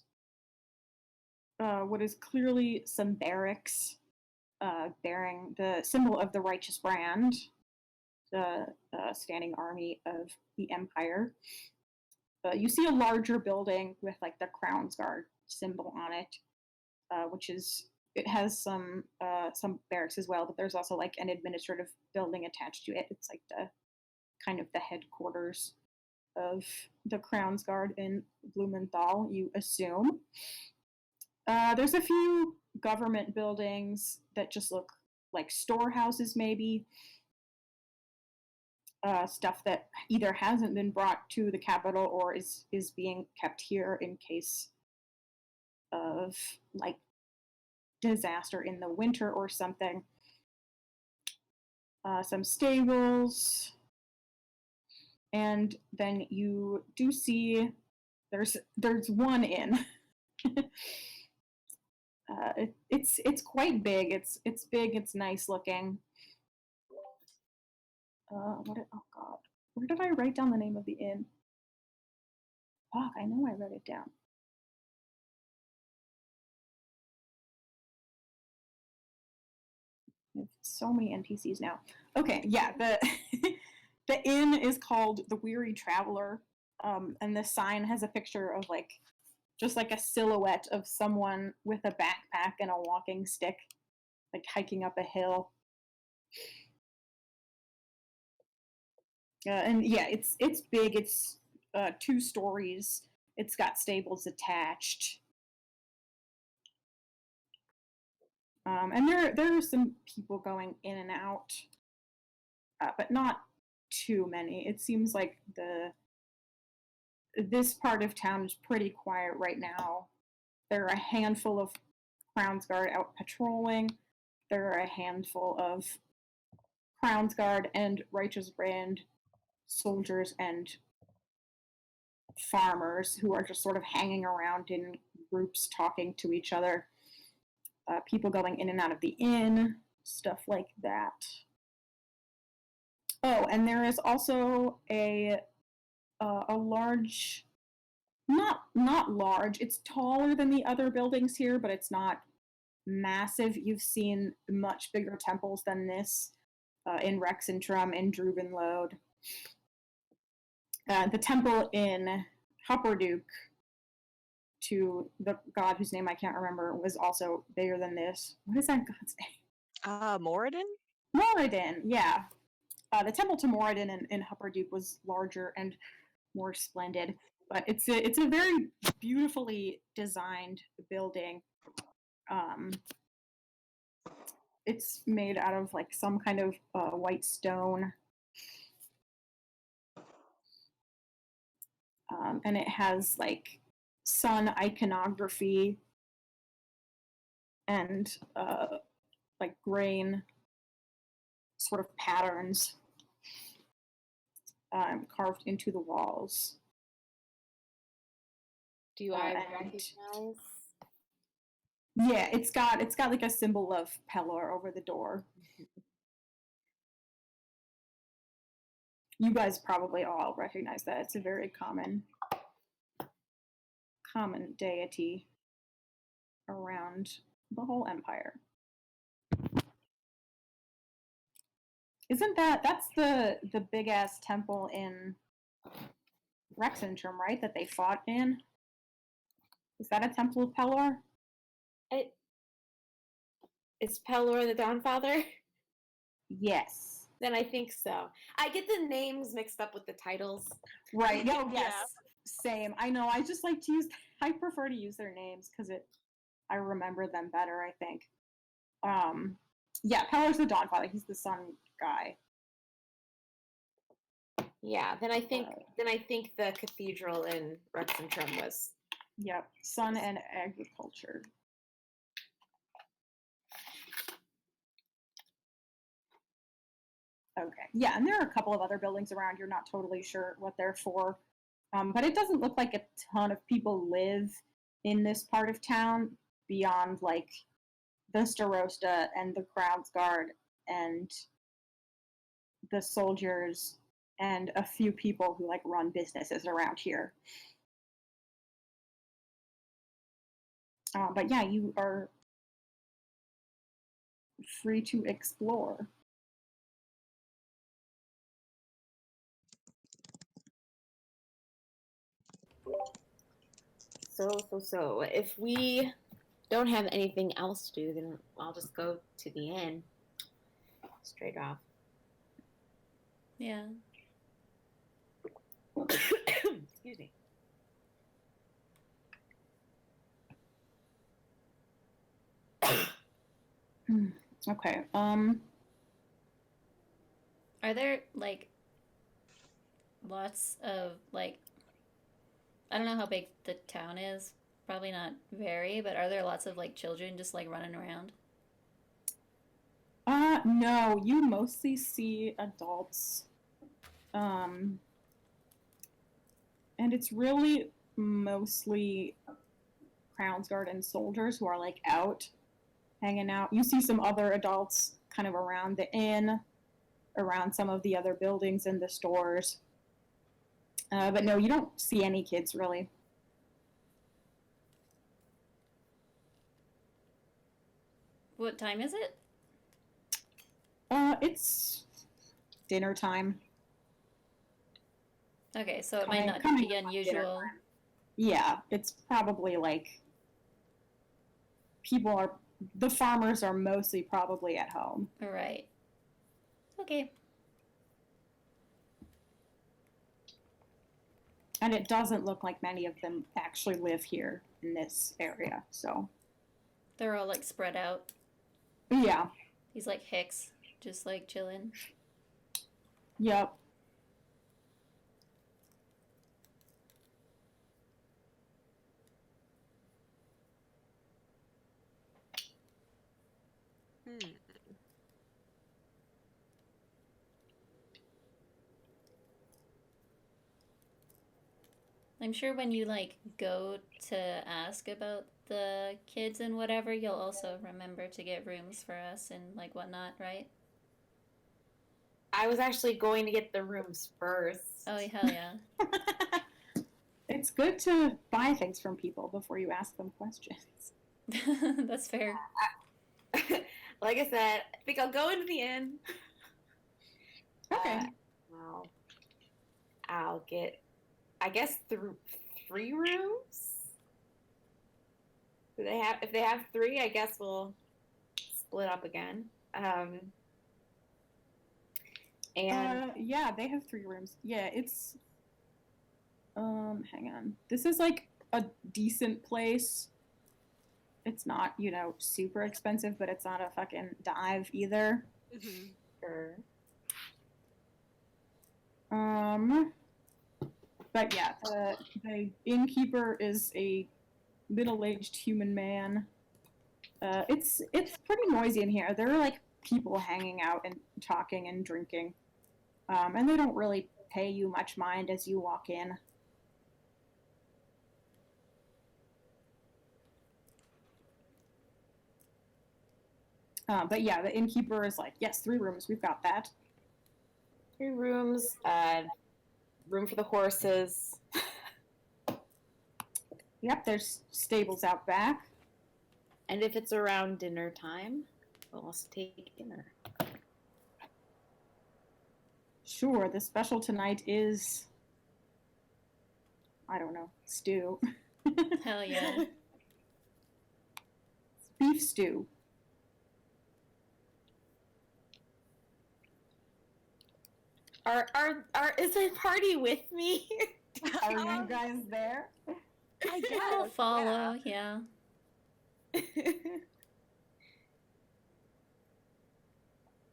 what is clearly some barracks bearing the symbol of the Righteous Brand, the standing army of the Empire. You see a larger building with like the Crown's Guard symbol on it, which is it has some barracks as well, but there's also like an administrative building attached to it. It's like the kind of the headquarters of the Crown's Guard in Blumenthal, you assume. There's a few government buildings that just look like storehouses, maybe. Stuff that either hasn't been brought to the capital or is being kept here in case of like disaster in the winter or something. Some stables, and then you do see there's one inn. It's quite big. It's big. It's nice looking. Oh God, where did I write down the name of the inn? Fuck, I know I wrote it down. I have so many NPCs now. Okay, yeah, the the inn is called the Weary Traveler, and the sign has a picture of like just like a silhouette of someone with a backpack and a walking stick, like hiking up a hill. And yeah, it's big. It's 2 stories. It's got stables attached. And there are some people going in and out, but not too many. It seems like this part of town is pretty quiet right now. There are a handful of Crown's Guard out patrolling. There are a handful of Crown's Guard and Righteous Brand soldiers and farmers who are just sort of hanging around in groups talking to each other. People going in and out of the inn, stuff like that. Oh, and there is also a large, not large. It's taller than the other buildings here, but it's not massive. You've seen much bigger temples than this in Rexentrum and Drubenlode. The temple in Hupperduke to the god whose name I can't remember was also bigger than this. What is that god's name? Moradin? Moradin, yeah. The temple to Moradin in Hupperduke was larger and more splendid, but it's a very beautifully designed building. It's made out of like some kind of white stone. And it has like sun iconography and like grain sort of patterns carved into the walls. Do I and- recognize? Yeah, it's got like a symbol of Pelor over the door. You guys probably all recognize that. It's a very common deity around the whole empire. Isn't that's the big ass temple in Rexentrum, right? That they fought in? Is that a temple of Pelor? Is Pelor the Dawnfather? Yes. Then I think so. I get the names mixed up with the titles. Right. No, Yeah. yes. Same. I know. I just like to use I prefer to use their names because I remember them better, I think. Yeah, Pelor's the Dawnfather. He's the sun guy. Yeah, then I think the cathedral in Rexentrum was. Yep. Sun and agriculture. Okay. Yeah, and there are a couple of other buildings around. You're not totally sure what they're for. But it doesn't look like a ton of people live in this part of town beyond like the Starosta and the Crowds Guard and the soldiers and a few people who like run businesses around here. But yeah, you are free to explore. So. If we don't have anything else to do, then I'll just go to the inn. Straight off. Yeah. Excuse me. Okay. Are there like lots of like I don't know how big the town is. Probably not very, but are there lots of like children just like running around? No, you mostly see adults. And it's really mostly Crownsguard and soldiers who are like out hanging out. You see some other adults kind of around the inn, around some of the other buildings and the stores. But no, you don't see any kids really. What time is it? It's dinner time. Okay, so it might Kinda- not kinda be unusual. Yeah, it's probably like the farmers are mostly probably at home. All right. Okay. And it doesn't look like many of them actually live here in this area, so. They're all like spread out. Yeah, He's like Hicks, just like chilling. yep. I'm sure when you like go to ask about the kids and whatever, you'll also remember to get rooms for us and like whatnot, right? I was actually going to get the rooms first. Oh hell yeah. It's good to buy things from people before you ask them questions. That's fair. Like I said, I think I'll go into the inn. Okay. I'll get, I guess, through 3 rooms. If they have 3, I guess we'll split up again. And Yeah, they have 3 rooms. Yeah, it's hang on. This is like a decent place. It's not, super expensive, but it's not a fucking dive either. Mhm. Sure. But yeah, the innkeeper is a middle-aged human man. It's pretty noisy in here. There are like people hanging out and talking and drinking, and they don't really pay you much mind as you walk in. But yeah, the innkeeper is like, yes, 3 rooms, we've got that. 3 rooms, room for the horses. Yep, there's stables out back. And if it's around dinner time, we'll also take dinner. Sure, the special tonight is, I don't know, stew. Hell yeah. Beef stew. Is my party with me? Are you guys there? I I'll guess. follow, yeah.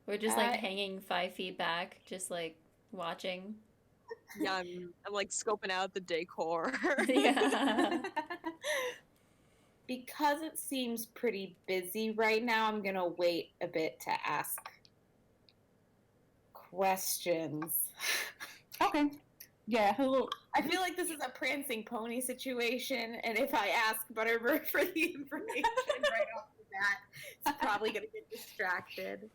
We're just like Uh, hanging 5 feet back, just like watching. Yeah, I'm like scoping out the decor. Yeah. Because it seems pretty busy right now, I'm gonna wait a bit to ask questions. Okay. Yeah, he'll. I feel like this is a prancing pony situation, and if I ask Butterbird for the information right off the bat, it's probably gonna get distracted.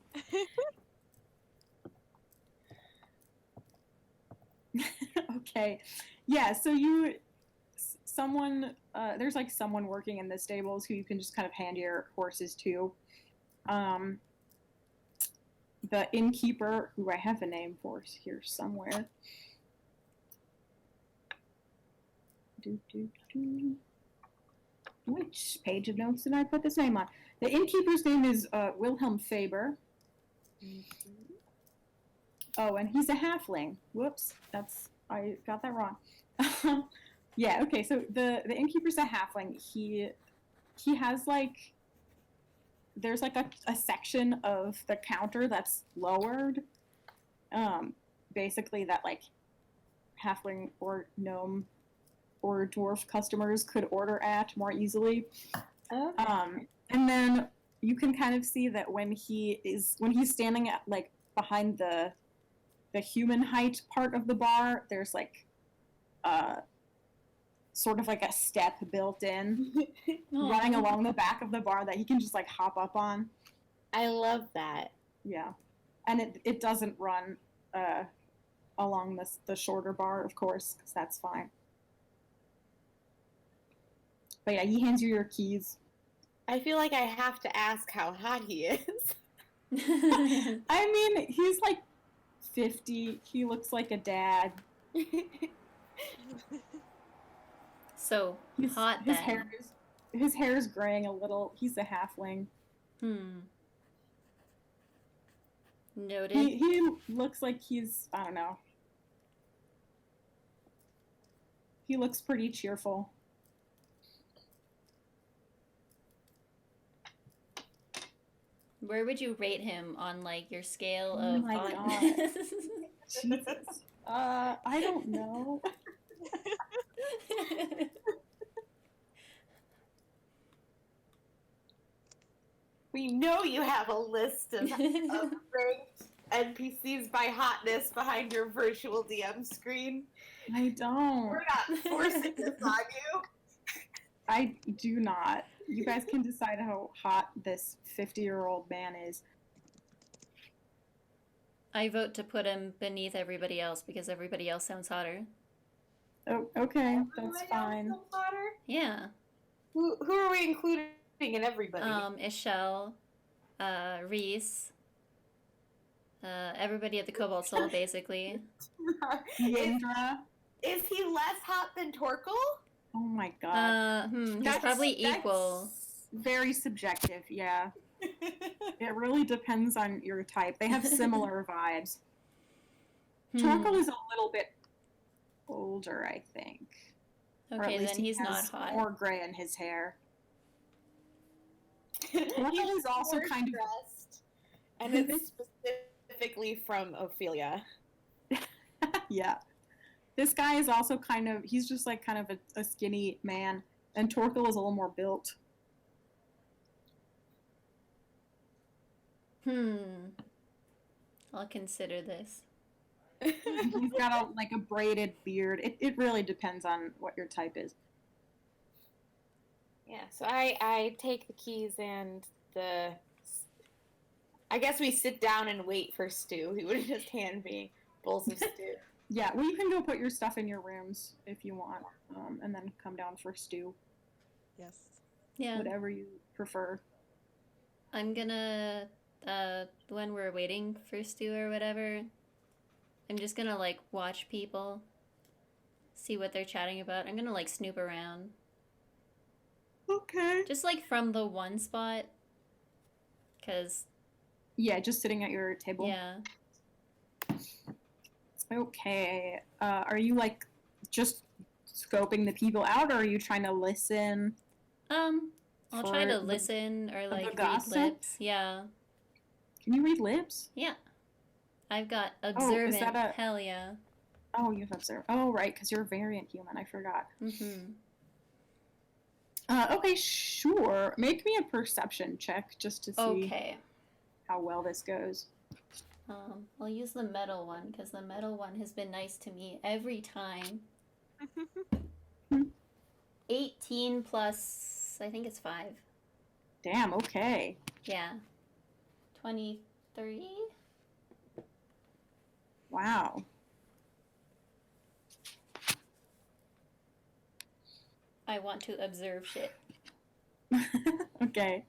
Okay. Yeah, so there's like someone working in the stables who you can just kind of hand your horses to. The innkeeper, who I have a name for here somewhere. Which page of notes did I put this name on? The innkeeper's name is Wilhelm Faber. Oh, and he's a halfling. Whoops, I got that wrong. Yeah, okay, so the innkeeper's a halfling. He has like, there's like a section of the counter that's lowered. Basically that like halfling or gnome or dwarf customers could order at more easily. Okay. And then you can kind of see that when he's standing at like behind the human height part of the bar, there's like sort of like a step built in running Aw. along the back of the bar that he can just like hop up on. I love that. Yeah. And it doesn't run along the shorter bar, of course, because that's fine. But yeah, he hands you your keys. I feel like I have to ask how hot he is. I mean, he's like 50. He looks like a dad. So He's, hot his then. his hair is graying a little. He's a halfling. Noted. He looks like he's, I don't know. He looks pretty cheerful. Where would you rate him on like your scale Oh of my hotness? Jesus. I don't know. We know you have a list of ranked NPCs by hotness behind your virtual DM screen. I don't. We're not forcing this on you. I do not. You guys can decide how hot this 50-year-old man is. I vote to put him beneath everybody else because everybody else sounds hotter. Oh, okay, that's Everybody else fine. feels hotter? Yeah. Who are we including in everybody? Ishel, Reese, everybody at the Cobalt Soul, basically. Yindra. Is he less hot than Torkel? Oh my god. He's probably equal. Very subjective, yeah. It really depends on your type. They have similar vibes. Torkel is a little bit older, I think. Or at Okay, least then he he's not has hot. more gray in his hair. He's is also more kind of- stressed, and it's specifically from Ophelia. Yeah. This guy is also he's just like kind of a skinny man, and Torkel is a little more built. I'll consider this. He's got a braided beard. It really depends on what your type is. Yeah, so I take the keys and I guess we sit down and wait for Stu. He wouldn't just hand me bowls of stew. Yeah, well, you can go put your stuff in your rooms if you want, and then come down for Stu. Yes. Yeah. Whatever you prefer. I'm gonna, when we're waiting for Stu or whatever, I'm just gonna, like, watch people, see what they're chatting about. I'm gonna, like, snoop around. Okay. Just, like, from the one spot. Because, Yeah, just sitting at your table. yeah. Okay. Are you just scoping the people out, or are you trying to listen? I'll try For to the- listen or, the like, read gossip? lips. Yeah. Can you read lips? Yeah. I've got is observant. that Hell yeah. Oh, you have observed. Oh, right, because you're a variant human. I forgot. Mm-hmm. Okay, sure. Make me a perception check just to see Okay. how well this goes. I'll use the metal one because the metal one has been nice to me every time. 18 plus, I think it's 5. Damn, okay. Yeah. 23? Wow. I want to observe shit. Okay.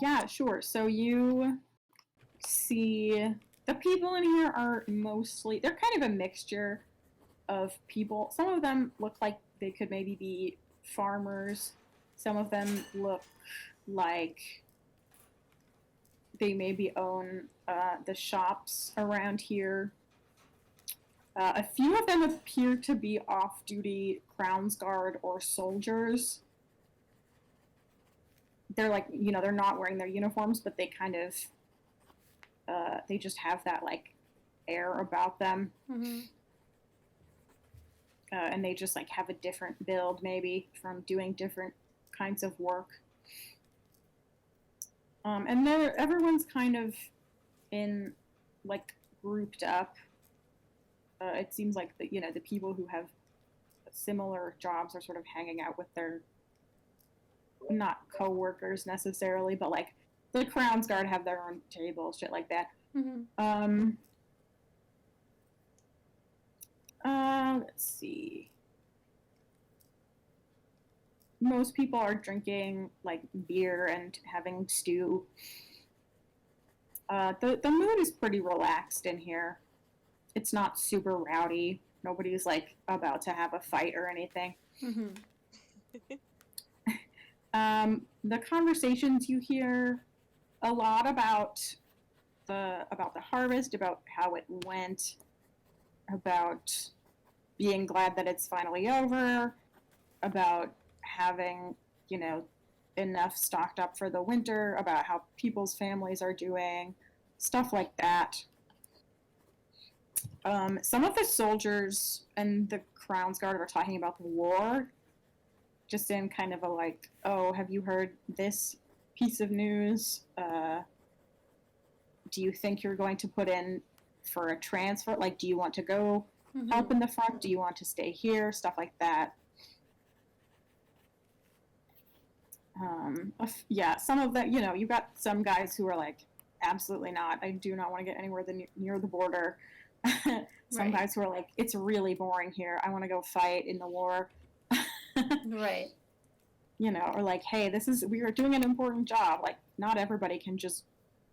Yeah, sure. So you see the people in here are they're kind of a mixture of people. Some of them look like they could maybe be farmers. Some of them look like they maybe own the shops around here. A few of them appear to be off-duty Crown's Guard or soldiers. They're they're not wearing their uniforms, but they kind of, they just have that, air about them. Mm-hmm. And they just, have a different build, maybe, from doing different kinds of work. And everyone's kind of grouped up. It seems like the people who have similar jobs are sort of hanging out with their, not co-workers necessarily, but the Crown's Guard have their own tables, shit like that. Mm-hmm. Let's see. Most people are drinking beer and having stew. The mood is pretty relaxed in here. It's not super rowdy. Nobody's about to have a fight or anything. Mm-hmm. The conversations you hear a lot about the harvest, about how it went, about being glad that it's finally over, about having, enough stocked up for the winter, about how people's families are doing, stuff like that. Some of the soldiers and the Crown's Guard are talking about the war, just in kind of a oh, have you heard this piece of news? Do you think you're going to put in for a transfer? Do you want to go help in the front? Do you want to stay here? Stuff like that. Yeah, some of that, you've got some guys who are absolutely not. I do not want to get anywhere near the border. Some guys who are it's really boring here. I want to go fight in the war. Right. Or hey, we are doing an important job. Not everybody can just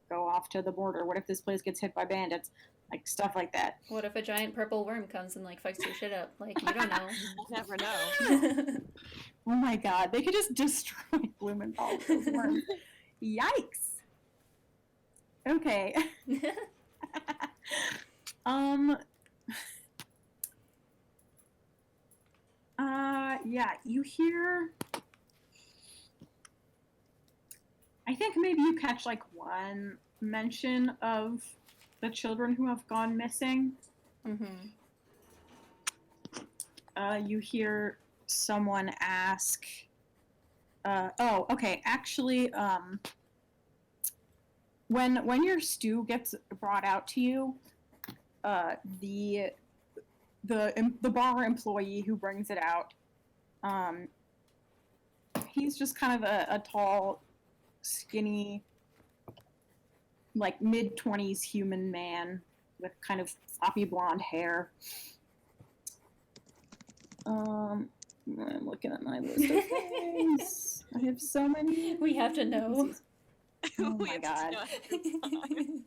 go off to the border. What if this place gets hit by bandits? Stuff like that. What if a giant purple worm comes and fucks your shit up? You don't know. You never know. Oh my god, they could just destroy Blumenthal with those worms. Yikes. Okay. Yeah, you hear. I think maybe you catch like one mention of the children who have gone missing. Mm-hmm. You hear someone ask. Oh, okay. Actually, when your stew gets brought out to you, the the bar employee who brings it out, um, he's just kind of a tall, skinny, like mid-20s human man with kind of floppy blonde hair. I'm looking at my list of things. I have so many. We have to know. Oh We my have to god. know every time.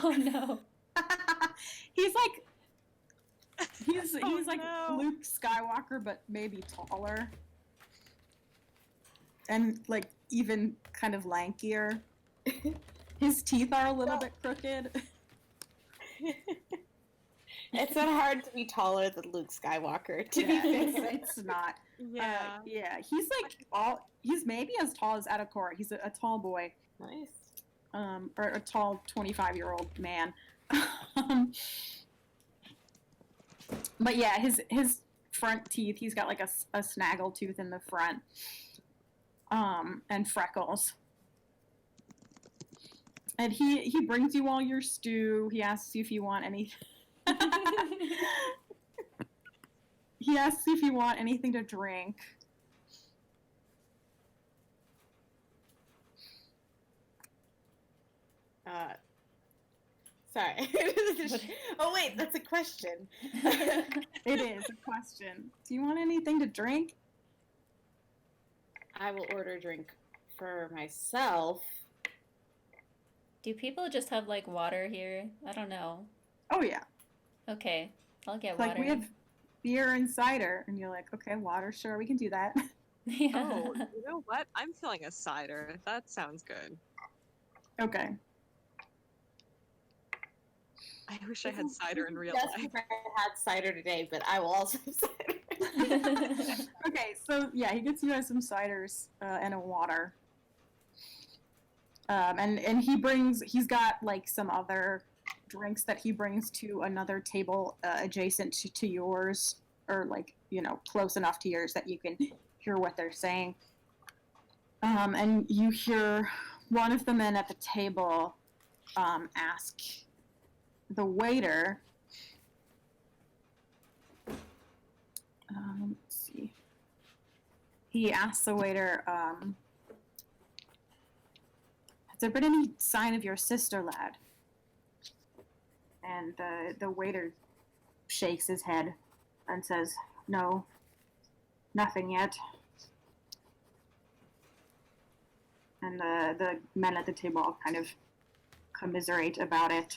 Oh no. he's like he's Oh, like no. Luke Skywalker, but maybe taller, and like even kind of lankier. His teeth are a little bit crooked. It's not hard to be taller than Luke Skywalker, to Yeah, be fair. it's not. Yeah. Yeah, he's like he's maybe as tall as Adakor. He's a tall boy, Nice. or a tall 25-year-old man. um, but yeah, his front teeth. He's got like a snaggle tooth in the front, and freckles. And he brings you all your stew. He asks you if you want any. He asks if you want anything to drink. Sorry. Oh wait, that's a question. It is a question. Do you want anything to drink? I will order a drink for myself. Do people just have like water here? I don't know. Oh yeah. Okay, I'll get Like water. we have beer and cider, and you're like, okay, water, sure, we can do that. Yeah. Oh, you know what? I'm feeling a cider. That sounds good. Okay. I wish I had cider in real Yes, life. I had cider today, but I will also have cider. Okay, so yeah, he gets you guys some ciders and a water. And he's got like some other drinks that he brings to another table adjacent to yours, or like, close enough to yours that you can hear what they're saying. And you hear one of the men at the table ask the waiter, let's see. He asks the waiter, has there been any sign of your sister, lad? And the waiter shakes his head and says, no, nothing yet. And the men at the table all kind of commiserate about it.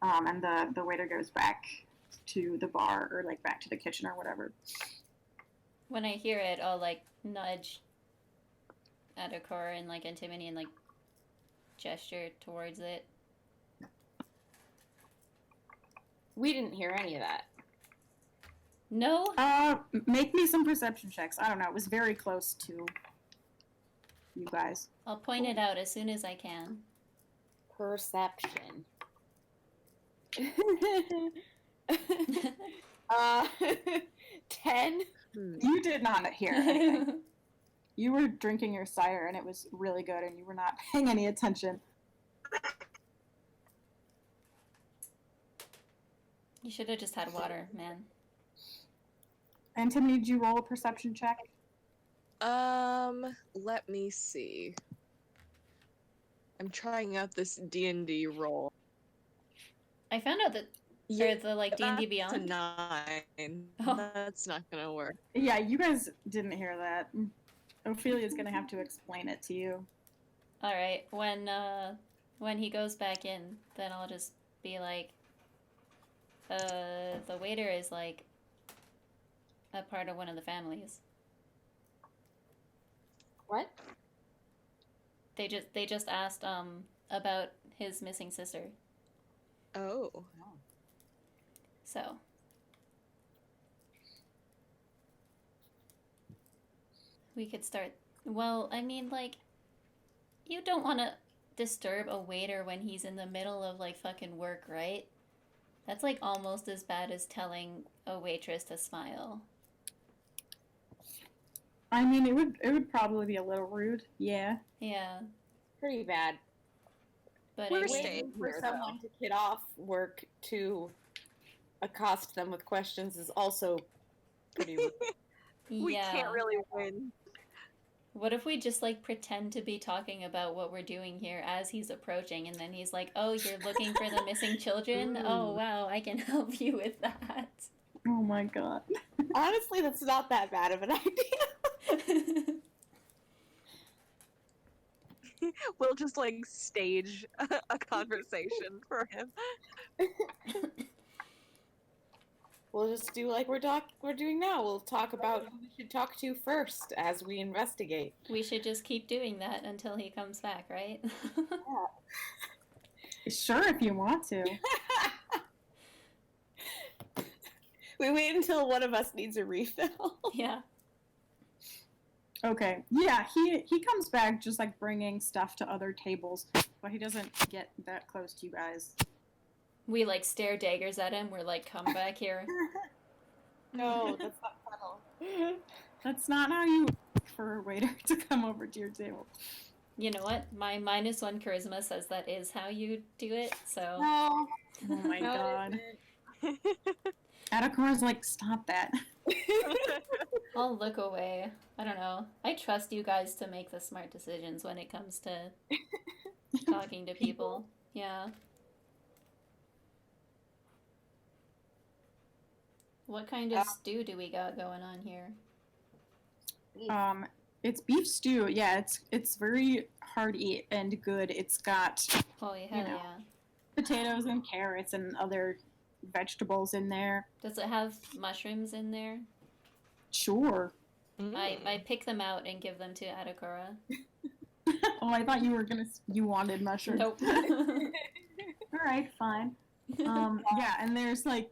And the waiter goes back to the bar, or like back to the kitchen or whatever. When I hear it, I'll like nudge Adakor and like Antimony and like gesture towards it. We didn't hear any of that. No? Make me some perception checks. I don't know. It was very close to you guys. I'll point it out as soon as I can. Perception. 10. You did not hear anything. You were drinking your cider, and it was really good, and you were not paying any attention. You should have just had water, man. Antimony, did you roll a perception check? Let me see. I'm trying out this D&D roll. I found out that Yeah, the like D&D that's a Beyond. 9. Oh. That's not gonna work. Yeah, you guys didn't hear that. Ophelia's gonna have to explain it to you. All right, when he goes back in, then I'll just be like, the waiter is like a part of one of the families. What? They just asked about his missing sister. Oh. So. We could start. Well, I mean, like, you don't want to disturb a waiter when he's in the middle of, like, fucking work, right? That's, like, almost as bad as telling a waitress to smile. I mean, it would probably be a little rude. Yeah. Yeah. Pretty bad. But We're I mean, staying Waiting for here, though. someone to get off work to accost them with questions is also pretty rude. We yeah. can't really win. What if we just, like, pretend to be talking about what we're doing here as he's approaching, and then he's like, oh, you're looking for the missing children? Oh, wow, I can help you with that. Oh my god. Honestly, that's not that bad of an idea. We'll just like stage a conversation for him. We'll just do like we're doing now. We'll talk about who we should talk to first as we investigate. We should just keep doing that until he comes back, right? Sure, if you want to. We wait until one of us needs a refill. Yeah. Okay. Yeah, he comes back just like bringing stuff to other tables, but he doesn't get that close to you guys. We, like, stare daggers at him. We're like, come back here. No, that's not subtle. That's not how you for a waiter to come over to your table. You know what? My -1 charisma says that is how you do it, so... No. Oh my No, god. it Adakor's like, stop that. I'll look away. I don't know. I trust you guys to make the smart decisions when it comes to talking to people. Yeah. What kind of stew do we got going on here? It's beef stew. Yeah, it's very hearty and good. It's got Holy hell know. yeah. potatoes and carrots and other vegetables in there. Does it have mushrooms in there? Sure. I pick them out and give them to Adakura. Oh, I thought you wanted mushrooms. Nope. All right, fine. Yeah, and there's like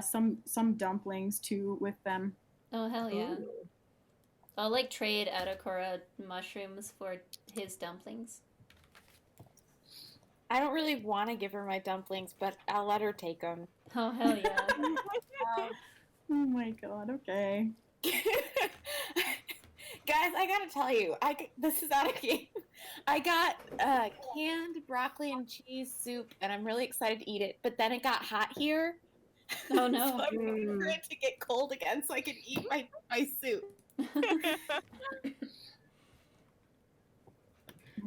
some dumplings too with them. Oh hell yeah. I'll like trade Adakura mushrooms for his dumplings. I don't really want to give her my dumplings, but I'll let her take them. Oh hell yeah. Oh my god. Okay. Guys, I gotta tell you, this is out of game. I got canned broccoli and cheese soup, and I'm really excited to eat it. But then it got hot here. Oh no. So I'm waiting for it to get cold again so I can eat my soup.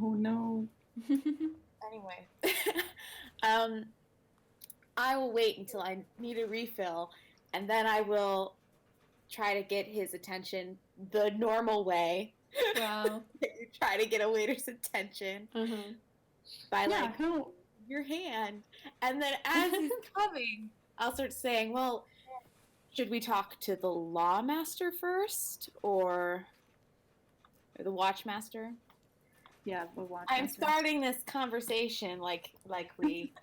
Oh no. Anyway, I will wait until I need a refill, and then I will try to get his attention the normal way. Wow. You try to get a waiter's attention Mm-hmm. by Yeah, like he'll your hand, and then as he's coming, I'll start saying, "Well, should we talk to the lawmaster first, or the watchmaster?" yeah, the watch. I'm starting this conversation like we,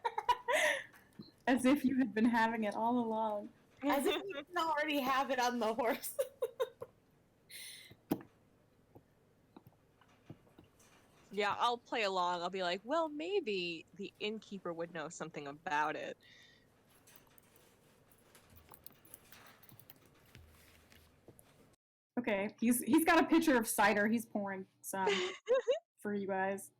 as if you had been having it all along. as if we didn't already have it on the horse. Yeah, I'll play along. I'll be like, well, maybe the innkeeper would know something about it. Okay, he's got a pitcher of cider. He's pouring some for you guys.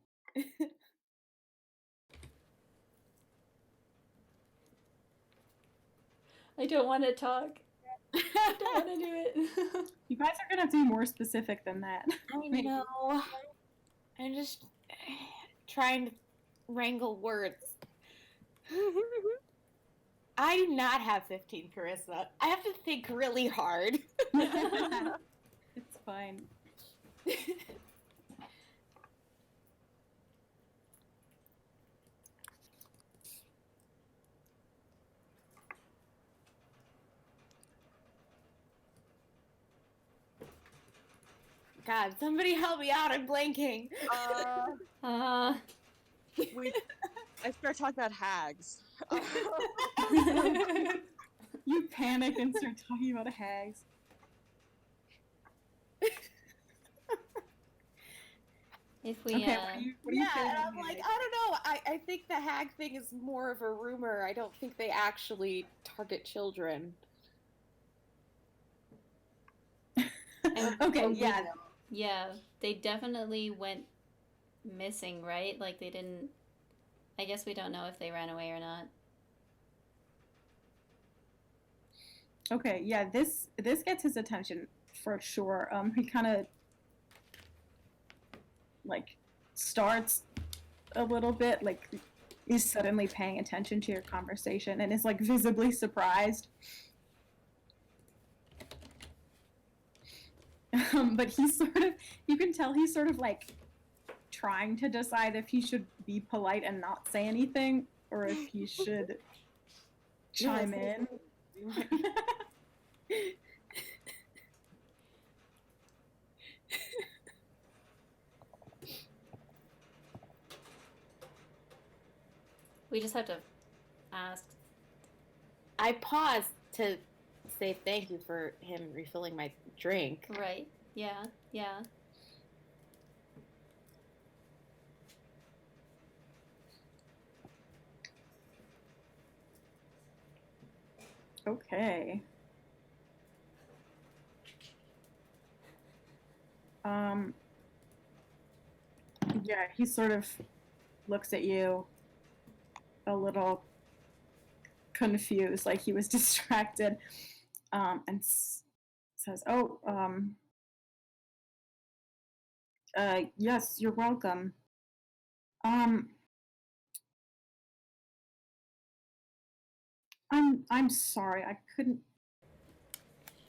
I don't want to talk. I don't want to do it. You guys are gonna have to be more specific than that. I know. I'm just trying to wrangle words. I do not have 15 charisma. I have to think really hard. It's fine. God, somebody help me out. I'm blanking. Uh, I start talking about hags. You panic and start talking about hags. If we, Okay, what do you Yeah, feel and about I'm like, hags? I don't know. I think the hag thing is more of a rumor. I don't think they actually target children. Okay, Oh, yeah. no. yeah, they definitely went missing, right? Like they didn't. I guess we don't know if they ran away or not. Okay, yeah, this gets his attention for sure. He kind of like starts a little bit, like is suddenly paying attention to your conversation and is like visibly surprised. But he's sort of, you can tell he's sort of like trying to decide if he should be polite and not say anything or if he should chime in. We just have to ask. I paused to say thank you for him refilling my drink. Right. Yeah. Yeah. Okay. Yeah, he sort of looks at you a little confused, like he was distracted, and says, "Oh, yes, you're welcome. Um, I'm sorry, I couldn't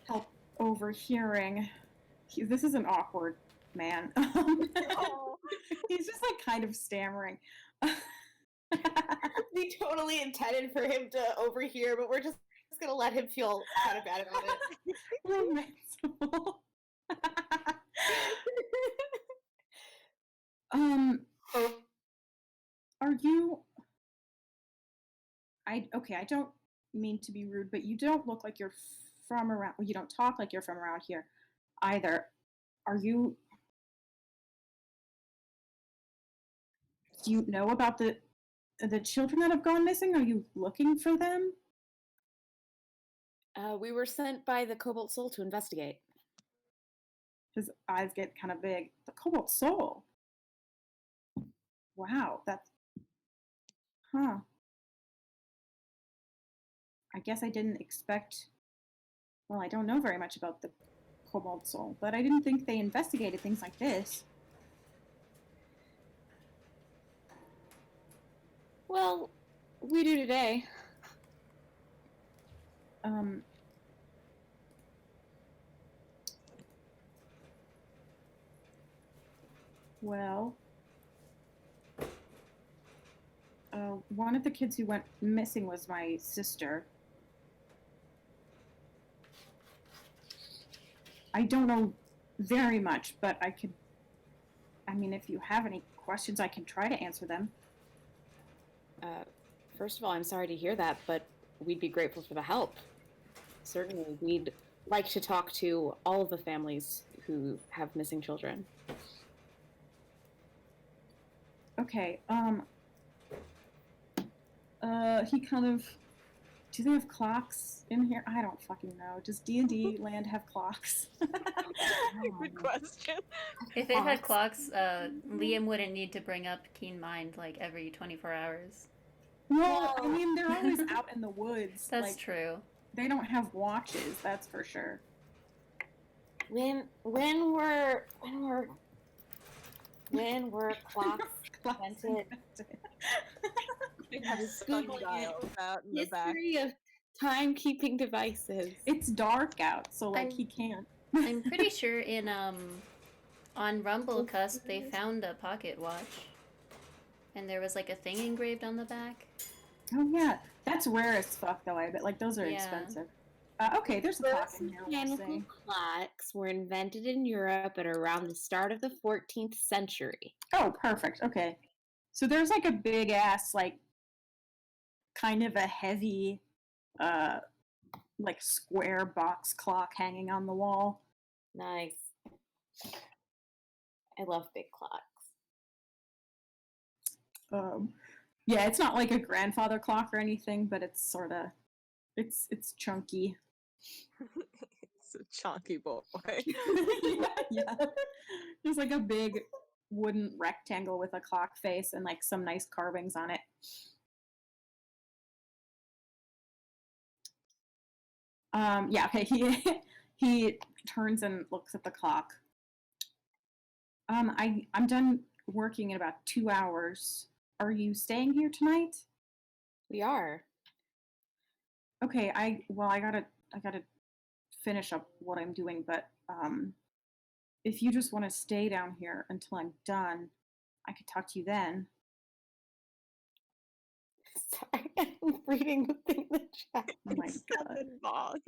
help overhearing. This is an awkward man. Oh. He's just like kind of stammering." We totally intended for him to overhear, but we're just gonna let him feel kind of bad about it. Romanceable. Are you? I don't mean to be rude, but you don't look like you're from around. Well, you don't talk like you're from around here, either. Are you? Do you know about the children that have gone missing? Are you looking for them? We were sent by the Cobalt Soul to investigate. His eyes get kind of big. The Cobalt Soul. Wow, that's huh. I guess I didn't expect. Well, I don't know very much about the Cobalt Soul, but I didn't think they investigated things like this. Well, we do today. Well, one of the kids who went missing was my sister. I don't know very much, but I mean, if you have any questions, I can try to answer them. First of all, I'm sorry to hear that, but we'd be grateful for the help. Certainly, we'd like to talk to all of the families who have missing children. Okay, he kind of, do they have clocks in here? I don't fucking know. Does D&D land have clocks? Good question. If it had clocks, Liam wouldn't need to bring up Keen Mind like every 24 hours. Well, I mean, they're always out in the woods. That's like, true. They don't have watches, that's for sure. When were clocks invented? They have sundials out in the back. History of timekeeping devices. It's dark out, so like I'm- he can't. I'm pretty sure in on Rumblecusp they found a pocket watch, and there was like a thing engraved on the back. Oh yeah, that's rare as fuck though. I bet like those are Yeah. expensive. Okay, there's a clock in here. Let's Mechanical see. clocks were invented in Europe at around the start of the 14th century. Oh, perfect. Okay, so there's like a big ass like kind of a heavy, like square box clock hanging on the wall. Nice. I love big clocks. Yeah, it's not like a grandfather clock or anything, but it's sort of, it's chunky. It's a chunky boy. Yeah. There's like a big wooden rectangle with a clock face and like some nice carvings on it. Yeah, okay, he turns and looks at the clock. I'm done working in about 2 hours. Are you staying here tonight? We are. Okay, I gotta finish up what I'm doing, but if you just want to stay down here until I'm done, I could talk to you then. Sorry, I'm reading the thing in the chat. Oh my It's god. Captain Bog.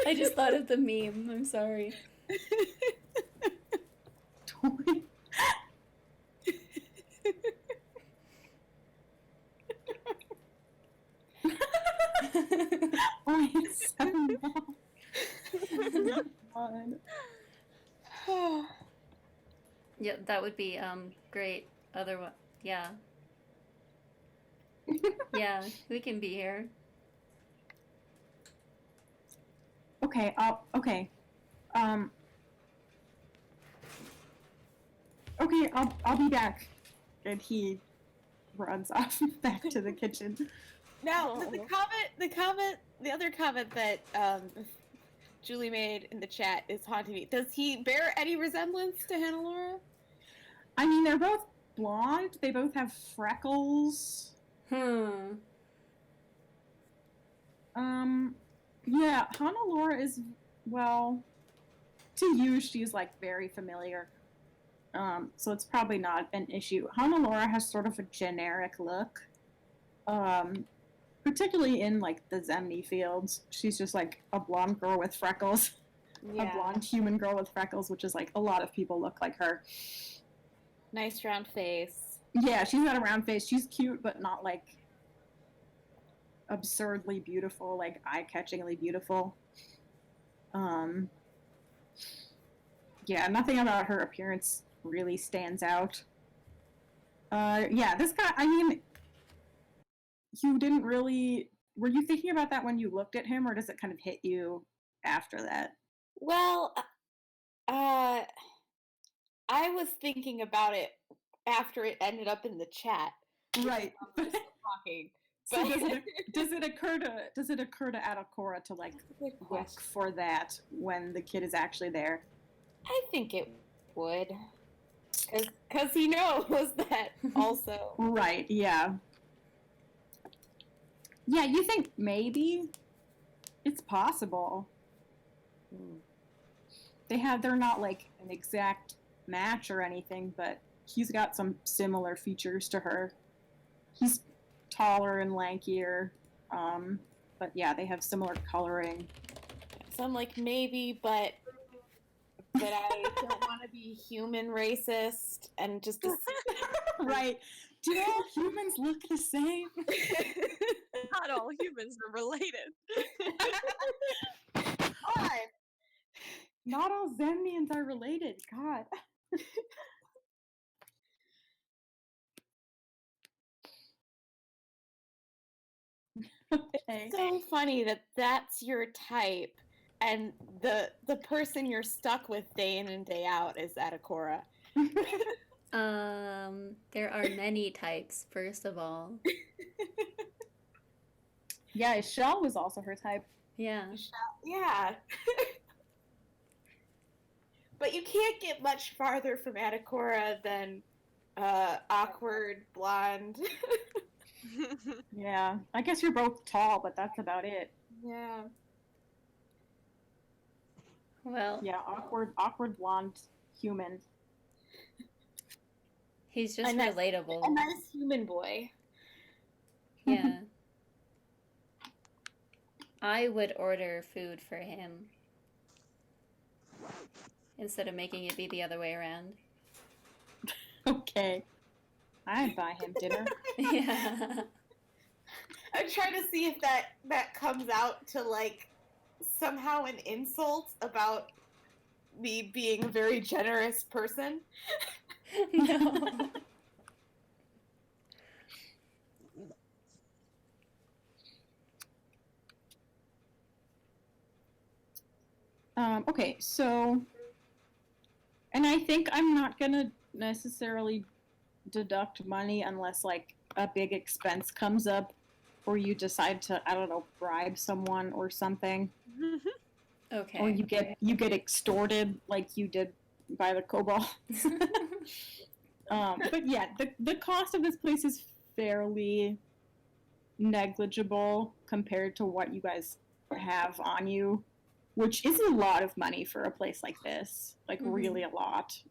I just thought of the meme. I'm sorry. Why it's so long? God. Yeah, that would be great. Otherwise, yeah. Yeah, we can be here. Okay, okay. Okay, I'll be back. And he runs off back to the kitchen. Now, the other comment that Julie made in the chat is haunting me. Does he bear any resemblance to Hannelore? I mean, they're both blonde. They both have freckles. Yeah, Hannelore is, well, to you, she's like very familiar. So it's probably not an issue. Hannelore has sort of a generic look. Particularly in like the Zemni fields. She's just like a blonde girl with freckles. A blonde human girl with freckles, which is like a lot of people look like her. Nice round face. Yeah, she's got a round face. She's cute, but not like absurdly beautiful, like eye-catchingly beautiful. Yeah, nothing about her appearance really stands out. Yeah, this guy, I mean, you didn't really, were you thinking about that when you looked at him, or does it kind of hit you after that? Well, I was thinking about it after it ended up in the chat. Right. Talking. So does it occur to Adokora to like Good look question. for that when the kid is actually there? I think it would. Because he knows that also. Right, yeah. Yeah, you think maybe it's possible. They're not like an exact match or anything, but he's got some similar features to her. He's taller and lankier, but yeah, they have similar coloring. So I'm like, maybe, but I don't want to be human racist and just assume. Right. Do all humans look the same? Not all humans are related. God. Not all Zemnians are related. God. Okay. So funny that that's your type, and the person you're stuck with day in and day out is Adokora. There are many types, first of all. Yeah, Shell was also her type. Yeah. Yeah. But you can't get much farther from Adokora than awkward blonde. Yeah. I guess you're both tall, but that's about it. Yeah. Well, Yeah, awkward blonde human. he's just A nice- relatable. A nice human boy. Yeah. I would order food for him instead of making it be the other way around. Okay. I'd buy him dinner. Yeah. I'm trying to see if that comes out to like somehow an insult about me being a very generous person. No. Okay, so, and I think I'm not gonna necessarily deduct money unless like a big expense comes up, or you decide to, I don't know, bribe someone or something, Okay. or you get extorted like you did by the kobold. But yeah, the cost of this place is fairly negligible compared to what you guys have on you, which is a lot of money for a place like this. Like, really a lot.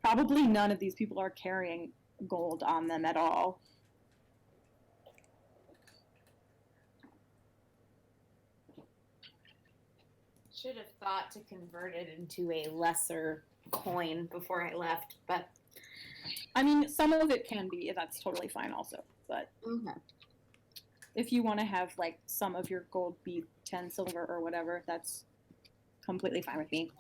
Probably none of these people are carrying gold on them at all. Should have thought to convert it into a lesser coin before I left, but I mean, some of it can be, that's totally fine also. But if you want to have, like, some of your gold be 10 silver or whatever, that's completely fine with me.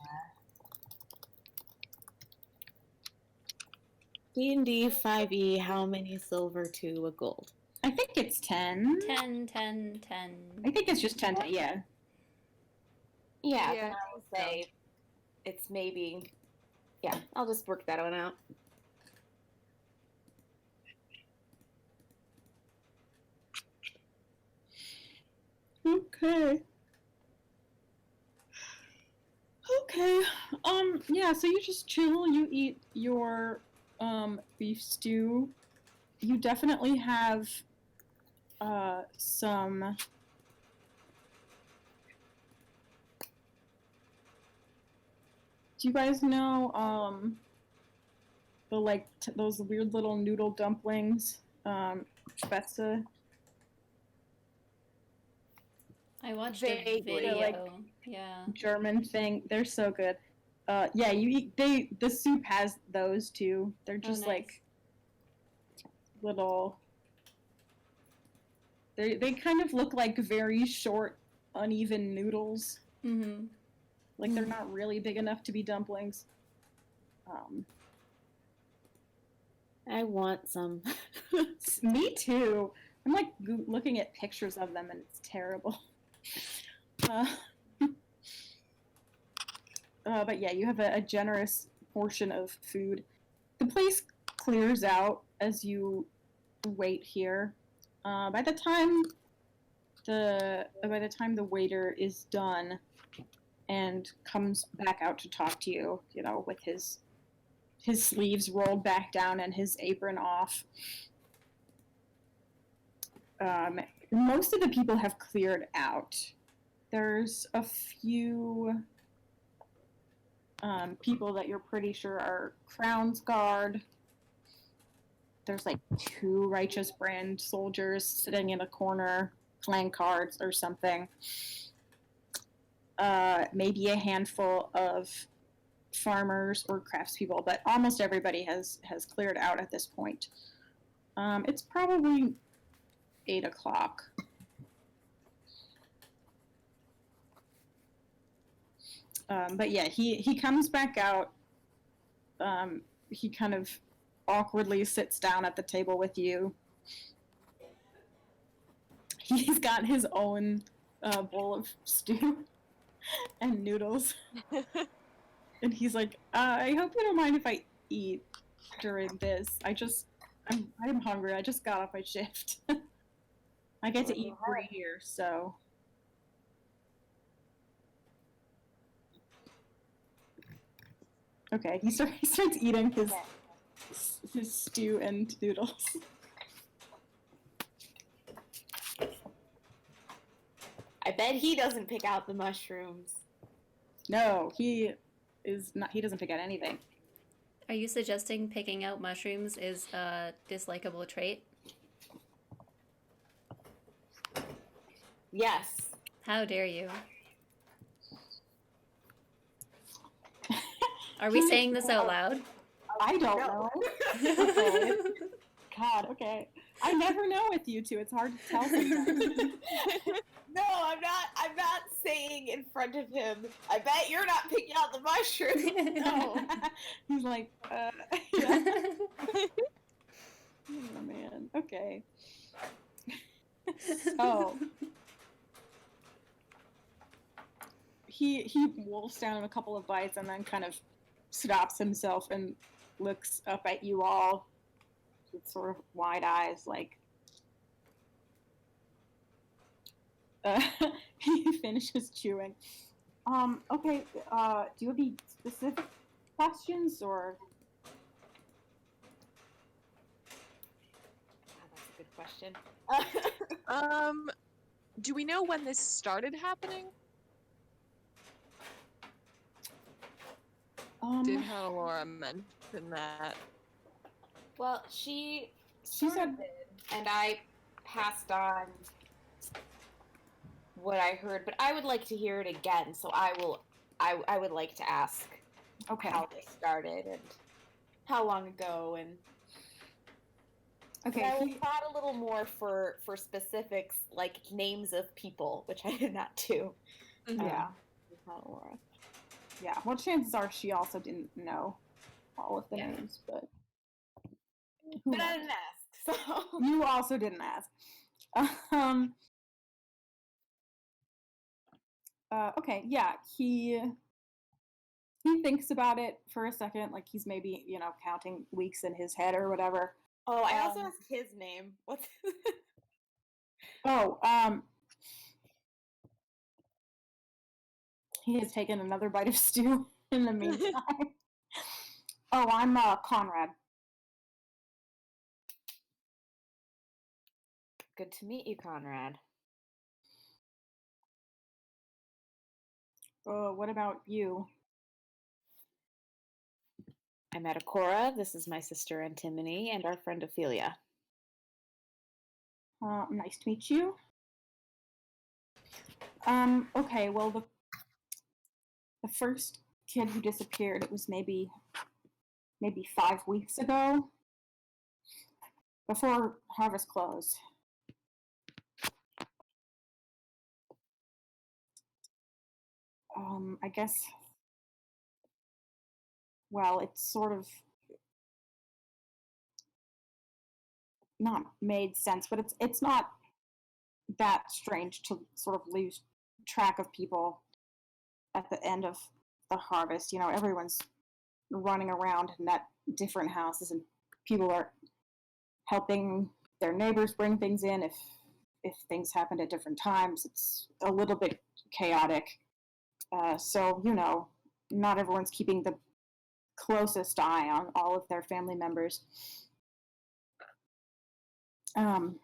D&D 5e, how many silver to a gold? I think it's 10. 10, 10, 10. I think it's just 10, yeah. Yeah, Yeah, then I would say it's maybe, yeah, I'll just work that one out. Okay. Okay. Yeah, so you just chill, you eat your beef stew. You definitely have some do you guys know the like those weird little noodle dumplings, Spätzle? I watched a Vaguely. video. Like, yeah. German thing. They're so good. Yeah, you eat. The soup has those too. They're just nice. like little. They kind of look like very short, uneven noodles. Mm-hmm. Like they're not really big enough to be dumplings. I want some. Me too. I'm like looking at pictures of them and it's terrible. But yeah, you have a generous portion of food. The place clears out as you wait here. By the time the waiter is done and comes back out to talk to you, you know, with his sleeves rolled back down and his apron off. Most of the people have cleared out. There's a few people that you're pretty sure are Crown's Guard. There's like 2 Righteous Brand soldiers sitting in a corner playing cards or something. Maybe a handful of farmers or craftspeople, but almost everybody has cleared out at this point. It's probably 8 o'clock. But yeah, he comes back out. He kind of awkwardly sits down at the table with you. He's got his own bowl of stew and noodles. And he's like, I hope you don't mind if I eat during this. I'm hungry. I just got off my shift. I get to eat free here, so. Okay, he starts eating his stew and noodles. I bet he doesn't pick out the mushrooms. No, he doesn't pick out anything. Are you suggesting picking out mushrooms is a dislikable trait? Yes. How dare you? Are we saying this out loud? I don't know. Okay. God, okay. I never know with you two. It's hard to tell sometimes. No, I'm not. I'm not saying in front of him. I bet you're not picking out the mushroom. No. He's like, yeah. Oh man. Okay. So he wolfs down a couple of bites and then kind of stops himself and looks up at you all with sort of wide eyes, like. He finishes chewing. Okay. Do you have any specific questions or? That's a good question. Do we know when this started happening? Did Laura mention that? Well, she She said, and I passed on what I heard, but I would like to hear it again. So I would like to ask okay. how this started and how long ago, and Okay. I was thought a little more for specifics, like names of people, which I did not do. Yeah. With Laura. Yeah. Well, chances are she also didn't know all of the names, but. Who But I knows? didn't ask, so. You also didn't ask. Okay, yeah, he thinks about it for a second, like he's maybe, counting weeks in his head or whatever. Oh, I also asked his name. What's his Oh, he has taken another bite of stew in the meantime. Oh, I'm Conrad. Good to meet you, Conrad. What about you? I'm Atakora. This is my sister Antimony and our friend Ophelia. Nice to meet you. Okay, well, the first kid who disappeared, it was maybe 5 weeks ago, before harvest closed. I guess, well, it's sort of not made sense, but it's not that strange to sort of lose track of people at the end of the harvest. Everyone's running around in that different houses, and people are helping their neighbors bring things in if things happened at different times. It's a little bit chaotic. So, not everyone's keeping the closest eye on all of their family members. So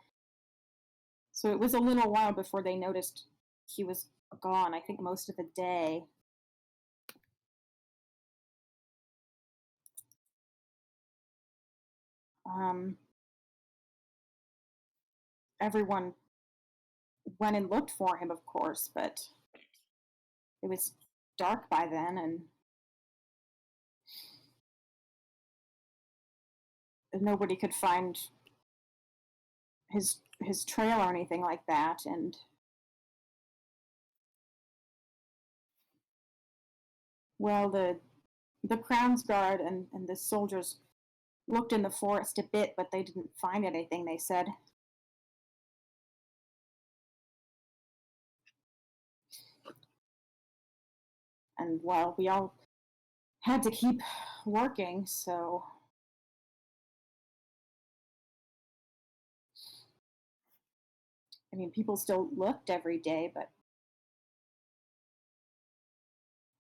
it was a little while before they noticed he was gone, I think most of the day. Everyone went and looked for him, of course, but it was dark by then, and nobody could find his trail or anything like that. And well, the Crown's Guard and the soldiers looked in the forest a bit, but they didn't find anything, they said. And well, we all had to keep working, so I mean, people still looked every day, but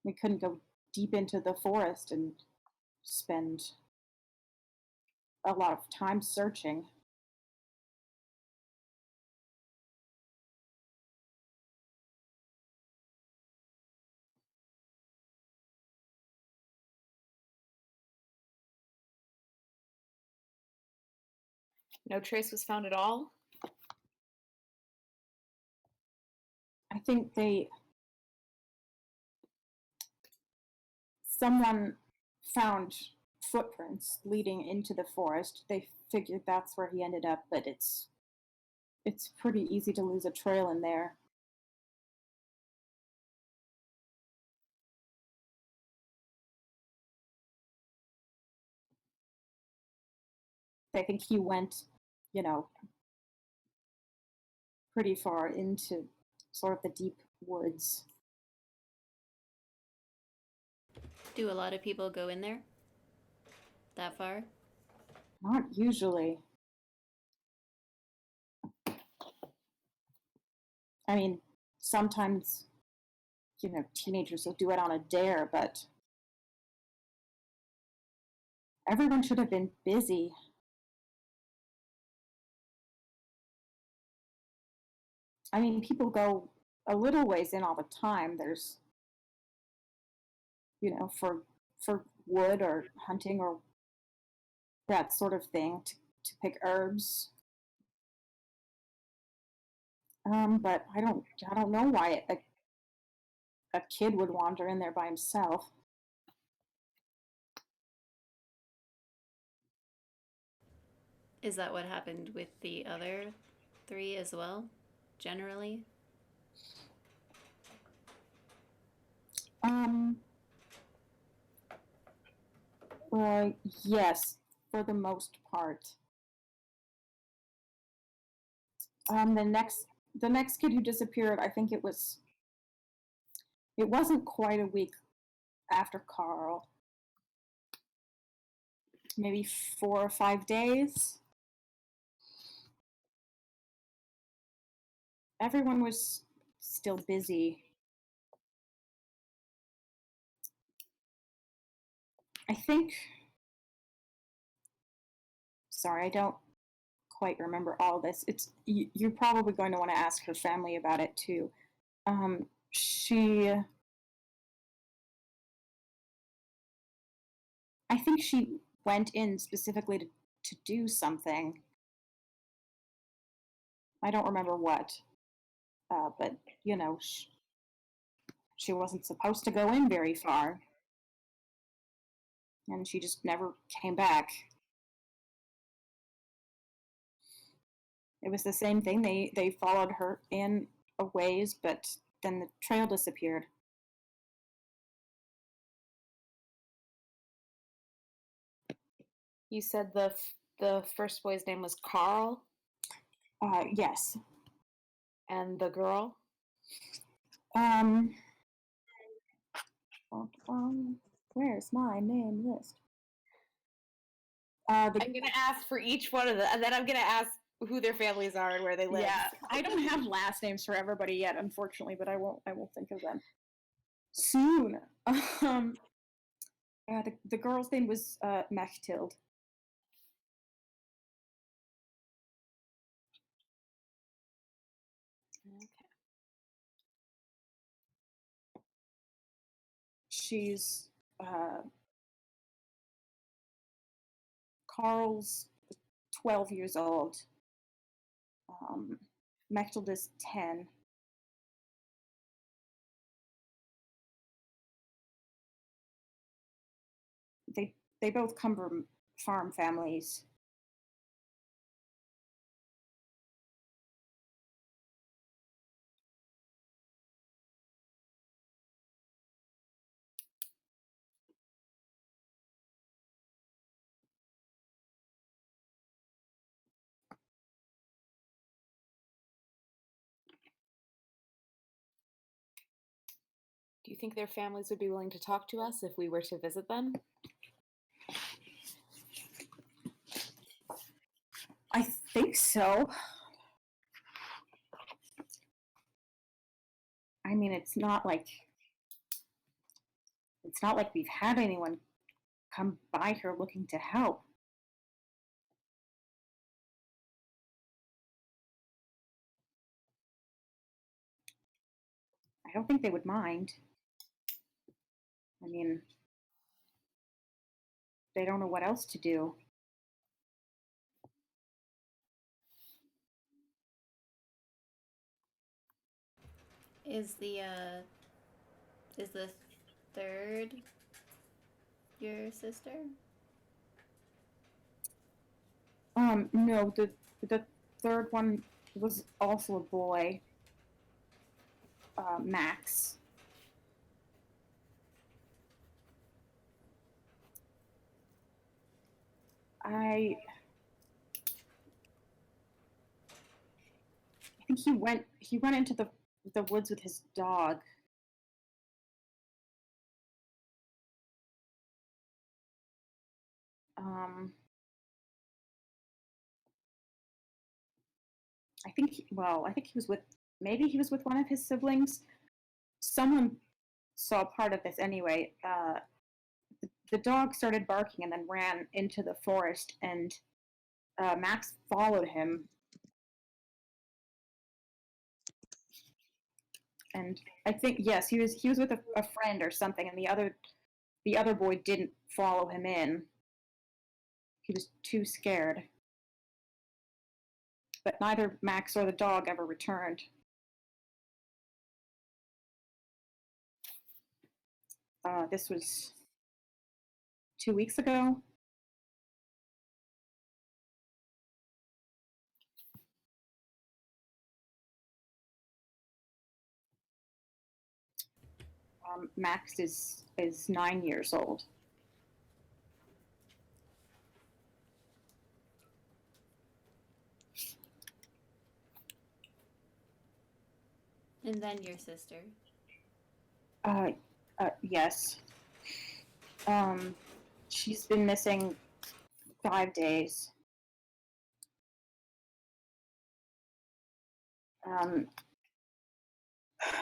we couldn't go deep into the forest and spend a lot of time searching. No trace was found at all? I think someone found footprints leading into the forest. They figured that's where he ended up, but it's pretty easy to lose a trail in there. I think he went, you know, pretty far into sort of the deep woods. Do a lot of people go in there? That far? Not usually. I mean, sometimes, you know, teenagers will do it on a dare, but everyone should have been busy. I mean, people go a little ways in all the time. There's, you know, for wood or hunting or that sort of thing to pick herbs. But I don't know why a kid would wander in there by himself. Is that what happened with the other three as well? Generally? Um, yes, for the most part. The next kid who disappeared, I think it wasn't quite a week after Carl. Maybe 4 or 5 days. Everyone was still busy. I think, sorry, I don't quite remember all this. You're probably going to want to ask her family about it too. I think she went in specifically to do something. I don't remember what, but you know, she wasn't supposed to go in very far, and she just never came back. It was the same thing. They followed her in a ways, but then the trail disappeared. You said the first boy's name was Carl, Yes. and the girl. Um, where's my name list? I'm gonna ask for each one of them, and then I'm gonna ask who their families are and where they live. Yeah, I don't have last names for everybody yet, unfortunately, but I won't think of them soon. The girl's name was Mechtild. Okay. She's Carl's 12 years old. Mechtild is 10. They both come from farm families. Do you think their families would be willing to talk to us if we were to visit them? I think so. I mean, it's not like we've had anyone come by here looking to help. I don't think they would mind. I mean, they don't know what else to do. Is the third your sister? No, the third one was also a boy. Max. I think he went into the woods with his dog. Um, I think he was with, maybe he was with one of his siblings. Someone saw part of this anyway. The dog started barking and then ran into the forest, and Max followed him. And I think, yes, he was with a friend or something, and the other boy didn't follow him in. He was too scared. But neither Max or the dog ever returned. This was 2 weeks ago. Max is 9 years old. And then your sister. Yes. She's been missing 5 days.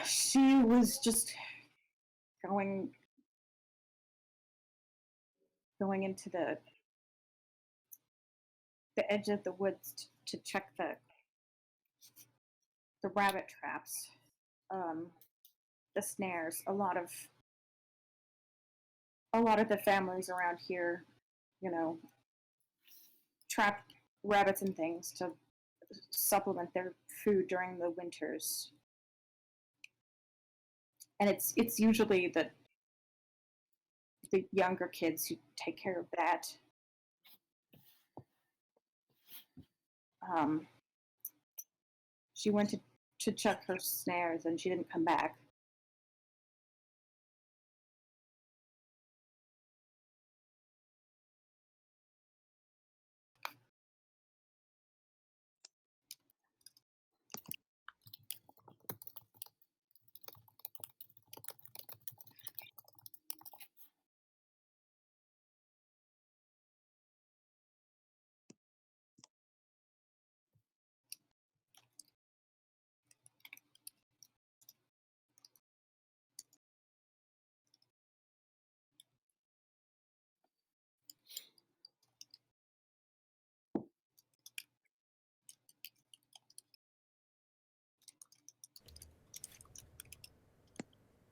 She was just going into the edge of the woods to check the rabbit traps, the snares. A lot of the families around here, you know, trap rabbits and things to supplement their food during the winters. And it's usually the younger kids who take care of that. She went to check her snares and she didn't come back.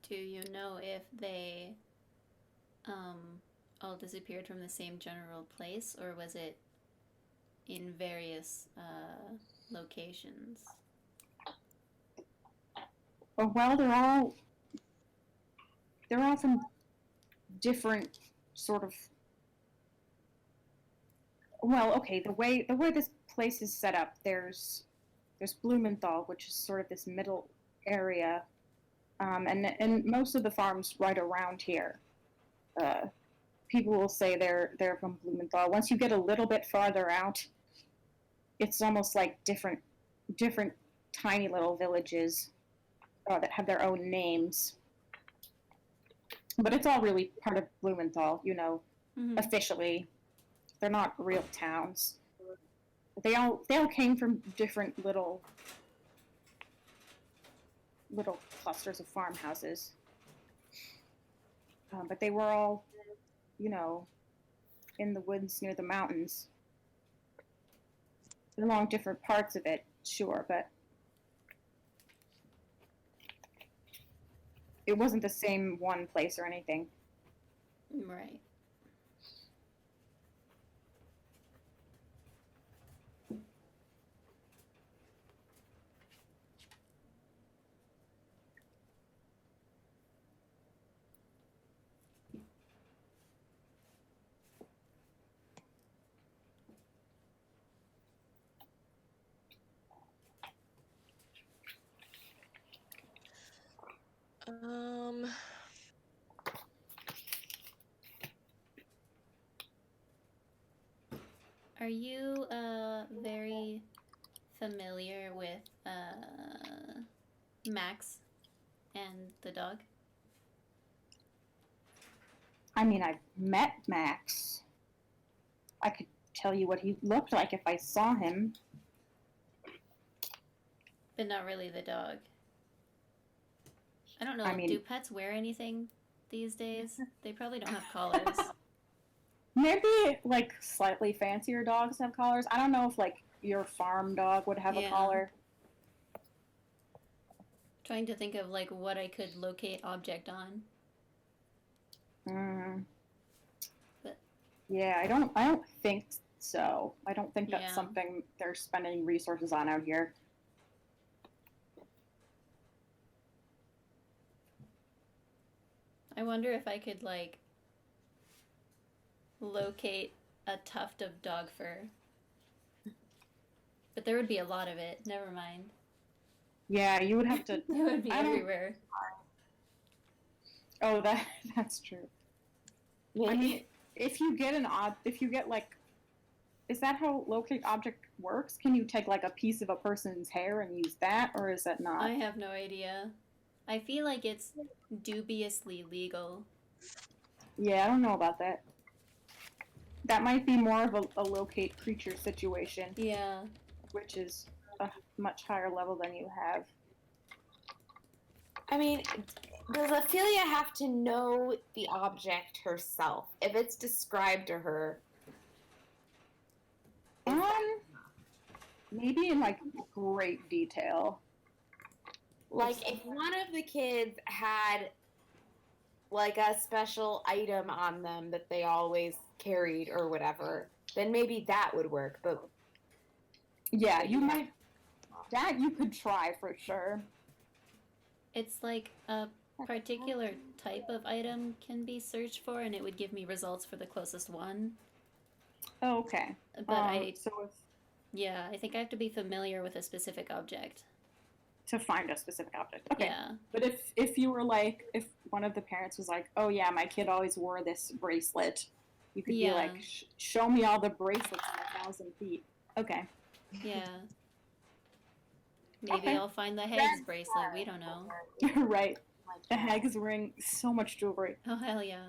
Do you know if they all disappeared from the same general place, or was it in various locations? Oh, well, they're all from different sort of. Well, okay, the way this place is set up, there's Blumenthal, which is sort of this middle area, and most of the farms right around here. People will say they're from Blumenthal. Once you get a little bit farther out, it's almost like different tiny little villages that have their own names. But it's all really part of Blumenthal, you know, officially. They're not real towns. They all came from different little clusters of farmhouses. But they were all, you know, in the woods near the mountains. Along different parts of it, sure, but it wasn't the same one place or anything. Right. Are you very familiar with Max and the dog? I mean, I've met Max. I could tell you what he looked like if I saw him. But not really the dog. I don't know. I mean- Do pets wear anything these days? They probably don't have collars. Maybe like slightly fancier dogs have collars. I don't know if like your farm dog would have a Yeah. collar. Trying to think of like what I could locate object on. Mm. But- Yeah, I don't think so. I don't think that's Yeah. something they're spending resources on out here. I wonder if I could like locate a tuft of dog fur. But there would be a lot of it. Never mind. Yeah, you would have to. It would be I don't- everywhere. Oh, that's true. I mean, if you get like, is that how locate object works? Can you take like a piece of a person's hair and use that, or is that not? I have no idea. I feel like it's dubiously legal. Yeah, I don't know about that. That might be more of a locate creature situation, Yeah. which is a much higher level than you have. I mean, does Ophelia have to know the object herself? If it's described to her, Maybe in like great detail. like if one of the kids had like a special item on them that they always carried or whatever, then maybe that would work. But Yeah, you might. That you could try for sure. It's like a particular type of item can be searched for, and it would give me results for the closest one. Oh, okay. But So if, yeah, I think I have to be familiar with a specific object. to find a specific object. Okay. Yeah. But if you were like, if one of the parents was like, oh yeah, my kid always wore this bracelet, you could Yeah. be like, show me all the bracelets in 1,000 feet. Okay. Yeah. Maybe Okay. I'll find the Hag's bracelet. We don't know. Right. The hag is wearing so much jewelry. Oh, hell yeah.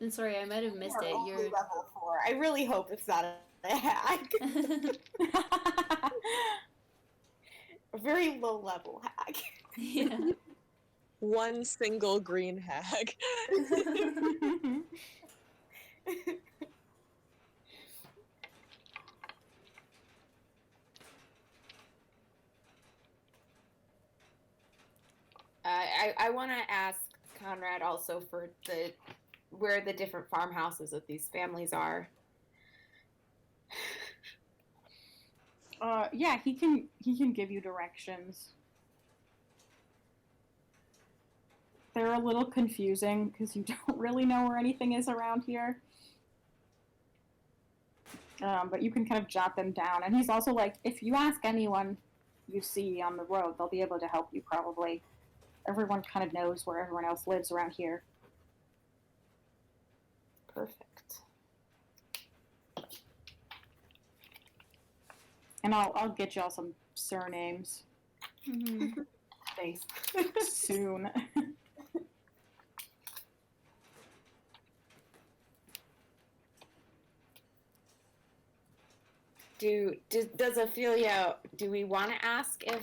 And sorry, I might have missed it. Only You're. level 4. I really hope it's not a hack. A very low level hack. Yeah. One single green hag. I want to ask Conrad also for the where the different farmhouses of these families are. Yeah, he can give you directions. They're a little confusing because you don't really know where anything is around here. But you can kind of jot them down. And he's also like, if you ask anyone you see on the road, they'll be able to help you probably. Everyone kind of knows where everyone else lives around here. Perfect. And I'll get y'all some surnames Mhm. Thanks. soon. Does Ophelia? Do we want to ask if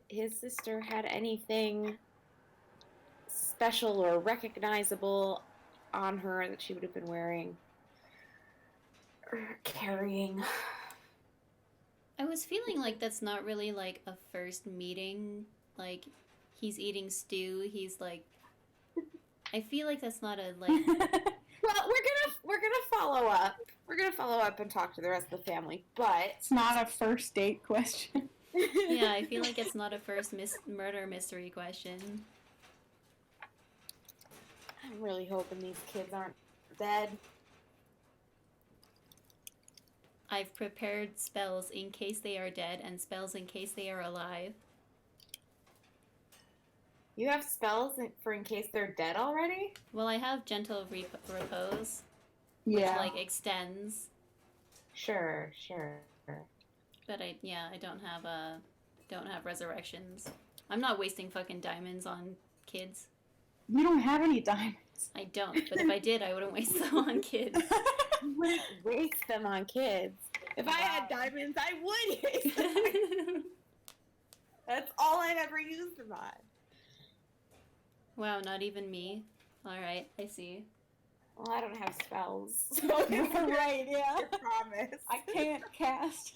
his sister had anything special or recognizable on her that she would have been wearing or carrying? I was feeling like that's not really like a first meeting. Like, he's eating stew. He's like, I feel like that's not a like. Well, we're gonna follow up. We're gonna follow up and talk to the rest of the family, but It's not a first date question. Yeah, I feel like it's not a first murder mystery question. I'm really hoping these kids aren't dead. I've prepared spells in case they are dead and spells in case they are alive. You have spells for in case they're dead already? Well, I have gentle repose, which Yeah. like extends, Sure. but I don't have resurrections. I'm not wasting fucking diamonds on kids. You don't have any diamonds. I don't, but if I did, I wouldn't waste them on kids. You wouldn't waste them on kids. If I had diamonds, I would use them. That's all I've ever used them on. Wow, not even me. All right, I see. Well, I don't have spells. So it's Right, yeah. your promise. I can't cast.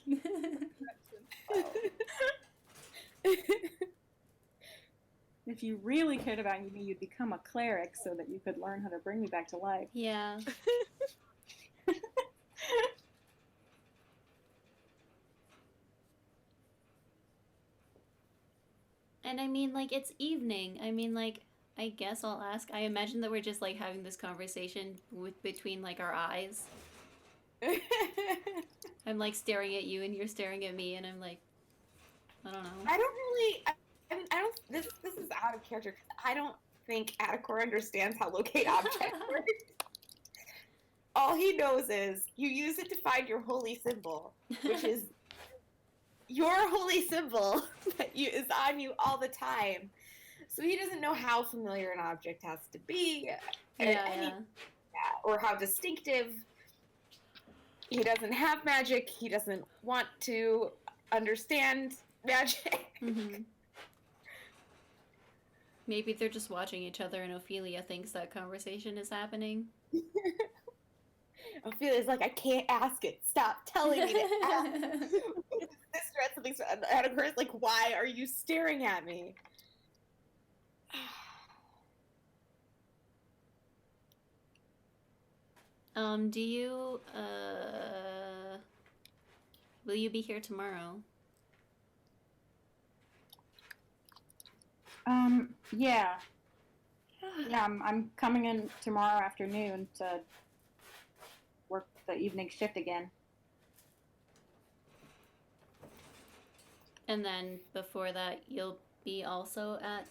If you really cared about me, you'd become a cleric so that you could learn how to bring me back to life. Yeah. And I mean, like, it's evening. I mean, like, I guess I'll ask. I imagine that we're just like having this conversation between like our eyes. I'm like staring at you and you're staring at me, and I'm like, I don't know. I don't really. I mean, I don't. This is out of character. 'Cause I don't think Atticor understands how locate objects work. All he knows is you use it to find your holy symbol, which is your holy symbol that is on you all the time. So he doesn't know how familiar an object has to be, Yeah. or how distinctive. He doesn't have magic. He doesn't want to understand magic. Mm-hmm. Maybe they're just watching each other, and Ophelia thinks that conversation is happening. Ophelia's like, I can't ask it. Stop telling me to ask. This threat, something's. And Atticor's like, why are you staring at me? Do you, will you be here tomorrow? Yeah. Yeah, I'm coming in tomorrow afternoon to work the evening shift again. And then before that, you'll be also at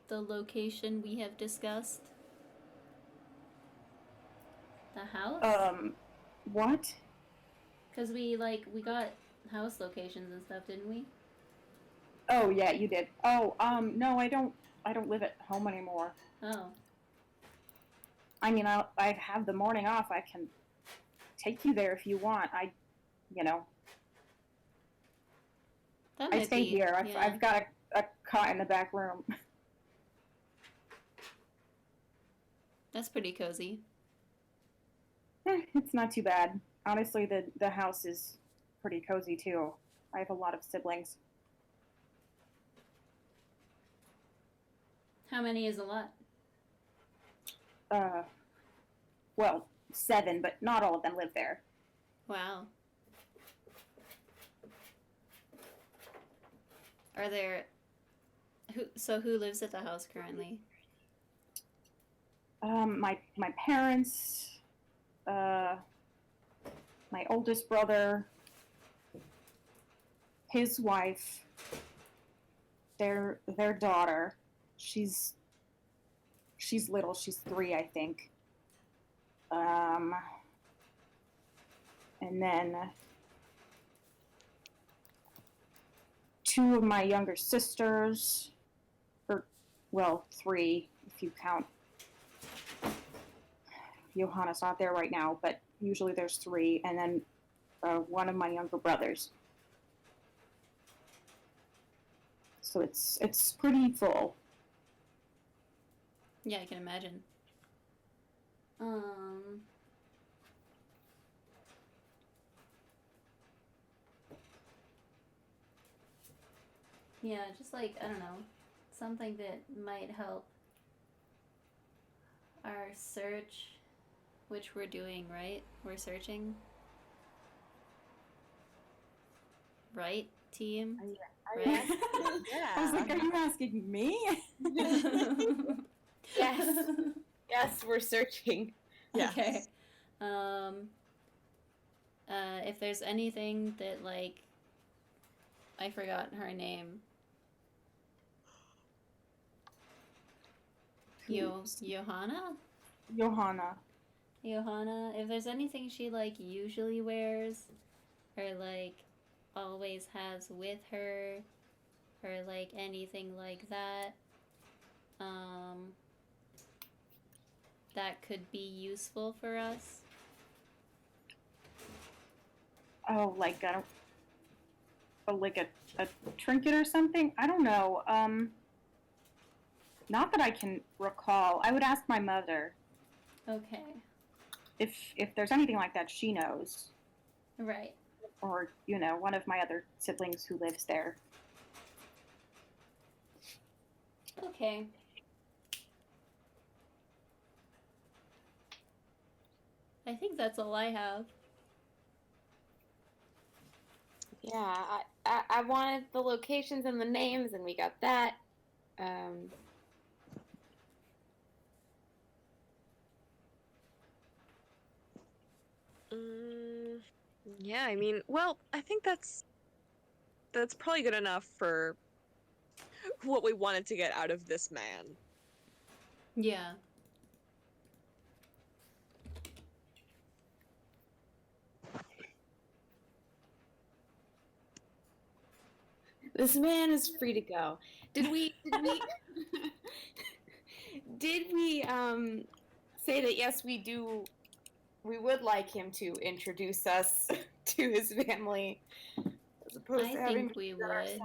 the location we have discussed? The house? What? Because we got house locations and stuff, didn't we? Oh, yeah, you did. Oh, no, I don't live at home anymore. Oh. I mean, I have the morning off. I can take you there if you want. That I might stay be, here. yeah. I've got a cot in the back room. That's pretty cozy. It's not too bad. Honestly, the house is pretty cozy too. I have a lot of siblings. How many is a lot? Well, 7, but not all of them live there. Wow. Are there... Who lives at the house currently? My parents, my oldest brother, his wife, their daughter. She's little. She's 3, I think. And then 2 of my younger sisters, or, well, 3 if you count. Johanna's not there right now, but usually there's 3, and then 1 of my younger brothers. So it's pretty full. Yeah, I can imagine. Yeah, just like, I don't know, something that might help our search, which we're doing, right? We're searching. Right, team? Right? I was like, are you asking me? Yes. Yes, we're searching. Yes. Okay. If there's anything that, like, I forgot her name. Johanna? Johanna. Johanna, if there's anything she like usually wears or like always has with her or like anything like that, that could be useful for us. Oh, like a trinket or something? I don't know. Not that I can recall. I would ask my mother Okay. if there's anything like that she knows, Right. or one of my other siblings who lives there. Okay. I think that's all I have. Yeah, I wanted the locations and the names, and we got that. Mm, yeah, I mean, well, I think that's probably good enough for what we wanted to get out of this man. Yeah. This man is free to go. Did we Did we say that yes, we would like him to introduce us to his family as opposed I to having think we to do it would. ourselves?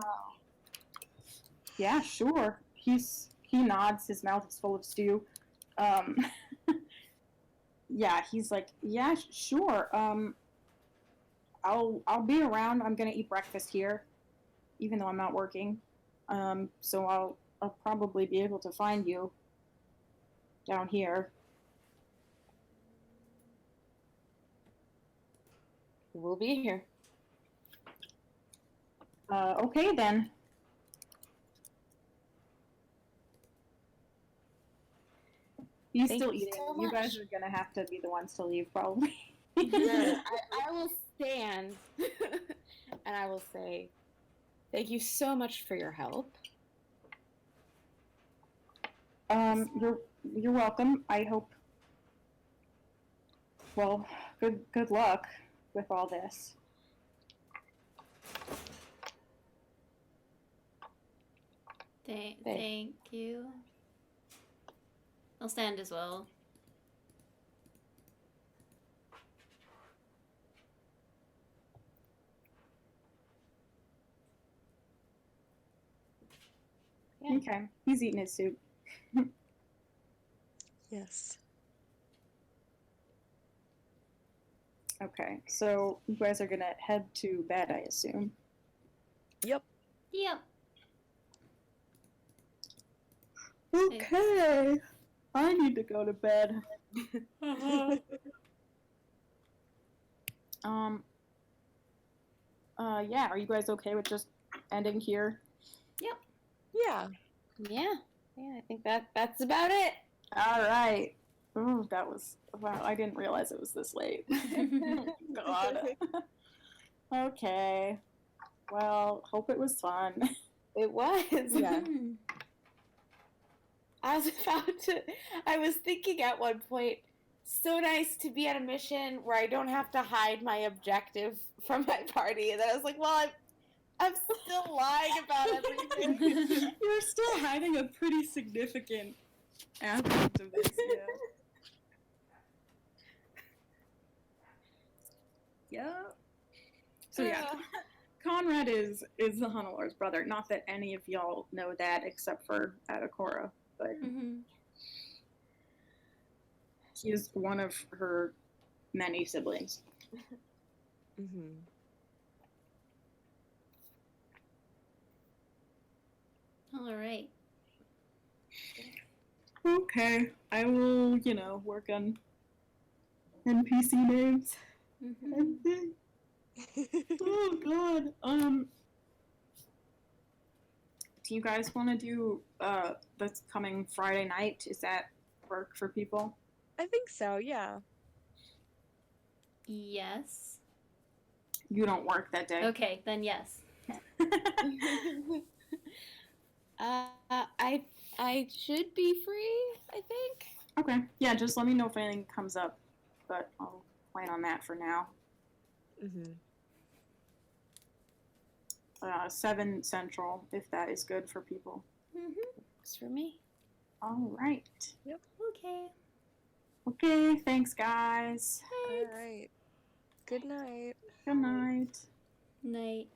Yeah, sure. He nods. His mouth is full of stew. Um, yeah, he's like, yeah, sure. I'll be around. I'm gonna eat breakfast here, even though I'm not working. So I'll probably be able to find you down here. We'll be here. Okay then. He's Thank still you eating. so You guys much. are gonna have to be the ones to leave, probably. I will stand and I will say, thank you so much for your help. You're welcome. I hope. Well, good luck with all this. Thank you. I'll stand as well. Yeah. Okay, he's eating his soup. Yes. Okay, so you guys are gonna head to bed, I assume. Yep. Yep. Okay, I need to go to bed. Yeah, are you guys okay with just ending here? Yeah. Yeah. Yeah, I think that's about it. All right. Ooh, that was wow. I didn't realize it was this late. God. Okay. Well, hope it was fun. It was. Yeah. I was thinking at one point, so nice to be at a mission where I don't have to hide my objective from my party. And then I was like, well, I'm still lying about everything. You're still hiding a pretty significant aspect of this, yeah. Yeah. So yeah, Conrad is the Hunalor's brother. Not that any of y'all know that except for Adakora, but he is one of her many siblings. Mm-hmm. All right. Okay, I will, work on NPC names. Oh god. Do you guys want to do this coming Friday night? Is that work for people? I think so, yeah. Yes. You don't work that day. Okay, then yes. I I should be free, I think. Okay. Yeah, just let me know if anything comes up, but I'll plan on that for now. Mm-hmm. 7 Central, if that is good for people. Works for me. All right. Okay. Okay, thanks, guys. All right. Good night. Good night. Night.